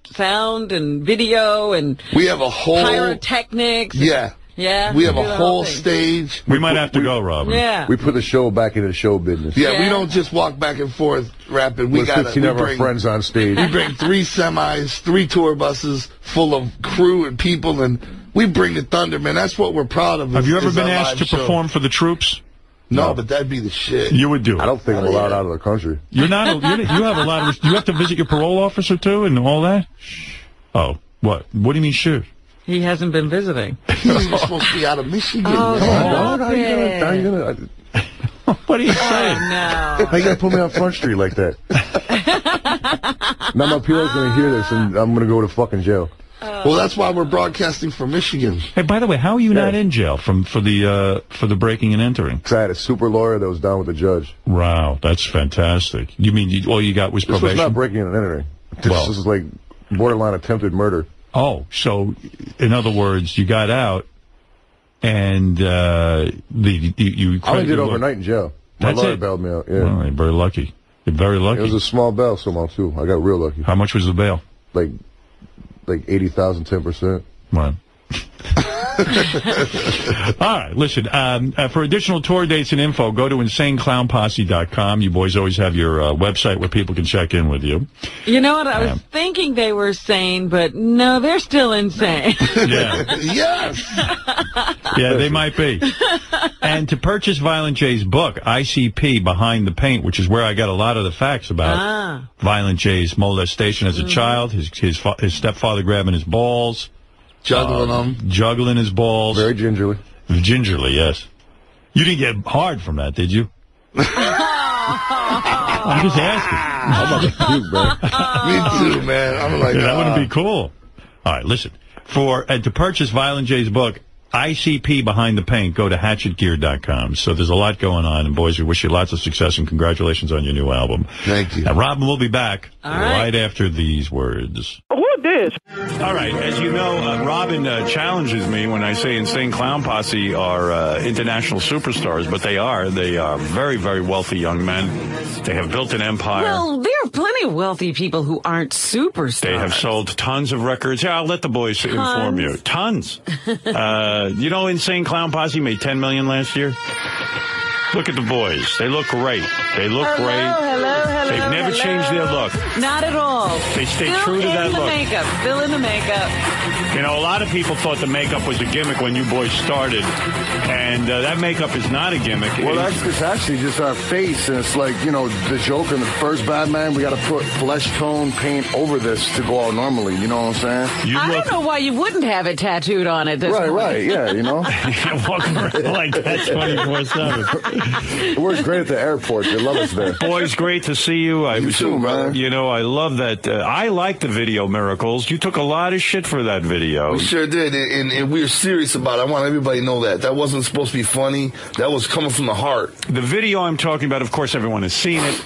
and video and we have a whole pyrotechnics? Yeah. Yeah? We have a whole stage. We might have to go, Robin. Yeah. We put the show back into the show business. Yeah, we don't just walk back and forth rapping. We With got 15 of our friends on stage. We bring 3 semis, 3 tour buses full of crew and people, and we bring the thunder, man. That's what we're proud of. Have you ever been asked to perform for the troops? No, but that'd be the shit. You would do it. I don't think I'm allowed out of the country. You're not. You have a lot of. You have to visit your parole officer too, and all that. Oh, what? What do you mean, shoot? He hasn't been visiting. He's supposed to be out of Michigan. Oh, How stop you it. gonna What are you saying? No. How you gonna put me on Front Street like that? Now my PO's gonna hear this, and I'm gonna go to fucking jail. Well, that's why we're broadcasting from Michigan. Hey, by the way, how are you not in jail for the breaking and entering? Because I had a super lawyer that was down with the judge. Wow, that's fantastic. You mean all you got was probation? This was not breaking and entering. This is like borderline attempted murder. Oh, so in other words, you got out, and you. I only did overnight in jail. My lawyer bailed me out. Yeah, well, you're very lucky. You're very lucky. It was a small bail somehow too. I got real lucky. How much was the bail? Like 80,000, 10%. Right. All right, listen, for additional tour dates and info, go to InsaneClownPosse.com. You boys always have your website where people can check in with you. You know what? I was thinking they were sane, but no, they're still insane. Yeah. Yes! Yeah, they might be. And to purchase Violent J's book, ICP Behind the Paint, which is where I got a lot of the facts about Violent J's molestation as a child, his stepfather grabbing his balls. Juggling his balls. Very gingerly. Gingerly, yes. You didn't get hard from that, did you? I'm just asking. I'm about to puke, man. Me too, man. I'm like, that wouldn't be cool. All right, listen. To purchase Violent J's book, ICP Behind the Paint, go to hatchetgear.com. So there's a lot going on, and boys, we wish you lots of success and congratulations on your new album. Thank you. And Robin will be back right after these words. Who this? All right, as you know, Robin challenges me when I say Insane Clown Posse are international superstars, but they are. They are very, very wealthy young men. They have built an empire. Well, there are plenty of wealthy people who aren't superstars. They have sold tons of records. Yeah, I'll let the boys inform you. Tons. You know, Insane Clown Posse made $10 million last year. Look at the boys. They look great. They look great. Hello. They've never changed their look. Not at all. They stay true to that look. Still in the makeup. You know, a lot of people thought the makeup was a gimmick when you boys started, and that makeup is not a gimmick. Well, it's actually just our face, and it's like, you know, the Joker in the first Batman, we got to put flesh tone paint over this to go out normally, you know what I'm saying? I don't know why you wouldn't have it tattooed on it. Right, yeah, you know? Walking around like that 24/7. It works great at the airport. They love us there. Boys, great to see you. You too, man. You know, I love that. I like the video Miracles. You took a lot of shit for that video. We sure did, and we were serious about it. I want everybody to know that. That wasn't supposed to be funny. That was coming from the heart. The video I'm talking about, of course, everyone has seen it.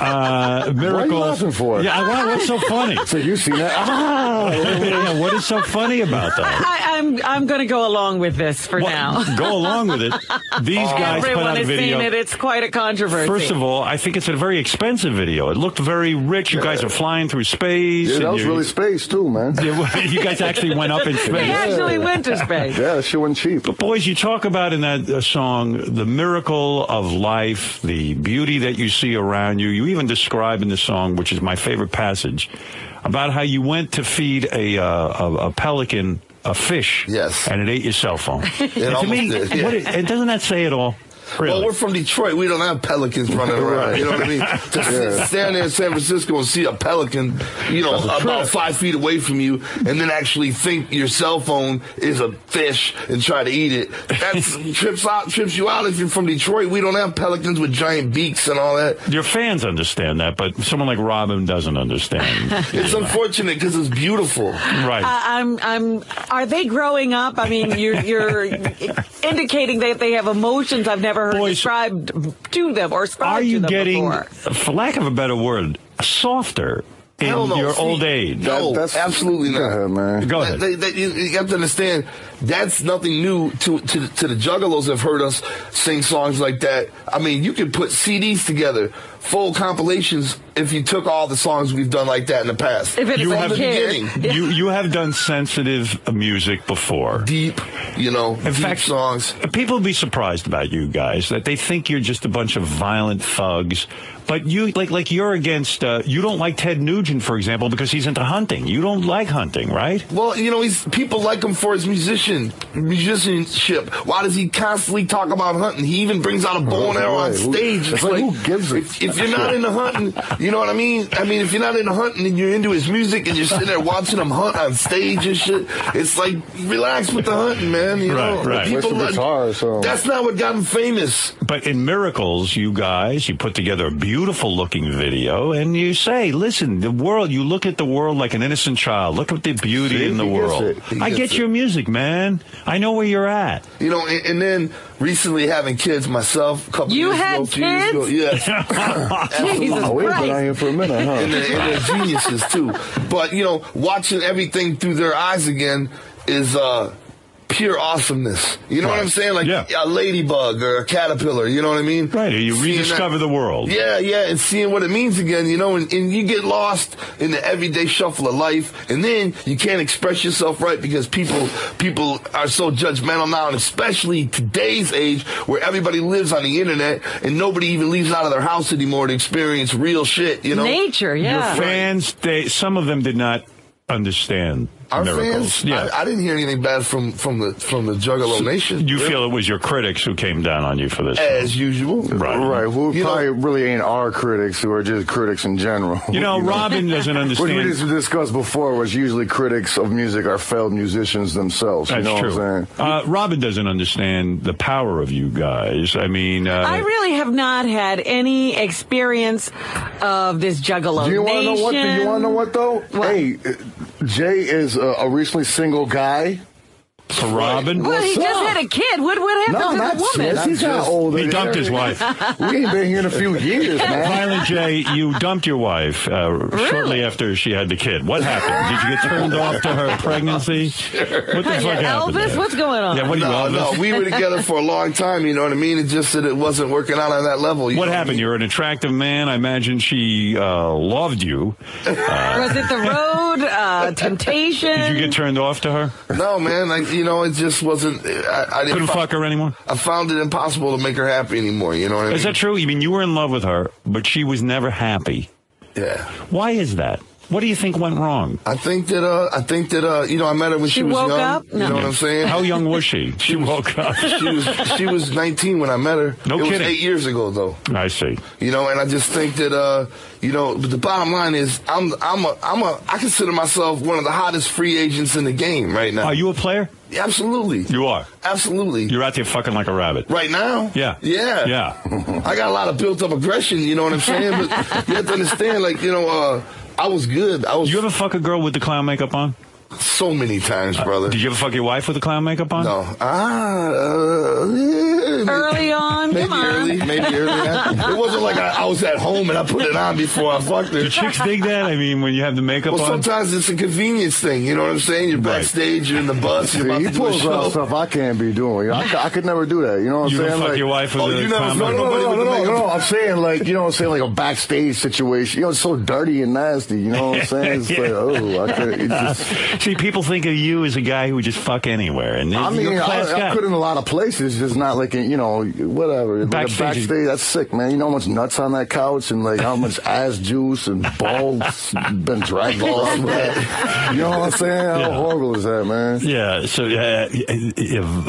Miracles. What are you laughing for? Yeah, what's so funny? So you've seen it? Yeah, what is so funny about that? I'm going to go along with this for now. Go along with it. These guys put out a video. Seen it. It's quite a controversy. First of all, I think it's a very expensive video. It looked very rich. You guys are flying through space. Yeah, that was really space, too, man. You guys actually went up in space. They actually went to space. Yeah, that shit went cheap. But, boys, you talk about in that song the miracle of life, the beauty that you see around you. You even describe in the song, which is my favorite passage, about how you went to feed a pelican a fish. Yes. And it ate your cell phone. It almost did, yeah. And doesn't that say it all? Really? Well, we're from Detroit. We don't have pelicans running around. You know what I mean? To stand there in San Francisco and see a pelican, you know, about 5 feet away from you, and then actually think your cell phone is a fish and try to eat it. That trips you out if you're from Detroit. We don't have pelicans with giant beaks and all that. Your fans understand that, but someone like Robin doesn't understand. It's unfortunate because it's beautiful. Right. Are they growing up? I mean, you're indicating that they have emotions I've never heard described to them or described to them before. Are you getting, for lack of a better word, softer in your old age? No, that's absolutely not. Go ahead, man. Go ahead. You have to understand, that's nothing new to the Juggalos have heard us sing songs like that. I mean, you could put CDs together, full compilations, if you took all the songs we've done like that in the past. If it's you from have, the beginning. You have done sensitive music before. Deep, you know, in fact, songs. People will be surprised about you guys, that they think you're just a bunch of violent thugs. But you, like you're against, you don't like Ted Nugent, for example, because he's into hunting. You don't like hunting, right? Well, you know, people like him for his musicianship. Why does he constantly talk about hunting? He even brings out a bow and arrow on stage. It's like, who gives a if you're not into hunting, you know what I mean? I mean, if you're not into hunting and you're into his music and you're sitting there watching him hunt on stage and shit, it's like, relax with the hunting, man. You know? Right. That's not what got him famous. But in Miracles, you put together a beautiful looking video, and you say, listen, the world, you look at the world like an innocent child. Look at the beauty in the world. I get your music, man. I know where you're at. You know, and then recently having kids myself, a couple you years had ago, 2 years ago. kids? Yes. Jesus Christ. We've been out here for a minute, huh? And they're geniuses, too. But, you know, watching everything through their eyes again is pure awesomeness. You know what I'm saying? Like a ladybug or a caterpillar, you know what I mean? Right, you rediscover the world. Yeah, and seeing what it means again, you know, and you get lost in the everyday shuffle of life, and then you can't express yourself right because people are so judgmental now, and especially today's age where everybody lives on the internet and nobody even leaves out of their house anymore to experience real shit, you know? Nature, yeah. Your fans, some of them did not understand Our Miracles. fans, I didn't hear anything bad from the Juggalo Nation. You feel it was your critics who came down on you for this? As usual. Right. Well, we probably really ain't our critics, who are just critics in general. You know, Robin doesn't understand. What we discussed before was usually critics of music are failed musicians themselves. That's what true. I'm saying? Robin doesn't understand the power of you guys. I mean... I really have not had any experience of this Juggalo Do you want to know what? Nation. Do you want to know what, though? What? Hey, Jay is a recently single guy. For Robin? Well, he just had a kid. What happened to the woman? He's not older. He dumped his wife. We ain't been here in a few years, man. Finally, Jay, you dumped your wife shortly after she had the kid. What happened? Did you get turned off to her pregnancy? What the fuck happened? Elvis? What's going on? Yeah, what are you, Elvis? No, we were together for a long time, you know what I mean? It just that it wasn't working out on that level. What happened? You're an attractive man. I imagine she loved you. Was it the road? Temptation? Did you get turned off to her? No, man. It just wasn't. I couldn't fuck her anymore? I found it impossible to make her happy anymore. You know what I mean? Is that true? You mean you were in love with her, but she was never happy? Yeah. Why is that? What do you think went wrong? I think that I met her when she was woke young. up? No. You know what I'm saying? How young was she? She woke up. She was 19 when I met her. No kidding. It was 8 years ago, though. I see. You know, and I just think that but the bottom line is I consider myself one of the hottest free agents in the game right now. Are you a player? Yeah, absolutely. You are? Absolutely. You're out there fucking like a rabbit. Right now? Yeah. Yeah. I got a lot of built up aggression, you know what I'm saying? But you have to understand, I was good. You ever fuck a girl with the clown makeup on? So many times, brother. Did you ever fuck your wife with the clown makeup on? No. Early on? Maybe Come on. maybe early on. It wasn't like I was at home and I put it on before I fucked her. Do chicks dig that? I mean, when you have the makeup on? Well, sometimes it's a convenience thing. You know what I'm saying? You're backstage, you're in the bus, you're about He to do a pulls out show. stuff I can't be doing. I could never do that. You know what I'm You saying? don't fuck your wife with the clown makeup? No. I'm saying like a backstage situation. You know, it's so dirty and nasty. You know what I'm saying? It's like, I can't. See, people think of you as a guy who would just fuck anywhere. And I mean, I put in a lot of places, just not like in know, whatever. Backstage, that's sick, man. You know how much nuts on that couch and like how much ass juice and balls been dragged off that. You know what I'm saying? How horrible is that, man? Yeah, so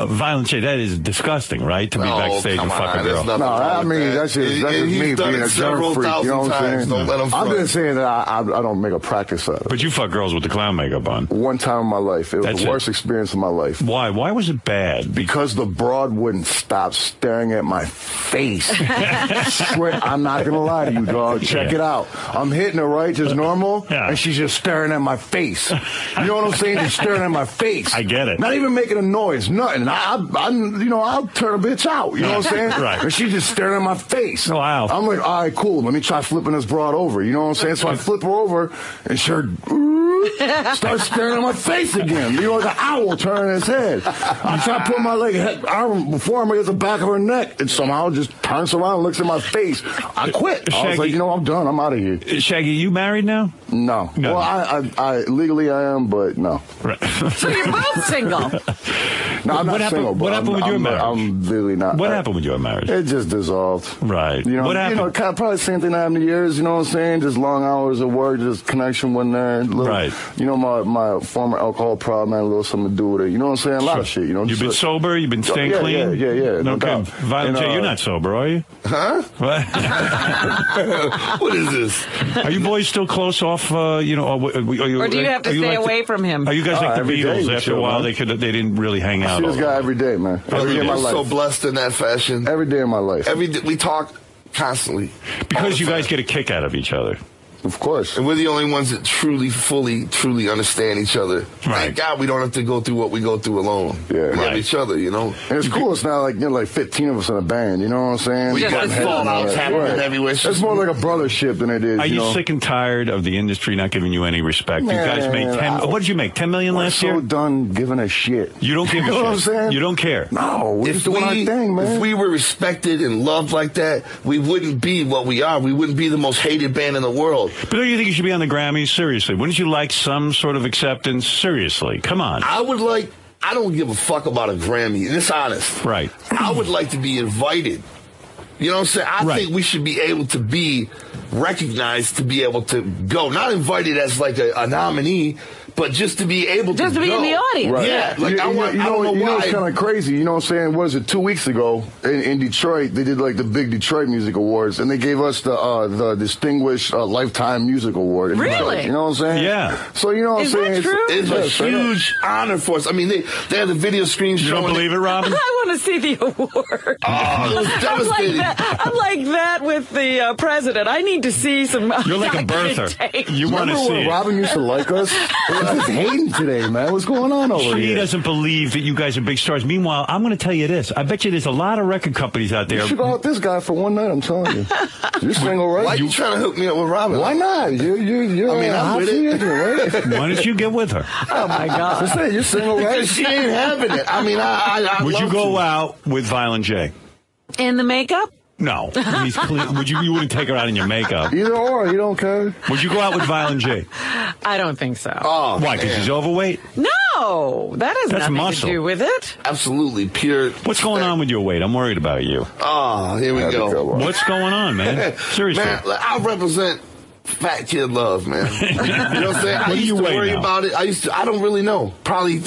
Violent J, that is disgusting, right? To be backstage and fuck a girl. No, I mean, that's just me being a germ freak, you know what I'm saying? Don't let him I'm just saying that I don't make a practice out of it. But you fuck girls with the clown makeup on. One time in my life. It was the worst experience of my life. Why? Why was it bad? Because the broad wouldn't stop staring at my face. I'm not going to lie to you, dog. Check it out. I'm hitting her right, just normal, and she's just staring at my face. You know what I'm saying? Just staring at my face. I get it. Not even making a noise, nothing. I'll turn a bitch out. You know what I'm saying? Right. And she's just staring at my face. Wow. I'm like, all right, cool. Let me try flipping this broad over. You know what I'm saying? So I flip her over, and she starts staring at my face again. You know, like an owl turning his head. I try to put my arm before him against the back of her neck, and somehow just turns around and looks at my face. I quit. I was like, you know, I'm done. I'm out of here. Shaggy, you married now? No. Well, I legally I am, but no. Right. So you're both single. No, I'm not single. What happened with your marriage? I'm really not. What happened with your marriage? It just dissolved. Right. You know, what happened? You know, kind of probably the same thing that happened to yours. You know what I'm saying? Just long hours of work, just connection wasn't there. Right. You know, my former alcohol problem had a little something to do with it. You know what I'm saying? A lot of shit. You know. You've been sober. You've been staying clean. Yeah. No okay. doubt. Violent J, you're not sober, are you? Huh? What? What is this? Are you boys still close off? You know, or do you have to stay away from him? Are you guys like the every Beatles? day, After a while, they didn't really hang out. I see this guy every day, man. Every day of my life. So blessed in that fashion. Every day of my life. Every day, we talk constantly. Because you guys get a kick out of each other. Of course. And we're the only ones that truly understand each other. Right. Thank God we don't have to go through what we go through alone. Yeah. We have each other, you know. And it's cool. It's not like, like 15 of us in a band. You know what I'm saying? We got fallouts happening everywhere. It's more like a brothership than it is. Are you sick and tired of the industry not giving you any respect? Man, you guys made 10. What did you make? 10 million last year? I'm so done giving a shit. You don't give a shit. You know what I'm saying? You don't care. No, we're just doing our thing, man. If we were respected and loved like that, we wouldn't be what we are. We wouldn't be the most hated band in the world. But don't you think you should be on the Grammys? Seriously. Wouldn't you like some sort of acceptance? Seriously. Come on. I don't give a fuck about a Grammy. And it's honest. Right. I would like to be invited. You know what I'm saying? I think we should be able to be recognized to be able to go. Not invited as like a nominee, but just to be able to go. Just to be in the audience. Right. Yeah. Like, You know why. it's kind of crazy. You know what I'm saying? What was it, 2 weeks ago in Detroit, they did like the big Detroit Music Awards, and they gave us the Distinguished Lifetime Music Award. In Detroit. Really? You know what I'm saying? Yeah. So you know what I'm saying? Is that true? It's a huge honor for us. I mean, they have the video screen showing. You don't believe it, Robin? I want to see the award. Oh, it was devastating. I'm like that with the president. I need to see some. You're like a birther. You want to see when it. Robin used to like us? We're just hating today, man. What's going on over She here? doesn't believe that you guys are big stars. Meanwhile, I'm going to tell you this. I bet you there's a lot of record companies out there. You should go out with this guy for one night, I'm telling you. You're single, right? Why are you trying to hook me up with Robin? Why not? You're I'm with it. right? Why don't you get with her? Oh, my God. Just say you're single, right? Because she ain't having it. I mean, I Would you love go to. out with Violent J? And the makeup? No. He's clean. You wouldn't take her out in your makeup. Either or, you don't care. Would you go out with Violent J? I don't think so. Oh, why? Because he's overweight? No, that has That's nothing muscle. to do with it. Absolutely pure. What's going on with your weight? I'm worried about you. Oh, here we go. What's going on, man? Seriously. Man, I represent fat kid love, man. You know what I'm saying? I used to worry about it. I don't really know. Probably,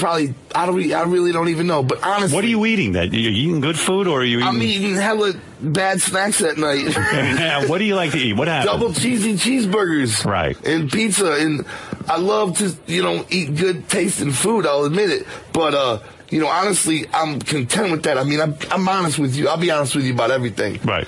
I really don't even know. But honestly. What are you eating? That you're eating good food, or are you eating? I'm eating hella bad snacks at night. What do you like to eat? What happened? Double cheesy cheeseburgers. Right. And pizza. And I love to, eat good tasting food. I'll admit it. But, honestly, I'm content with that. I mean, I'm honest with you. I'll be honest with you about everything. Right.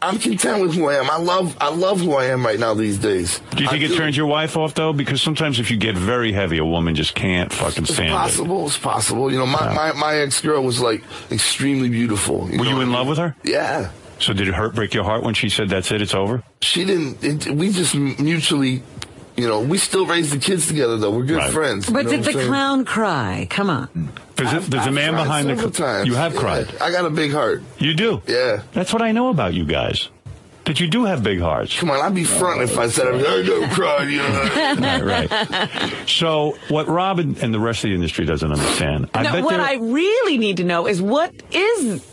I'm content with who I am. I love who I am right now these days. Do you think it turns your wife off, though? Because sometimes if you get very heavy, a woman just can't fucking stand it. It's possible. My ex-girl was, like, extremely beautiful. Were you in love with her? Yeah. So did it break your heart when she said, that's it, it's over? She didn't. We just mutually, we still raise the kids together, though. We're good friends. But did the clown cry? Come on. There's a man behind the... Times. You have cried. I got a big heart. You do? Yeah. That's what I know about you guys. That you do have big hearts. Come on, I'd be front if I said I never cried. Right. So what Robin and the rest of the industry doesn't understand... I really need to know is what is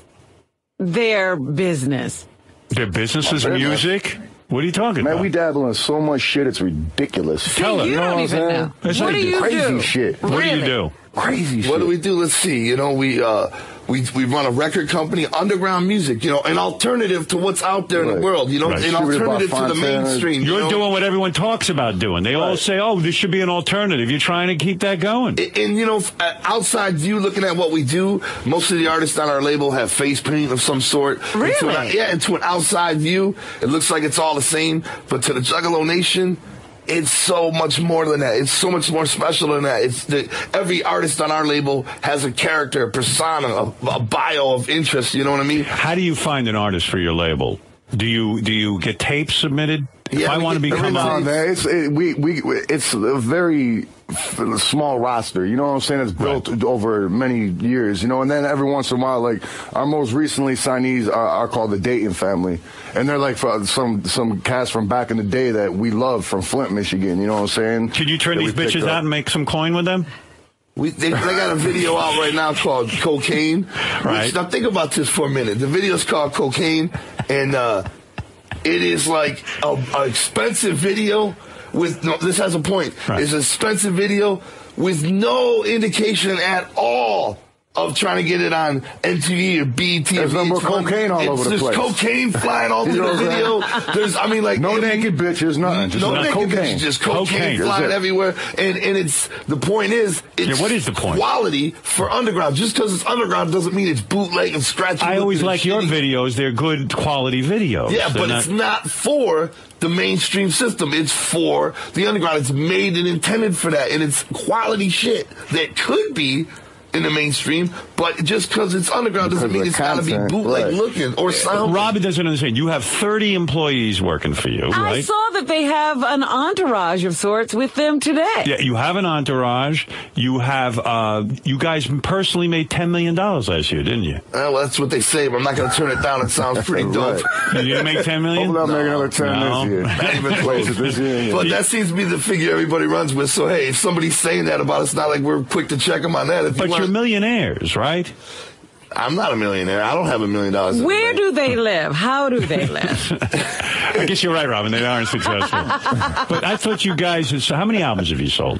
their business? Their business is music? What are you talking about? Man, we dabble in so much shit, it's ridiculous. Tell us. You don't even know. What do you crazy do? shit. What do you do? Crazy shit. What do we do? Let's see. You know, we run a record company, underground music, you know, an alternative to what's out there in the world, you know, an alternative to the mainstream. You're doing what everyone talks about doing. They all say, oh, this should be an alternative. You're trying to keep that going. And you know, outside view, looking at what we do, most of the artists on our label have face paint of some sort. Really? Into an outside view, it looks like it's all the same. But to the Juggalo Nation, it's so much more than that. It's so much more special than that. Every artist on our label has a character, a persona, a bio of interest. You know what I mean? How do you find an artist for your label? Do you get tapes submitted? Yeah, I want to become it's a very small roster, you know what I'm saying? It's built over many years, you know, and then every once in a while, like, our most recently signees are called the Dayton family, and they're like some cast from back in the day that we love from Flint, Michigan, you know what I'm saying? Can you turn these bitches out and make some coin with them? They got a video out right now called Cocaine. Right. Now think about this for a minute. The video's called Cocaine, and it is like an expensive video with this has a point. Right. It's an expensive video with no indication at all of trying to get it on MTV or BET. There's no more cocaine all over the place. There's cocaine flying all over the video. There's, I mean, like no naked bitches, nothing. Just no naked cocaine. bitches, just cocaine flying everywhere. And it's the point is, it's what is the point? Quality for underground. Just because it's underground doesn't mean it's bootleg and scratchy. I always like your videos. They're good quality videos. Yeah, but it's not for the mainstream system. It's for the underground. It's made and intended for that, and it's quality shit that could be in the mainstream, but just because it's underground doesn't mean it's got to be bootleg looking or sound. Robbie doesn't understand. You have 30 employees working for you, right? I saw that they have an entourage of sorts with them today. Yeah, you have an entourage. You have, you guys personally made $10 million last year, didn't you? Well, that's what they say, but I'm not going to turn it down. It sounds pretty dope. You didn't make $10 million? Hopefully I'll make another 10 this year. Not even close. This year. But that seems to be the figure everybody runs with. So, hey, if somebody's saying that about us, not like we're quick to check them on that. If but you're millionaires, right? I'm not a millionaire. I don't have $1 million. Where do they live? How do they live? I guess you're right, Robin. They aren't successful. But I thought you guys, so how many albums have you sold?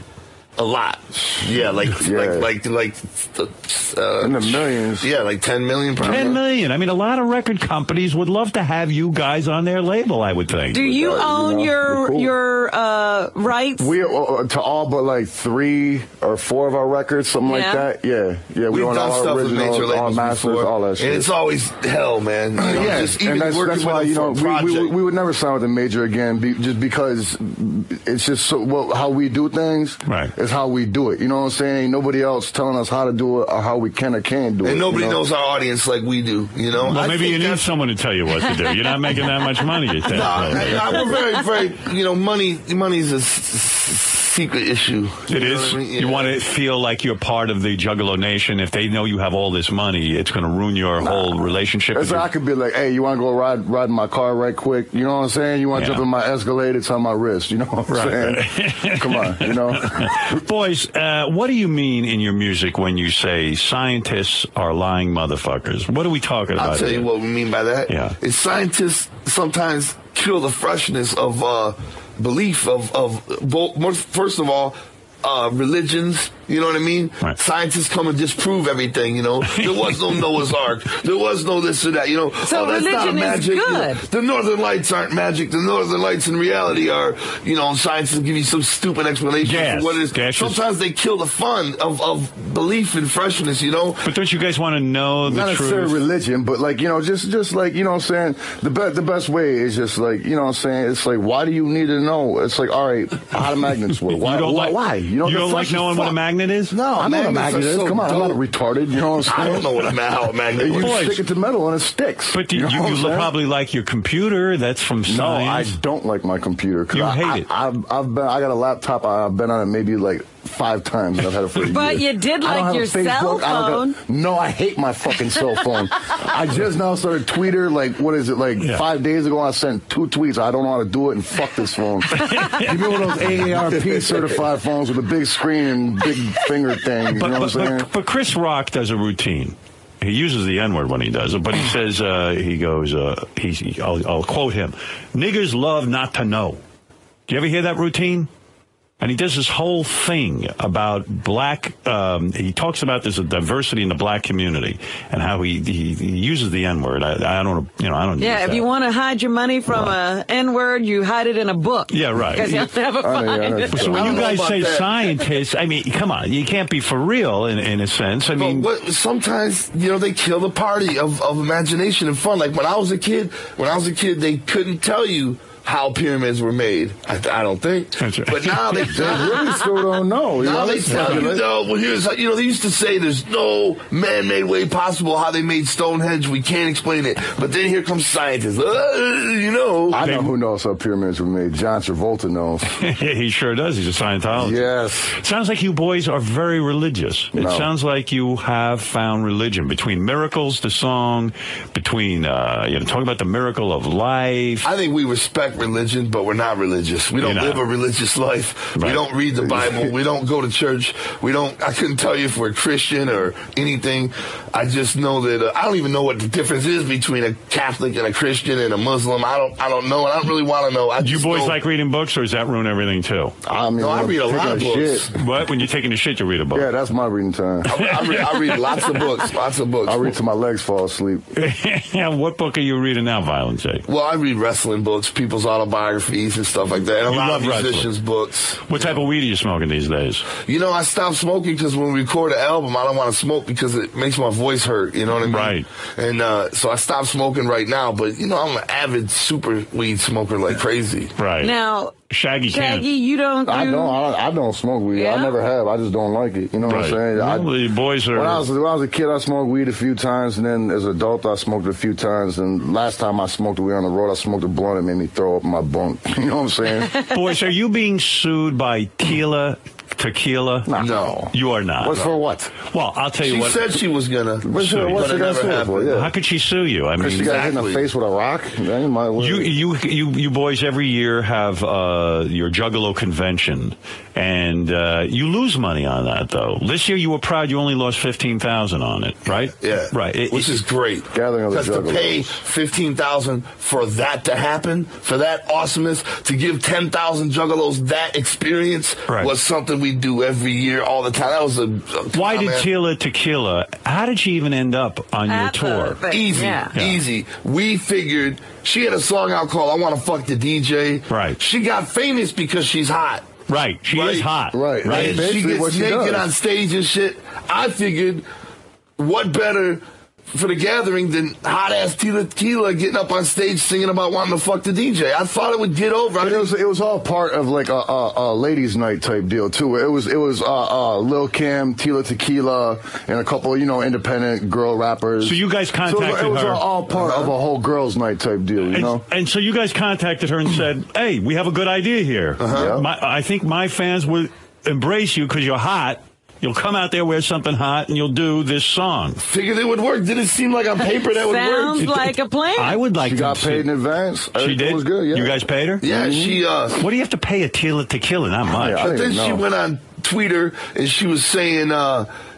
A lot. Yeah, like in the millions. Yeah, like 10 million. Probably. 10 million. I mean, a lot of record companies would love to have you guys on their label, I would think. Do you own your rights? We to all but like 3 or 4 of our records, something like that. Yeah, yeah. We've own done all stuff our with major originals, all labels masters, before, all that shit. and it's always hell, man. You know, yeah, just even and that's why we would never sign with a major again, just because it's just how we do things. Right. Is how we do it. You know what I'm saying? Ain't nobody else telling us how to do it or how we can or can't do it. And nobody you know? knows our audience like we do, you know? Well, maybe you need someone to tell you what to do. You're not making that much money, you think? We're very, very, you know, money's a secret issue. It is? I mean? Yeah. You want to feel like you're part of the Juggalo Nation. If they know you have all this money, it's going to ruin your whole relationship. So I could be like, hey, you want to go ride in my car right quick? You know what I'm saying? You want to jump in my Escalade? It's on my wrist. You know what I'm saying? Come on, you know? Boys, what do you mean in your music when you say scientists are lying motherfuckers? What are we talking about? I'll tell you what we mean by that. Yeah. Is scientists sometimes kill the freshness of belief of both, first of all, religions, you know what I mean? Right. Scientists come and disprove everything, you know? There was no Noah's Ark. There was no this or that, you know? So that's not magic. Is good. You know, the Northern Lights aren't magic. The Northern Lights in reality are, you know, scientists give you some stupid explanation for what it is. Gaseous. Sometimes they kill the fun of belief and freshness, you know? But don't you guys want to know the truth? Not necessarily religion, but like, you know, just like, you know what I'm saying? The best way is just like, you know what I'm saying? It's like, why do you need to know? It's like, all right, how do magnets work? Why? Why? You don't like knowing what a magnet is? No, I know what a magnet is. Come on, I'm not retarded. You know what I'm saying? I don't know how a magnet works. You stick it to metal and it sticks. But you probably like your computer. That's from science. No, I don't like my computer. You hate it. I got a laptop. I've been on it maybe like 5 times. I've had it for a year. But you did like your cell phone. No, I hate my fucking cell phone. I just now started Twitter. Like, what is it? Like 5 days ago, I sent 2 tweets. I don't know how to do it, and fuck this phone. Give me one of those AARP certified phones with a big screen and big finger thing. You know what I'm saying? But Chris Rock does a routine. He uses the N-word when he does it, but he says, he goes, I'll quote him, "Niggers love not to know." Do you ever hear that routine? And he does this whole thing about black, he talks about there's a diversity in the black community and how he uses the N-word. I don't Yeah, if you want to hide your money from a N-word, you hide it in a book. Yeah, right. Because you'll never find it. So when you guys say scientists, I mean, come on, you can't be for real in a sense. I mean, sometimes, they kill the party of imagination and fun. Like when I was a kid, they couldn't tell you how pyramids were made. I don't think. That's right. But now they really still don't know. Now they tell you, well, here's how, they used to say there's no man-made way possible how they made Stonehenge. We can't explain it. But then here comes scientists. I know who knows how pyramids were made. John Travolta knows. He sure does. He's a Scientologist. Yes. Sounds like you boys are very religious. It sounds like you have found religion between Miracles, the song, between, talking about the miracle of life. I think we respect religion, but we're not religious. We don't live a religious life. Right. We don't read the Bible. We don't go to church. I couldn't tell you if we're Christian or anything. I just know that I don't even know what the difference is between a Catholic and a Christian and a Muslim. I don't know, and I don't really want to know. Do you boys like reading books, or does that ruin everything too? I read a lot of books. What? When you're taking a shit, you read a book? Yeah, that's my reading time. I read lots of books. I read till my legs fall asleep. What book are you reading now, Violent J? Well, I read wrestling books, people's autobiographies and stuff like that, and a lot of musicians' books. What type of weed are you smoking these days? I stopped smoking because when we record an album, I don't want to smoke because it makes my voice hurt, you know what I mean? Right. And so I stopped smoking right now, but, I'm an avid super weed smoker like crazy. Right. Now, Shaggy, you don't do... I don't smoke weed. Yeah? I never have. I just don't like it. You know what I'm saying? The boys are... When I was a kid, I smoked weed a few times, and then as an adult, I smoked a few times. And last time I smoked weed on the road, I smoked a blunt and made me throw up in my bunk. You know what I'm saying? Boys, are you being sued by Tila Tequila? No. You are not. What for what? Well, I'll tell you what. She said she was going to. What's it never happened. How could she sue you? I mean, she got hit in the face with a rock? You boys every year have your Juggalo convention, and you lose money on that, though. This year you were proud you only lost $15,000 on it, right? Yeah. Right. Which is great. Gathering of the Juggalos. To pay $15,000 for that to happen, for that awesomeness, to give 10,000 Juggalos that experience was something we do every year, all the time. That was Why did Tila Tequila, how did she even end up on your tour? Easy. We figured, she had a song out called I Want to Fuck the DJ. Right. She got famous because she's hot. Right. She is hot. Right. And she gets naked on stage and shit. I figured, what better for the gathering than hot-ass Tila Tequila getting up on stage singing about wanting to fuck the DJ. I thought it would get over. It was all part of like a ladies' night type deal too. It was Lil Kim, Tila Tequila, and a couple independent girl rappers. So you guys contacted her. It was all part of a whole girls' night type deal, you know. And so you guys contacted her and said, "Hey, we have a good idea here. I think my fans will embrace you because you're hot. You'll come out there, wear something hot, and you'll do this song." Figured it would work. Didn't seem like on paper that would work. Sounds like a plan. I would like to. She got paid in advance. She did? It was good, yeah. You guys paid her? Yeah, she... What do you have to pay a Tila Tequila? Not much. But then she went on Twitter, and she was saying,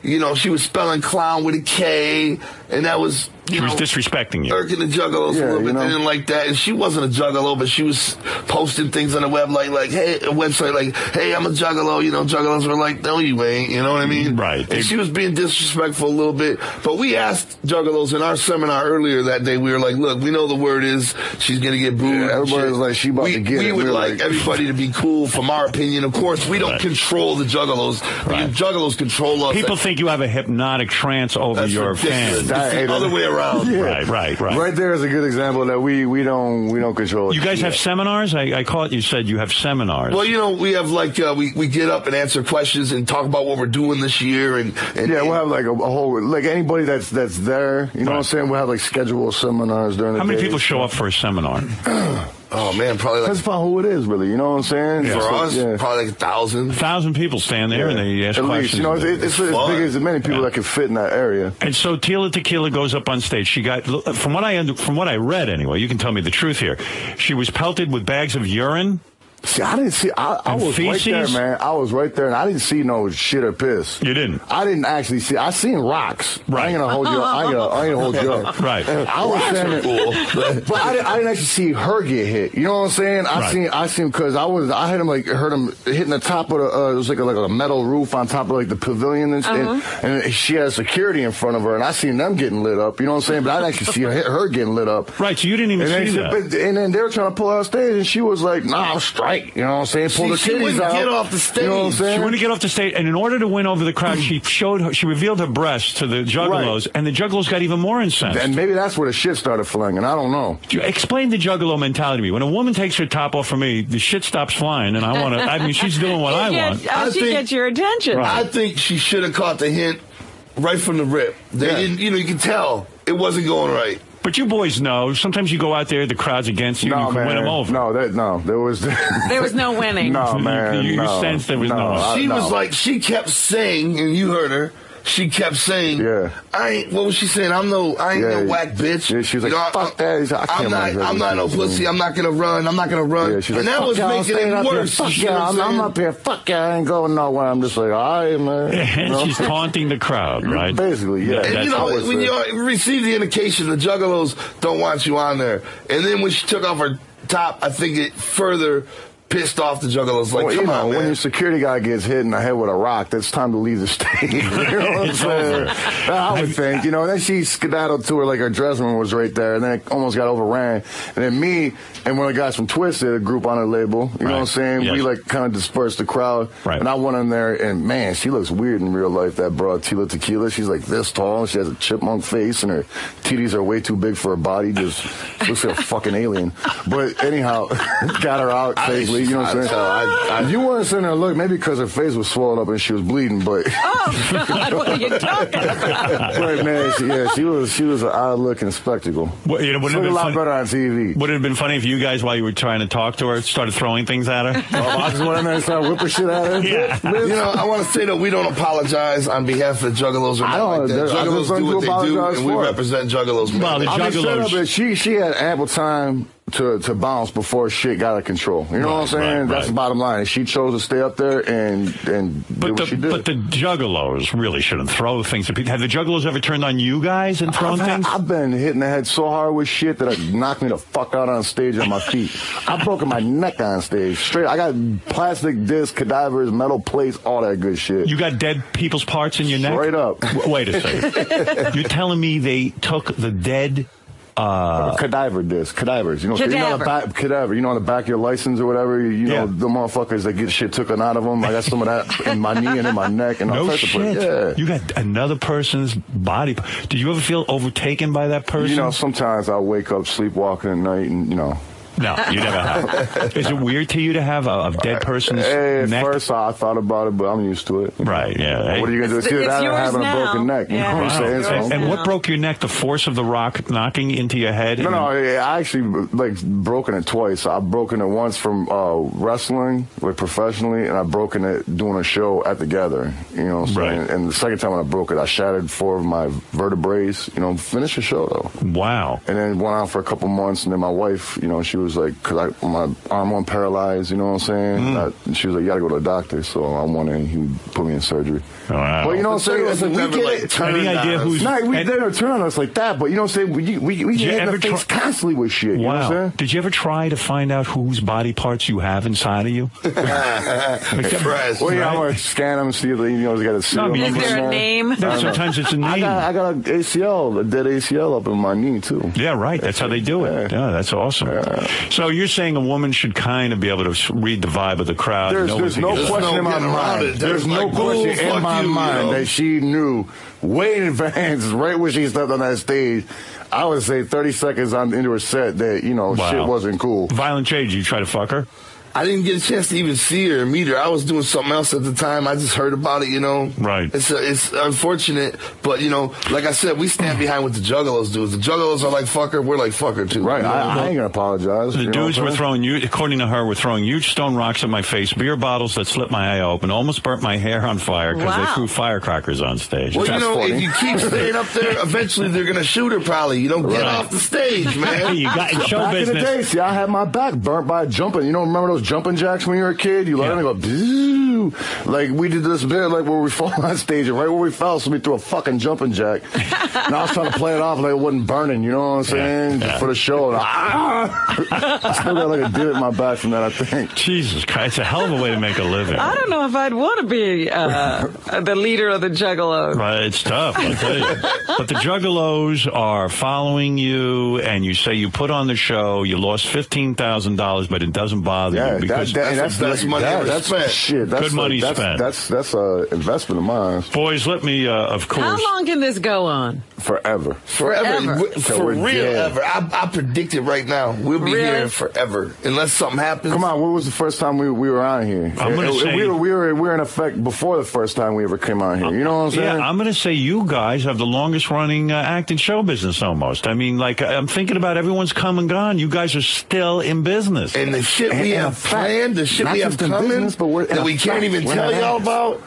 she was spelling clown with a K, and that was... She was disrespecting you. Irking the Juggalos a little bit. They didn't like that. And she wasn't a Juggalo, but she was posting things on the web website like, hey, I'm a Juggalo. Juggalos were like, no, you ain't. You know what I mean? Right. And she was being disrespectful a little bit. But we asked Juggalos in our seminar earlier that day, we were like, look, we know the word is she's going to get booed. Yeah, everybody was like, she about to get it. We would like everybody to be cool from our opinion. Of course, we don't control the Juggalos. The Juggalos control us. People think you have a hypnotic trance over your fans. It's the other way around. Yeah. Right. Right there is a good example that we don't control. You guys have seminars? I caught you said you have seminars. Well, we have we get up and answer questions and talk about what we're doing this year and we'll have like a whole anybody that's there. You know what I'm saying? We'll have scheduled seminars during the day. How many people show up for a seminar? Oh man, probably depends upon who it is, really. You know what I'm saying? Yeah. For us, probably like 1,000. 1,000 people stand there and they ask questions. At least, it's as big as many people that can fit in that area. And so Tila Tequila goes up on stage. She got, from what I read anyway, you can tell me the truth here. She was pelted with bags of urine. See, I didn't see. I was feces? right there, man. I was right there, and I didn't see no shit or piss. You didn't? I didn't actually see. I seen rocks. Right. I ain't gonna hold you. I ain't gonna hold you up. Right. I was saying, but I didn't actually see her get hit. You know what I'm saying? I seen because I had him heard him hitting the top of the. It was like a metal roof on top of like the pavilion and she had security in front of her, and I seen them getting lit up. You know what I'm saying? But I didn't actually see her getting lit up. Right. So you didn't even see that. And then they were trying to pull her off stage, and she was like, "Nah, I'm straight." You know what I'm saying? Pull the titties out. Get off the stage. You know what I'm saying? She wanted to get off the stage, and in order to win over the crowd, she revealed her breasts to the Juggalos, and the Juggalos got even more incensed. And maybe that's where the shit started flying, and I don't know. Explain the Juggalo mentality to me. When a woman takes her top off for me, the shit stops flying, and I want to. I mean, she's doing what I want. She gets your attention. I think she should have caught the hint right from the rip. They didn't. You know, you can tell it wasn't going right. But you boys know, sometimes you go out there, the crowd's against you, and you can win them over. There was no winning. No, man. You sensed there was no. She was like, she kept saying, and you heard her. She kept saying, what was she saying? I ain't no whack bitch. Yeah, she was like, fuck that. I'm not no pussy. I'm not going to run. Yeah, she's and that was making it worse. Fuck yeah, I'm up here. Fuck yeah, I ain't going nowhere. I'm just like, all right, man. And she's taunting the crowd, right? Basically, yeah. And you know, when you receive the indication, the Juggalos don't want you on there. And then when she took off her top, I think it further pissed off the Juggalos. Like, come on, man. When your security guy gets hit in the head with a rock, that's time to leave the stage. You know what I'm saying? I would think. You know, and then she skedaddled to her, like her dressing room was right there, and then it almost got overran. And then me and one of the guys from Twisted, a group on her label, you know what I'm saying? Yes. We like kind of dispersed the crowd. Right. And I went in there, and man, she looks weird in real life, that broad Tila Tequila. She's like this tall, and she has a chipmunk face, and her titties are way too big for her body. Just looks like a fucking alien. But anyhow, got her out safely. You know what I'm saying? You weren't sitting there look, maybe because her face was swollen up and she was bleeding, but God, what are you talking about? But man, she was an odd looking spectacle. Well, you know, wouldn't have been a lot better on TV. Would it have been funny if you guys, while you were trying to talk to her, started throwing things at her? I just went in there and started whipping shit at her. Yeah. You know, I want to say that we don't apologize on behalf of the Juggalos or nothing like that. Juggalos do what they do, and we represent Juggalos. Well, the Juggalos. She had ample time to bounce before shit got out of control. You know what I'm saying? That's the bottom line. She chose to stay up there and do what she did. But the Juggalos really shouldn't throw things at people. Have the Juggalos ever turned on you guys and thrown things? I've been hitting the head so hard with shit that it knocked me the fuck out on stage on my feet. I've broken my neck on stage. Straight. I got plastic discs, cadavers, metal plates, all that good shit. You got dead people's parts in your neck? Straight up. Wait a second. You're telling me they took the dead... cadaver disc, cadavers. You know, cadaver. You know, on the back of your license or whatever. You know, the motherfuckers that get shit taken out of them. I got some of that in my knee and in my neck and all no types of places. shit. Yeah. You got another person's body. Did you ever feel overtaken by that person? You know, sometimes I wake up sleepwalking at night, and you know. No, you never have. Is it weird to you to have a dead person's at neck? First, I thought about it, but I'm used to it. Right, yeah. What are you going to do? It's either that or having a broken neck. You know what I'm saying? And what broke your neck? The force of the rock knocking into your head? No, I actually, broken it twice. I've broken it once from wrestling, professionally, and I've broken it doing a show at the Gather. You know what I'm saying? Right. And the second time when I broke it, I shattered 4 of my vertebrae. You know, finished the show, though. Wow. And then went on for a couple months, and then my wife, you know, she was like, because my arm went paralyzed, you know what I'm saying? She was like, you got to go to a doctor. So I went in, he put me in surgery. Wow. But you know what I'm saying? We get it. Any idea who's... No, they don't turn on us like that, but you know what I'm saying? We get in the face constantly with shit. You know what I'm saying? Did you ever try to find out whose body parts you have inside of you? Well, yeah, I'm going to scan them and see if they, you know, they got a seal. Is there a name? Sometimes it's a name. I got an ACL, a dead ACL up in my knee, too. Yeah, right. That's how they do it. Yeah, that's awesome. So you're saying a woman should kind of be able to read the vibe of the crowd? There's no question in my mind. There's no question in my mind that she knew way in advance, right when she stepped on that stage. I would say 30 seconds into her set that, you know, shit wasn't cool. Violent J, did you try to fuck her? I didn't get a chance to even see her or meet her. I was doing something else at the time. I just heard about it, you know. Right. It's unfortunate, but, you know, like I said, we stand behind what the Juggalos do. If the Juggalos are like fuck her, we're like fuck her, too. Right. I ain't going to apologize. The dudes were throwing, according to her, were throwing huge stone rocks at my face, beer bottles that slipped my eye open, almost burnt my hair on fire because they threw firecrackers on stage. Well, you know, if you keep staying up there, eventually they're going to shoot her probably. You don't get off the stage, man. You got in show back business. In the day, see, I had my back burnt by jumping. You know, remember those jumping jacks when you were a kid? You learn to go, bzzz. Like, we did this bit, like, where we fall on stage, and right where we fell, somebody threw a fucking jumping jack. And I was trying to play it off like it wasn't burning, you know what I'm saying? Just for the show. And I still got like a divot in my back from that, I think. Jesus Christ, it's a hell of a way to make a living. I don't know if I'd want to be the leader of the Juggalos. It's tough, I'll tell you. But the Juggalos are following you, and you say you put on the show, you lost $15,000, but it doesn't bother you. Because that's money spent. Shit, that's good money spent. That's an investment of mine. Boys, let me, of course. How long can this go on? Forever. For real, ever. I predict it right now. We'll be here forever, unless something happens. Come on, when was the first time we were on here? I'm gonna say we were in effect before the first time we ever came on here. You know what I'm saying? Yeah, I'm going to say you guys have the longest running act in show business almost. I mean, like, I'm thinking about everyone's come and gone. You guys are still in business. And the shit we have planned, the shit we have coming, that we can't even tell y'all about.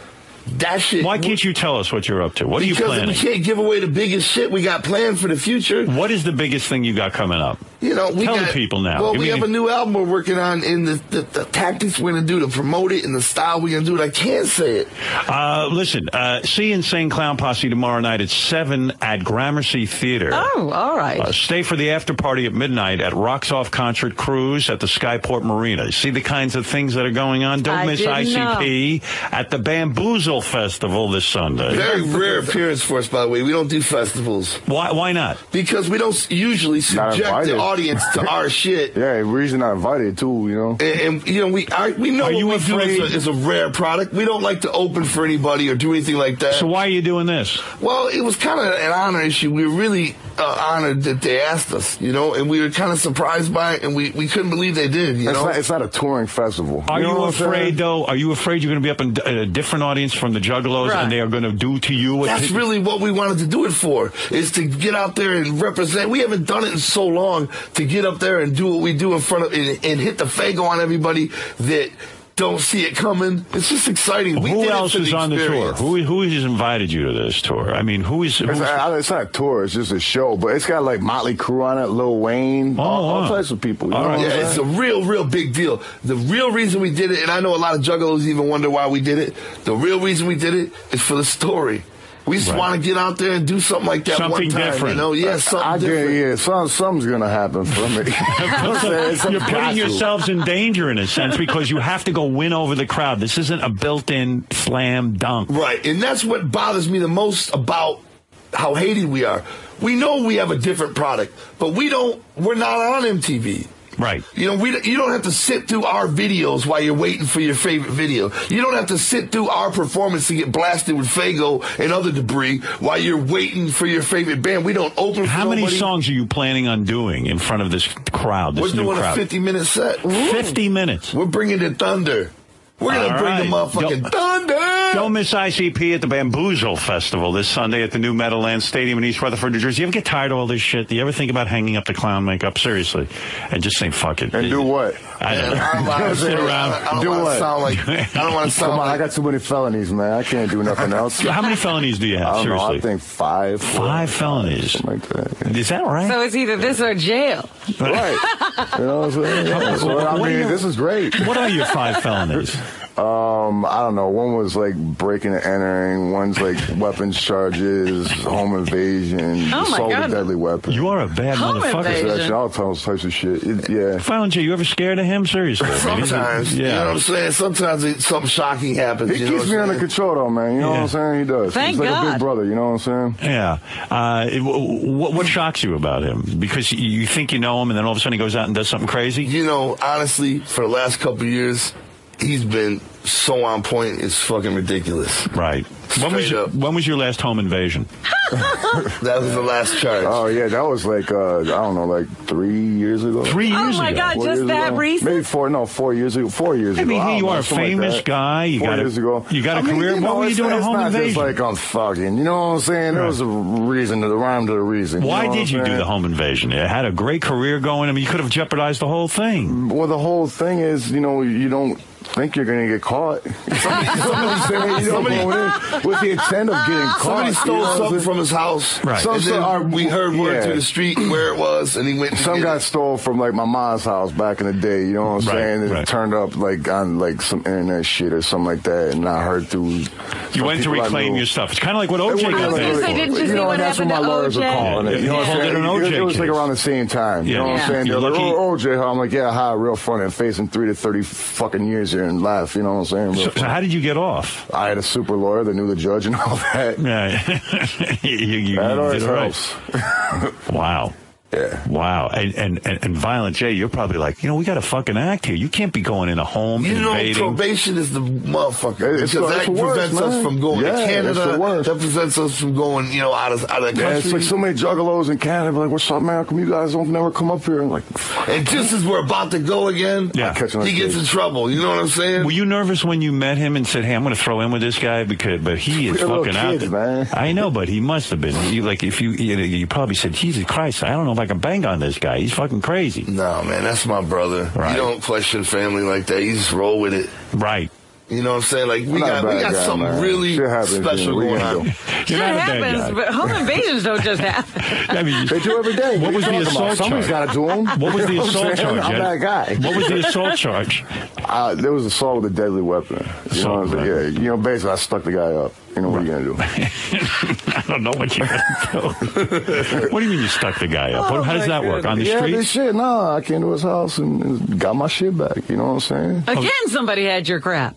That shit. Why can't you tell us what you're up to? What are you planning? Because we can't give away the biggest shit we got planned for the future. What is the biggest thing you got coming up? You know, tell the people now. Well, we have a new album we're working on, and the tactics we're going to do to promote it and the style we're going to do it. I can't say it. Listen, see Insane Clown Posse tomorrow night at 7 at Gramercy Theater. Oh, all right. Stay for the after party at midnight at Rocks Off Concert Cruise at the Skyport Marina. See the kinds of things that are going on? Don't miss ICP at the Bamboozle Festival this Sunday. Very rare appearance for us, by the way. We don't do festivals. Why not? Because we don't usually subject the audience to our shit. Yeah, we're usually not invited too, you know. And you know, we know what we do is a rare product. We don't like to open for anybody or do anything like that. So why are you doing this? Well, it was kind of an honor issue. We were really honored that they asked us, you know, and we were kind of surprised by it, and we couldn't believe they did, you know. It's not a touring festival. Are you afraid, though? Are you afraid you're going to be up in a different audience from the Juggalos, and they are going to do to you what That's really what we wanted to do it for, is to get out there and represent. We haven't done it in so long, to get up there and do what we do in front of and hit the fago on everybody that don't see it coming. It's just exciting. Who else is on the tour? Who has invited you to this tour? I mean, it's not a tour. It's just a show, but it's got like Motley Crue on it, Lil Wayne, all types of people. You know what I'm saying? It's a real big deal. The real reason we did it, and I know a lot of Juggalos even wonder why we did it, the real reason we did it is for the story. We just want to get out there and do something like that one time, different. You know? Yeah, something different. Yeah, something's going to happen for me. You're putting yourselves in danger in a sense because you have to go win over the crowd. This isn't a built-in slam dunk. Right, and that's what bothers me the most about how hated we are. We know we have a different product, but we're not on MTV. Right. You know, you don't have to sit through our videos while you're waiting for your favorite video. You don't have to sit through our performance to get blasted with Fago and other debris while you're waiting for your favorite band. We don't open for How many songs are you planning on doing in front of this crowd, this new crowd? We're doing a 50-minute set. 50 minutes? We're bringing the thunder. We're going to bring the motherfucking thunder. Don't miss ICP at the Bamboozle Festival this Sunday at the new Meadowlands Stadium in East Rutherford, New Jersey. You ever get tired of all this shit? Do you ever think about hanging up the clown makeup? Seriously. And just saying, fuck it. And do what? I don't know. Sit around. I don't want to sound like... Come on, I got too many felonies, man. I can't do nothing else. How many felonies do you have? I don't Seriously. know. I think 5. 5 felonies. Something like that. Yeah. Is that right? So it's either this or jail. Right. You know what I'm saying? Yeah. So, I mean, this is great. What are your 5 felonies? I don't know. One was like breaking and entering. One's like weapons charges, home invasion, assault with deadly weapon. You are a bad motherfucker. All types of shit. Violent J, you ever scared of him? Seriously. Sometimes. You know what I'm saying? Sometimes something shocking happens. He keeps me under control, though, man. You know what I'm saying? He does. Thank He's like God. a big brother. You know what I'm saying? Yeah. What shocks you about him? Because you think you know him, and then all of a sudden he goes out and does something crazy? You know, honestly, for the last couple of years, he's been so on point, it's fucking ridiculous. Right. When was your last home invasion? That was the last charge. Oh, yeah, that was like, I don't know, like 3 years ago. 3 years ago? Oh, my God, just that recent? Maybe 4 years ago. 4 years ago. I mean, you are a famous guy. You 4 years ago. You got a career. What were you doing at home invasion? It's not just like I'm fucking, you know what I'm saying? There was a reason, the rhyme to the reason. Why did you do the home invasion? You had a great career going. I mean, you could have jeopardized the whole thing. Well, the whole thing is, you know, you don't think you're going to get caught. Somebody with the intent of getting caught. Somebody stole something from his house. Right. And then we heard word through the street where it was, and he went to Some got stole from, like, my mom's house back in the day, you know what I'm saying? It right. turned up, like, on, like, some internet shit or something like that, and I heard through... You went to reclaim your stuff. It's kind of like what OJ got there. Didn't you see what that's what happened my to lawyers OJ? are calling it. You know what I'm saying? It was like around the same time. You know what I'm saying? They're like, oh, OJ. I'm like, yeah, hi, real funny. And facing 3 to 30 fucking years here and laugh. You know what I'm saying? So how did you get off? I had a super lawyer that knew the judge and all that. Yeah. you that always did helps. Wow. Yeah. Wow. And Violent J, you're probably like, we got a fucking act here. You can't be going in a home invading. Probation is the motherfucker. It's because that prevents us from going to Canada. That prevents us from going, out of the country. Yeah, it's like so many juggalos in Canada. Like, what's up, man? How come you guys don't never come up here? And like, and just as we're about to go again, he gets in trouble. You know what I'm saying? Were you nervous when you met him and said, hey, I'm going to throw in with this guy? But he is fucking out there. Man. I know, but he must have been. You probably said, Jesus Christ, I don't know if I can bang on this guy. He's fucking crazy. No, man, that's my brother. Right. You don't question family like that. You just roll with it. Right. You know what I'm saying? Like, we got something really special going on. Shit happens, but home invasions don't just happen. I mean, they do every day. What was the assault charge? Somebody's got to do them. What was the assault charge? I'm that guy. What was the assault charge? There was assault with a deadly weapon. You know what I'm saying? Yeah. Basically, I stuck the guy up. You know what are you going to do? I don't know what you're going to do. What do you mean you stuck the guy up? How does that work? On the street? Yeah, this shit. No, I came to his house and got my shit back. You know what I'm saying? Again, somebody had your crap.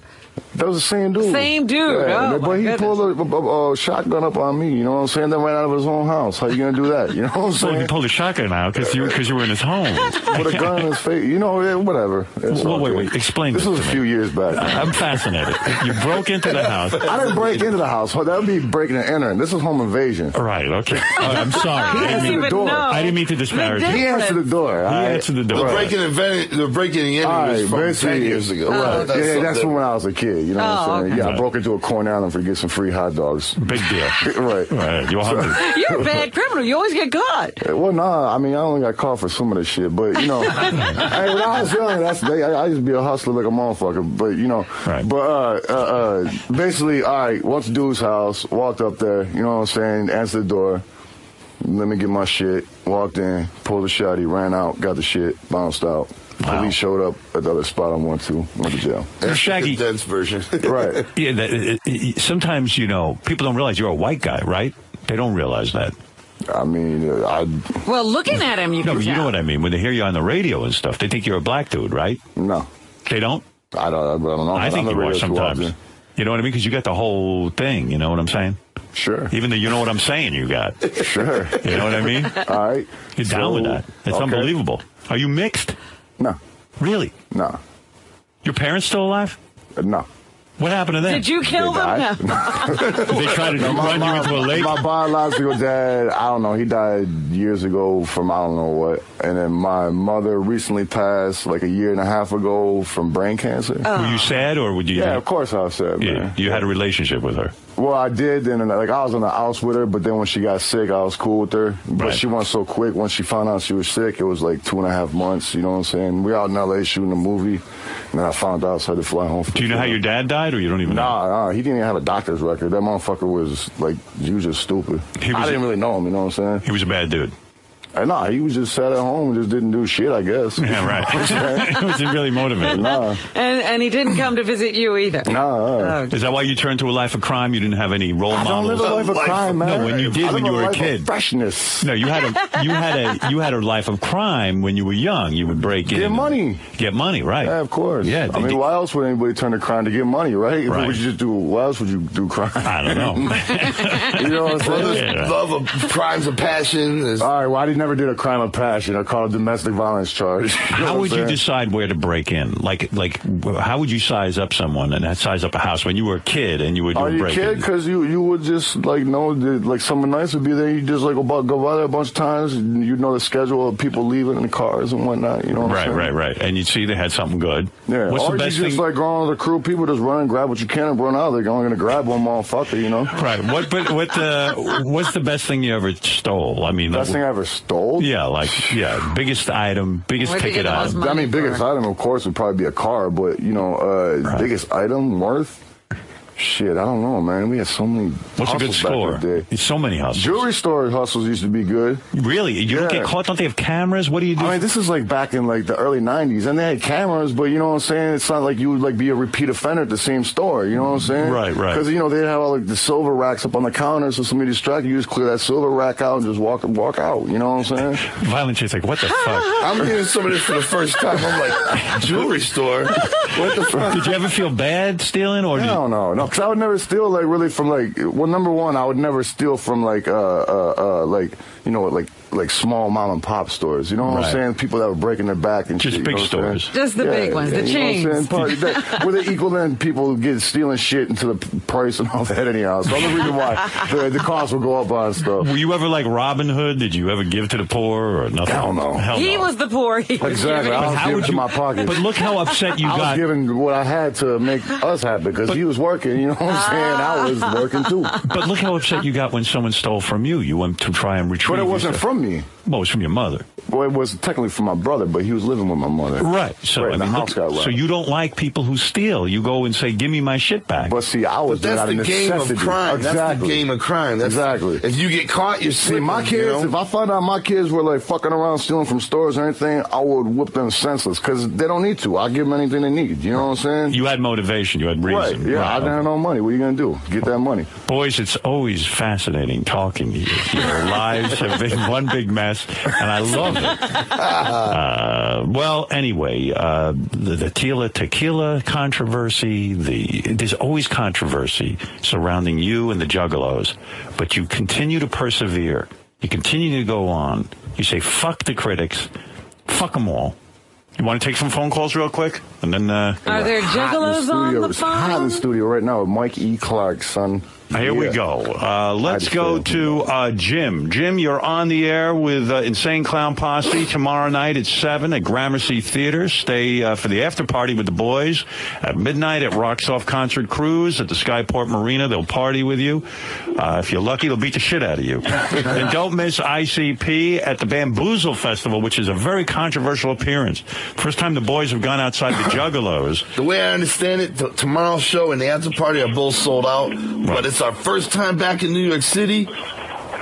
That was the same dude. Same dude. Yeah, oh, but he pulled a shotgun up on me. You know what I'm saying? Then ran out of his own house. How you gonna do that? You know what I'm saying? Well, he pulled a shotgun out because you were in his home. With a gun in his face. You know, whatever. Wait. Explain this. This was a few years back. I'm fascinated. You broke into the house. I didn't break into the house. That would be breaking and entering. This is home invasion. Right. Okay. I'm sorry. He answered the door. I didn't mean to disparage. He answered the door. He answered the door. The breaking and entering was from 10 years ago. Right. Yeah, that's from when I was a kid. You know what I'm saying? Okay. Yeah, I broke into a Corn Island for get some free hot dogs. Big deal. Right. You're hungry. You're a bad criminal. You always get caught. Well, nah. I mean, I only got caught for some of the shit. But, hey, when I was young, I used to be a hustler like a motherfucker. But, Right. But, basically, all right, went to dude's house, walked up there, you know what I'm saying, answered the door. Let me get my shit. Walked in, pulled the shotty, ran out, got the shit, bounced out. Wow. Police showed up at the other spot I went to jail. That's Shaggy. the dense version. Right. Yeah, sometimes, people don't realize you're a white guy, right? They don't realize that. I mean, Well, looking at him, you can you know what I mean. When they hear you on the radio and stuff, they think you're a black dude, right? No. They don't? I don't know. I think you are sometimes. You know what I mean? Because you got the whole thing, you know what I'm saying? Sure. Even though you know what I'm saying you got. Sure. You know what I mean? All right. You're down with that. It's unbelievable. Are you mixed? No. Really? No. Your parents still alive? No. What happened to them? Did you kill them? They tried to run you into a lake? My biological dad, I don't know, he died years ago from I don't know what. And then my mother recently passed like a year and a half ago from brain cancer. Were you sad or would you? Yeah, of course I was sad, man. Yeah, you had a relationship with her. Well, I did, and I was on the house with her, but then when she got sick, I was cool with her. But she went so quick. Once she found out she was sick, it was like 2.5 months, you know what I'm saying? We out in L.A. shooting a movie, and then I found out, so I had to fly home. Do you know how your dad died, or you don't even know? Nah, he didn't even have a doctor's record. That motherfucker was, he was just stupid. I didn't really know him, you know what I'm saying? He was a bad dude. Nah, he was just sat at home and just didn't do shit, I guess. Yeah, right. He wasn't really motivated. Nah. And he didn't come to visit you either. Nah. Is that why you turned to a life of crime? You didn't have any role models? I don't live a life of crime, man. No, when you did, when you were a kid. Of freshness. No, you had a life of crime when you were young. You would break in. Get money. Get money, right. Yeah, of course. Yeah. I mean, why else would anybody turn to crime to get money, right? Right. Would you just do, why else would you do crime? I don't know. You know what I'm saying? Love of crimes of passion. All right, well, I never did a crime of passion. I call it domestic violence charge. How would you decide where to break in? Like, how would you size up someone and size up a house when you were a kid and you would do a break in? Because you would just know that someone nice would be there. You just go by there a bunch of times. And you'd know the schedule of people leaving in the cars and whatnot. You know what I'm saying? Right. And you'd see they had something good. Yeah. What's or the best you just thing? go on with the crew. People just run and grab what you can and run out. They're only going to grab one motherfucker. You know. Right. What's the best thing you ever stole? I mean, best thing I ever stole? Yeah. Biggest item, biggest ticket item. I mean, biggest item, of course, would probably be a car, but, biggest item worth? Shit, I don't know, man. We had so many. What's a good score? There's so many hustles. Jewelry store hustles used to be good. Really? You don't get caught? Don't they have cameras? What do you do? I mean, this is like back in like the early 90s, and they had cameras, but you know what I'm saying? It's not like you would like be a repeat offender at the same store. You know what I'm saying? Right. Because you know they have all like the silver racks up on the counter, so somebody distracted you, just clear that silver rack out and just walk out. You know what I'm saying? Violent Chase like, what the fuck? I'm hearing some of this for the first time. I'm like, jewelry store? What the fuck? Did you ever feel bad stealing? Or No, because I would never steal like really from like, well, number one, I would never steal from like you know, like small mom and pop stores. You know what I'm saying? People that were breaking their back and just shit, big stores. Just the big ones, the chains. Where they equal then people get stealing shit into the price and all that anyhow. So that's the reason why the cost will go up on stuff. Were you ever like Robin Hood? Did you ever give to the poor or nothing? Hell no. He was the poor. Exactly. I was giving to my pocket. But look how upset you got. I was giving what I had to make us happy because he was working. You know what I'm saying? I was working too. But look how upset you got when someone stole from you. You went to try and retrieve. But it wasn't from me. Well, it was from your mother. Well, it was technically from my brother, but he was living with my mother. Right. So the house got robbed. So you don't like people who steal. You go and say, "Give me my shit back." But see, I was that's the game of crime. Exactly. That's the game of crime. Exactly. If you get caught, you're slipping. See, my kids. You know? If I found out my kids were like fucking around stealing from stores or anything, I would whip them senseless because they don't need to. I'll give them anything they need. You know what I'm saying? You had motivation. You had reason. Right. Yeah. I didn't have no money. What are you gonna do? Get that money. Boys, it's always fascinating talking to you. Your lives have been one big mess, and I love it. Well, anyway, the Tila Tequila controversy, there's always controversy surrounding you and the Juggalos, but you continue to persevere. You continue to go on. You say, fuck the critics. Fuck them all. You want to take some phone calls real quick? And then, are there Juggalos on the It's hot in the studio right now with Mike E. Clark, son. Here we go. Let's go to Jim. Jim, you're on the air with Insane Clown Posse tomorrow night at 7 at Gramercy Theater. Stay for the after party with the boys at midnight at Rocks Off Concert Cruise at the Skyport Marina. They'll party with you. If you're lucky, they'll beat the shit out of you. And don't miss ICP at the Bamboozle Festival, which is a very controversial appearance. First time the boys have gone outside the Juggalos. The way I understand it, tomorrow's show and the after party are both sold out, but it's our first time back in New York City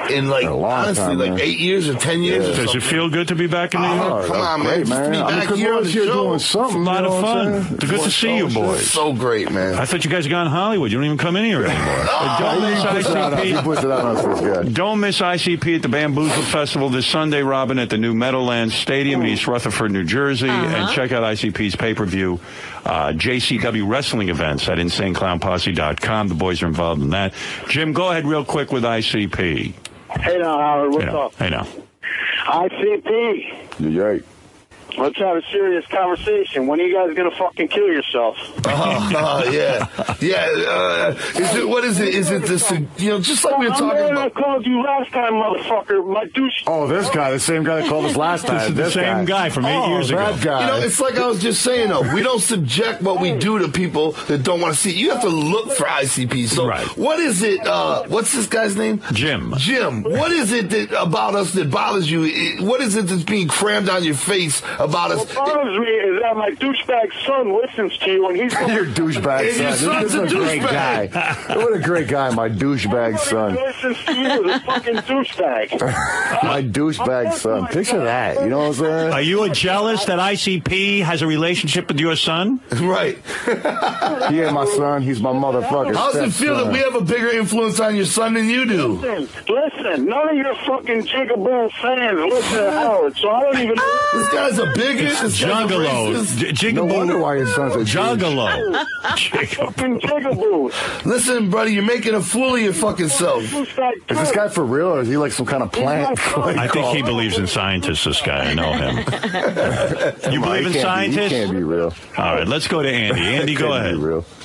in like honestly like 8 years or 10 years. Yeah. Does it feel good to be back in New York? Come on, man! Just to be back here on the show, doing something. It's a lot of fun. It's good to see you, boys. So great, man. I thought you guys got in Hollywood. You don't even come in here anymore. Don't miss ICP. Don't miss ICP at the Bamboozle Festival this Sunday, Robin, at the new Meadowlands Stadium in East Rutherford, New Jersey. And check out ICP's pay-per-view JCW wrestling events at InsaneClownPosse.com. The boys are involved in that. Jim, go ahead real quick with ICP. Hey now, Howard, what's up? Hey now. ICP. You're right. Let's have a serious conversation. When are you guys gonna fucking kill yourself? Yeah. Is it? What is it? Is it this? You know, just like we were talking about. I called you last time, motherfucker. My douche. Oh, this guy, the same guy that called us last time. This is the same guy from 8 years ago. That guy. You know, it's like I was just saying though. We don't subject what we do to people that don't want to see it. You have to look for ICP. So, what is it? What's this guy's name? Jim. Jim. What is it about us that bothers you? What is it that's being crammed on your face about us? What bothers me is that my douchebag son listens to you, and he's your douchebag son. Your son's this is a great guy. What a great guy, my douchebag son. Listens to you, the fucking douchebag. My douchebag son. Picture that. You know what I'm saying? Are you jealous that ICP has a relationship with your son? Right. He ain't my son. He's my motherfucker. How's it feel that we have a bigger influence on your son than you do? Listen. None of your fucking Jigaboo fans listen to Howard, so I don't even know. This guy's a bigot. Juggalo. No wonder why his son's a Juggalo. Fucking Jigaboo. Listen, buddy, you're making a fool of your fucking self. Is this guy for real, or is he like some kind of plant? I think he believes in scientists, this guy. I know him. You believe in scientists? He can't be real. All right, let's go to Andy. Andy, go ahead.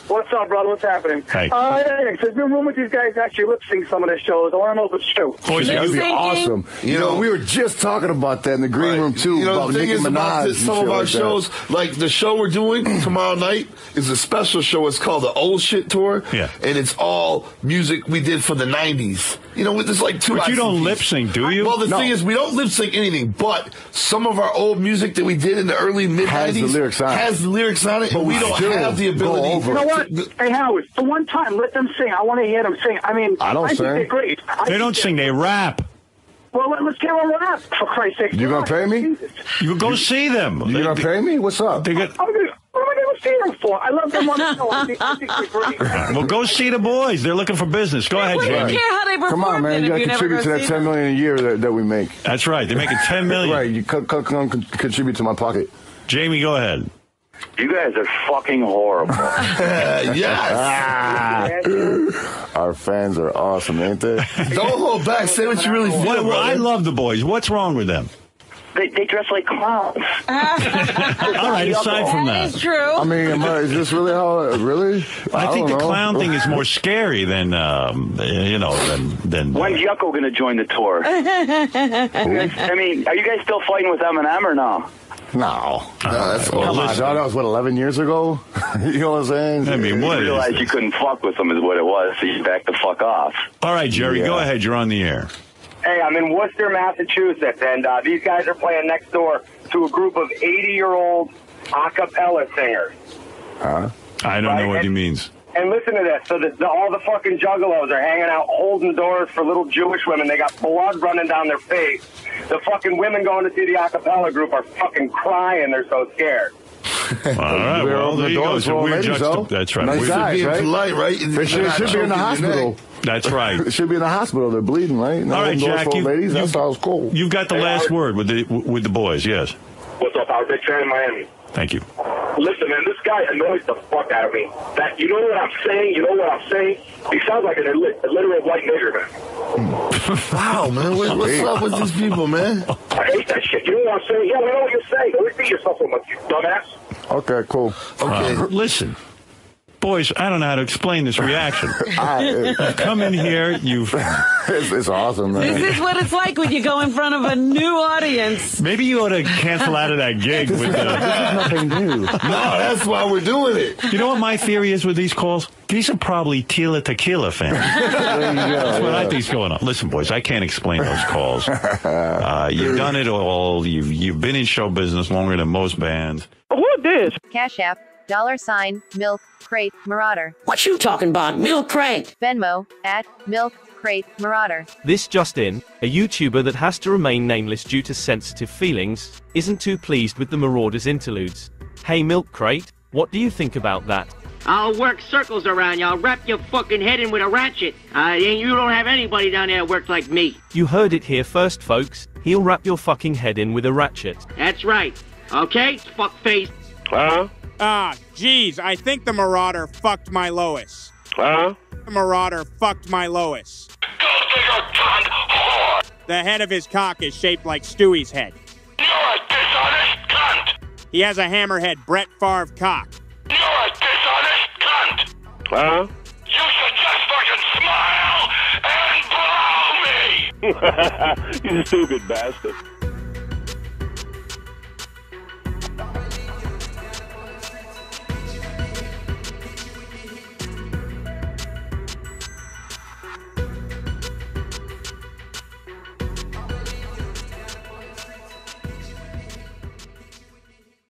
What's up, brother? What's happening? Hey. So there's been rumors these guys actually lip sync some of their shows. I want to know if it's true. too. Boys, that would be awesome. You know, we were just talking about that in the green room, too. You know, about the thing Nicki is about Minaj some of our like shows, like the show we're doing tomorrow night is a special show. It's called the Old Shit Tour. Yeah. And it's all music we did for the 90s. You know, there's like 2 But you don't lip sync, do you? Well, the thing is, we don't lip sync anything, but some of our old music that we did in the early mid-90s has the lyrics on it, but we don't have the ability. You know what? Hey, Howard, for one time, let them sing. I want to hear them sing. I mean, I don't think sing. they're great. They don't sing, they rap. Well, let's get on rap, for Christ's sake. You gonna pay me? You go see them. You gonna pay me? What's up? They get, what am I going to see them for? I love them on the show. I think they're great. well, go see the boys. They're looking for business. Go ahead, Well, you Jamie. care how they perform. Come on, man. You gotta contribute to that $10 million a year that we make. That's right. They're making $10 million. Right. You contribute to my pocket. Jamie, go ahead. You guys are fucking horrible. Our fans are awesome, ain't they? Don't hold back. Say what you really feel. Well, I love the boys. What's wrong with them? They dress like clowns. All right, aside from that. It's true. I mean, is this really how? Really? I think the don't know. clown thing is more scary than than. When's Yucko going to join the tour? I mean, are you guys still fighting with Eminem or no? No. That's Come on, dog. That was, 11 years ago? You know what I'm saying? I mean, what You realized you couldn't fuck with them is what it was, so you backed the fuck off. All right, Jerry, go ahead. You're on the air. Hey, I'm in Worcester, Massachusetts, and these guys are playing next door to a group of 80-year-old a cappella singers. Huh? I don't know what he means. And listen to this. So all the fucking juggalos are hanging out, holding doors for little Jewish women. They got blood running down their face. The fucking women going to see the a cappella group are fucking crying. They're so scared. All right, well, there you go. It's a weird That's right. Nice guys, right? Polite, right? They should be in the hospital. That's right. They should be in the hospital. They're bleeding, right? All right, Jack. That sounds cool. You've got the last word with the boys, yes. What's up? I was a big fan of Miami. Thank you. Listen, man, this guy annoys the fuck out of me. That you know what I'm saying? You know what I'm saying? He sounds like a literal white nigger, man. Wow, man. What's up with these people, man? I hate that shit. You know what I'm saying? Yeah, we know what you're saying. Don't repeat yourself so much, you dumbass. Okay, cool. Okay. Listen. Boys, I don't know how to explain this reaction. You come in here, it's awesome, man. This is what it's like when you go in front of a new audience. Maybe you ought to cancel out of that gig. This is nothing new. No, that's why we're doing it. You know what my theory is with these calls? These are probably Tila Tequila fans. That's what I think's going on. Listen, boys, I can't explain those calls. You've done it all. You've been in show business longer than most bands. Who this? Cash.App, $milkcratemarauder. What you talking about, Milk Crate? Venmo, @milkcratemarauder. This just in, a YouTuber that has to remain nameless due to sensitive feelings, isn't too pleased with the Marauders interludes. Hey Milk Crate, what do you think about that? I'll work circles around you. I'll wrap your fucking head in with a ratchet. And you don't have anybody down there that works like me. You heard it here first, folks. He'll wrap your fucking head in with a ratchet. That's right. Okay, fuckface. Geez, I think the Marauder fucked my Lois. Huh? The Marauder fucked my Lois. The head of his cock is shaped like Stewie's head. You're a dishonest cunt! He has a hammerhead Brett Favre cock. You're a dishonest cunt! Huh? You should just fucking smile and blow me! You stupid bastard.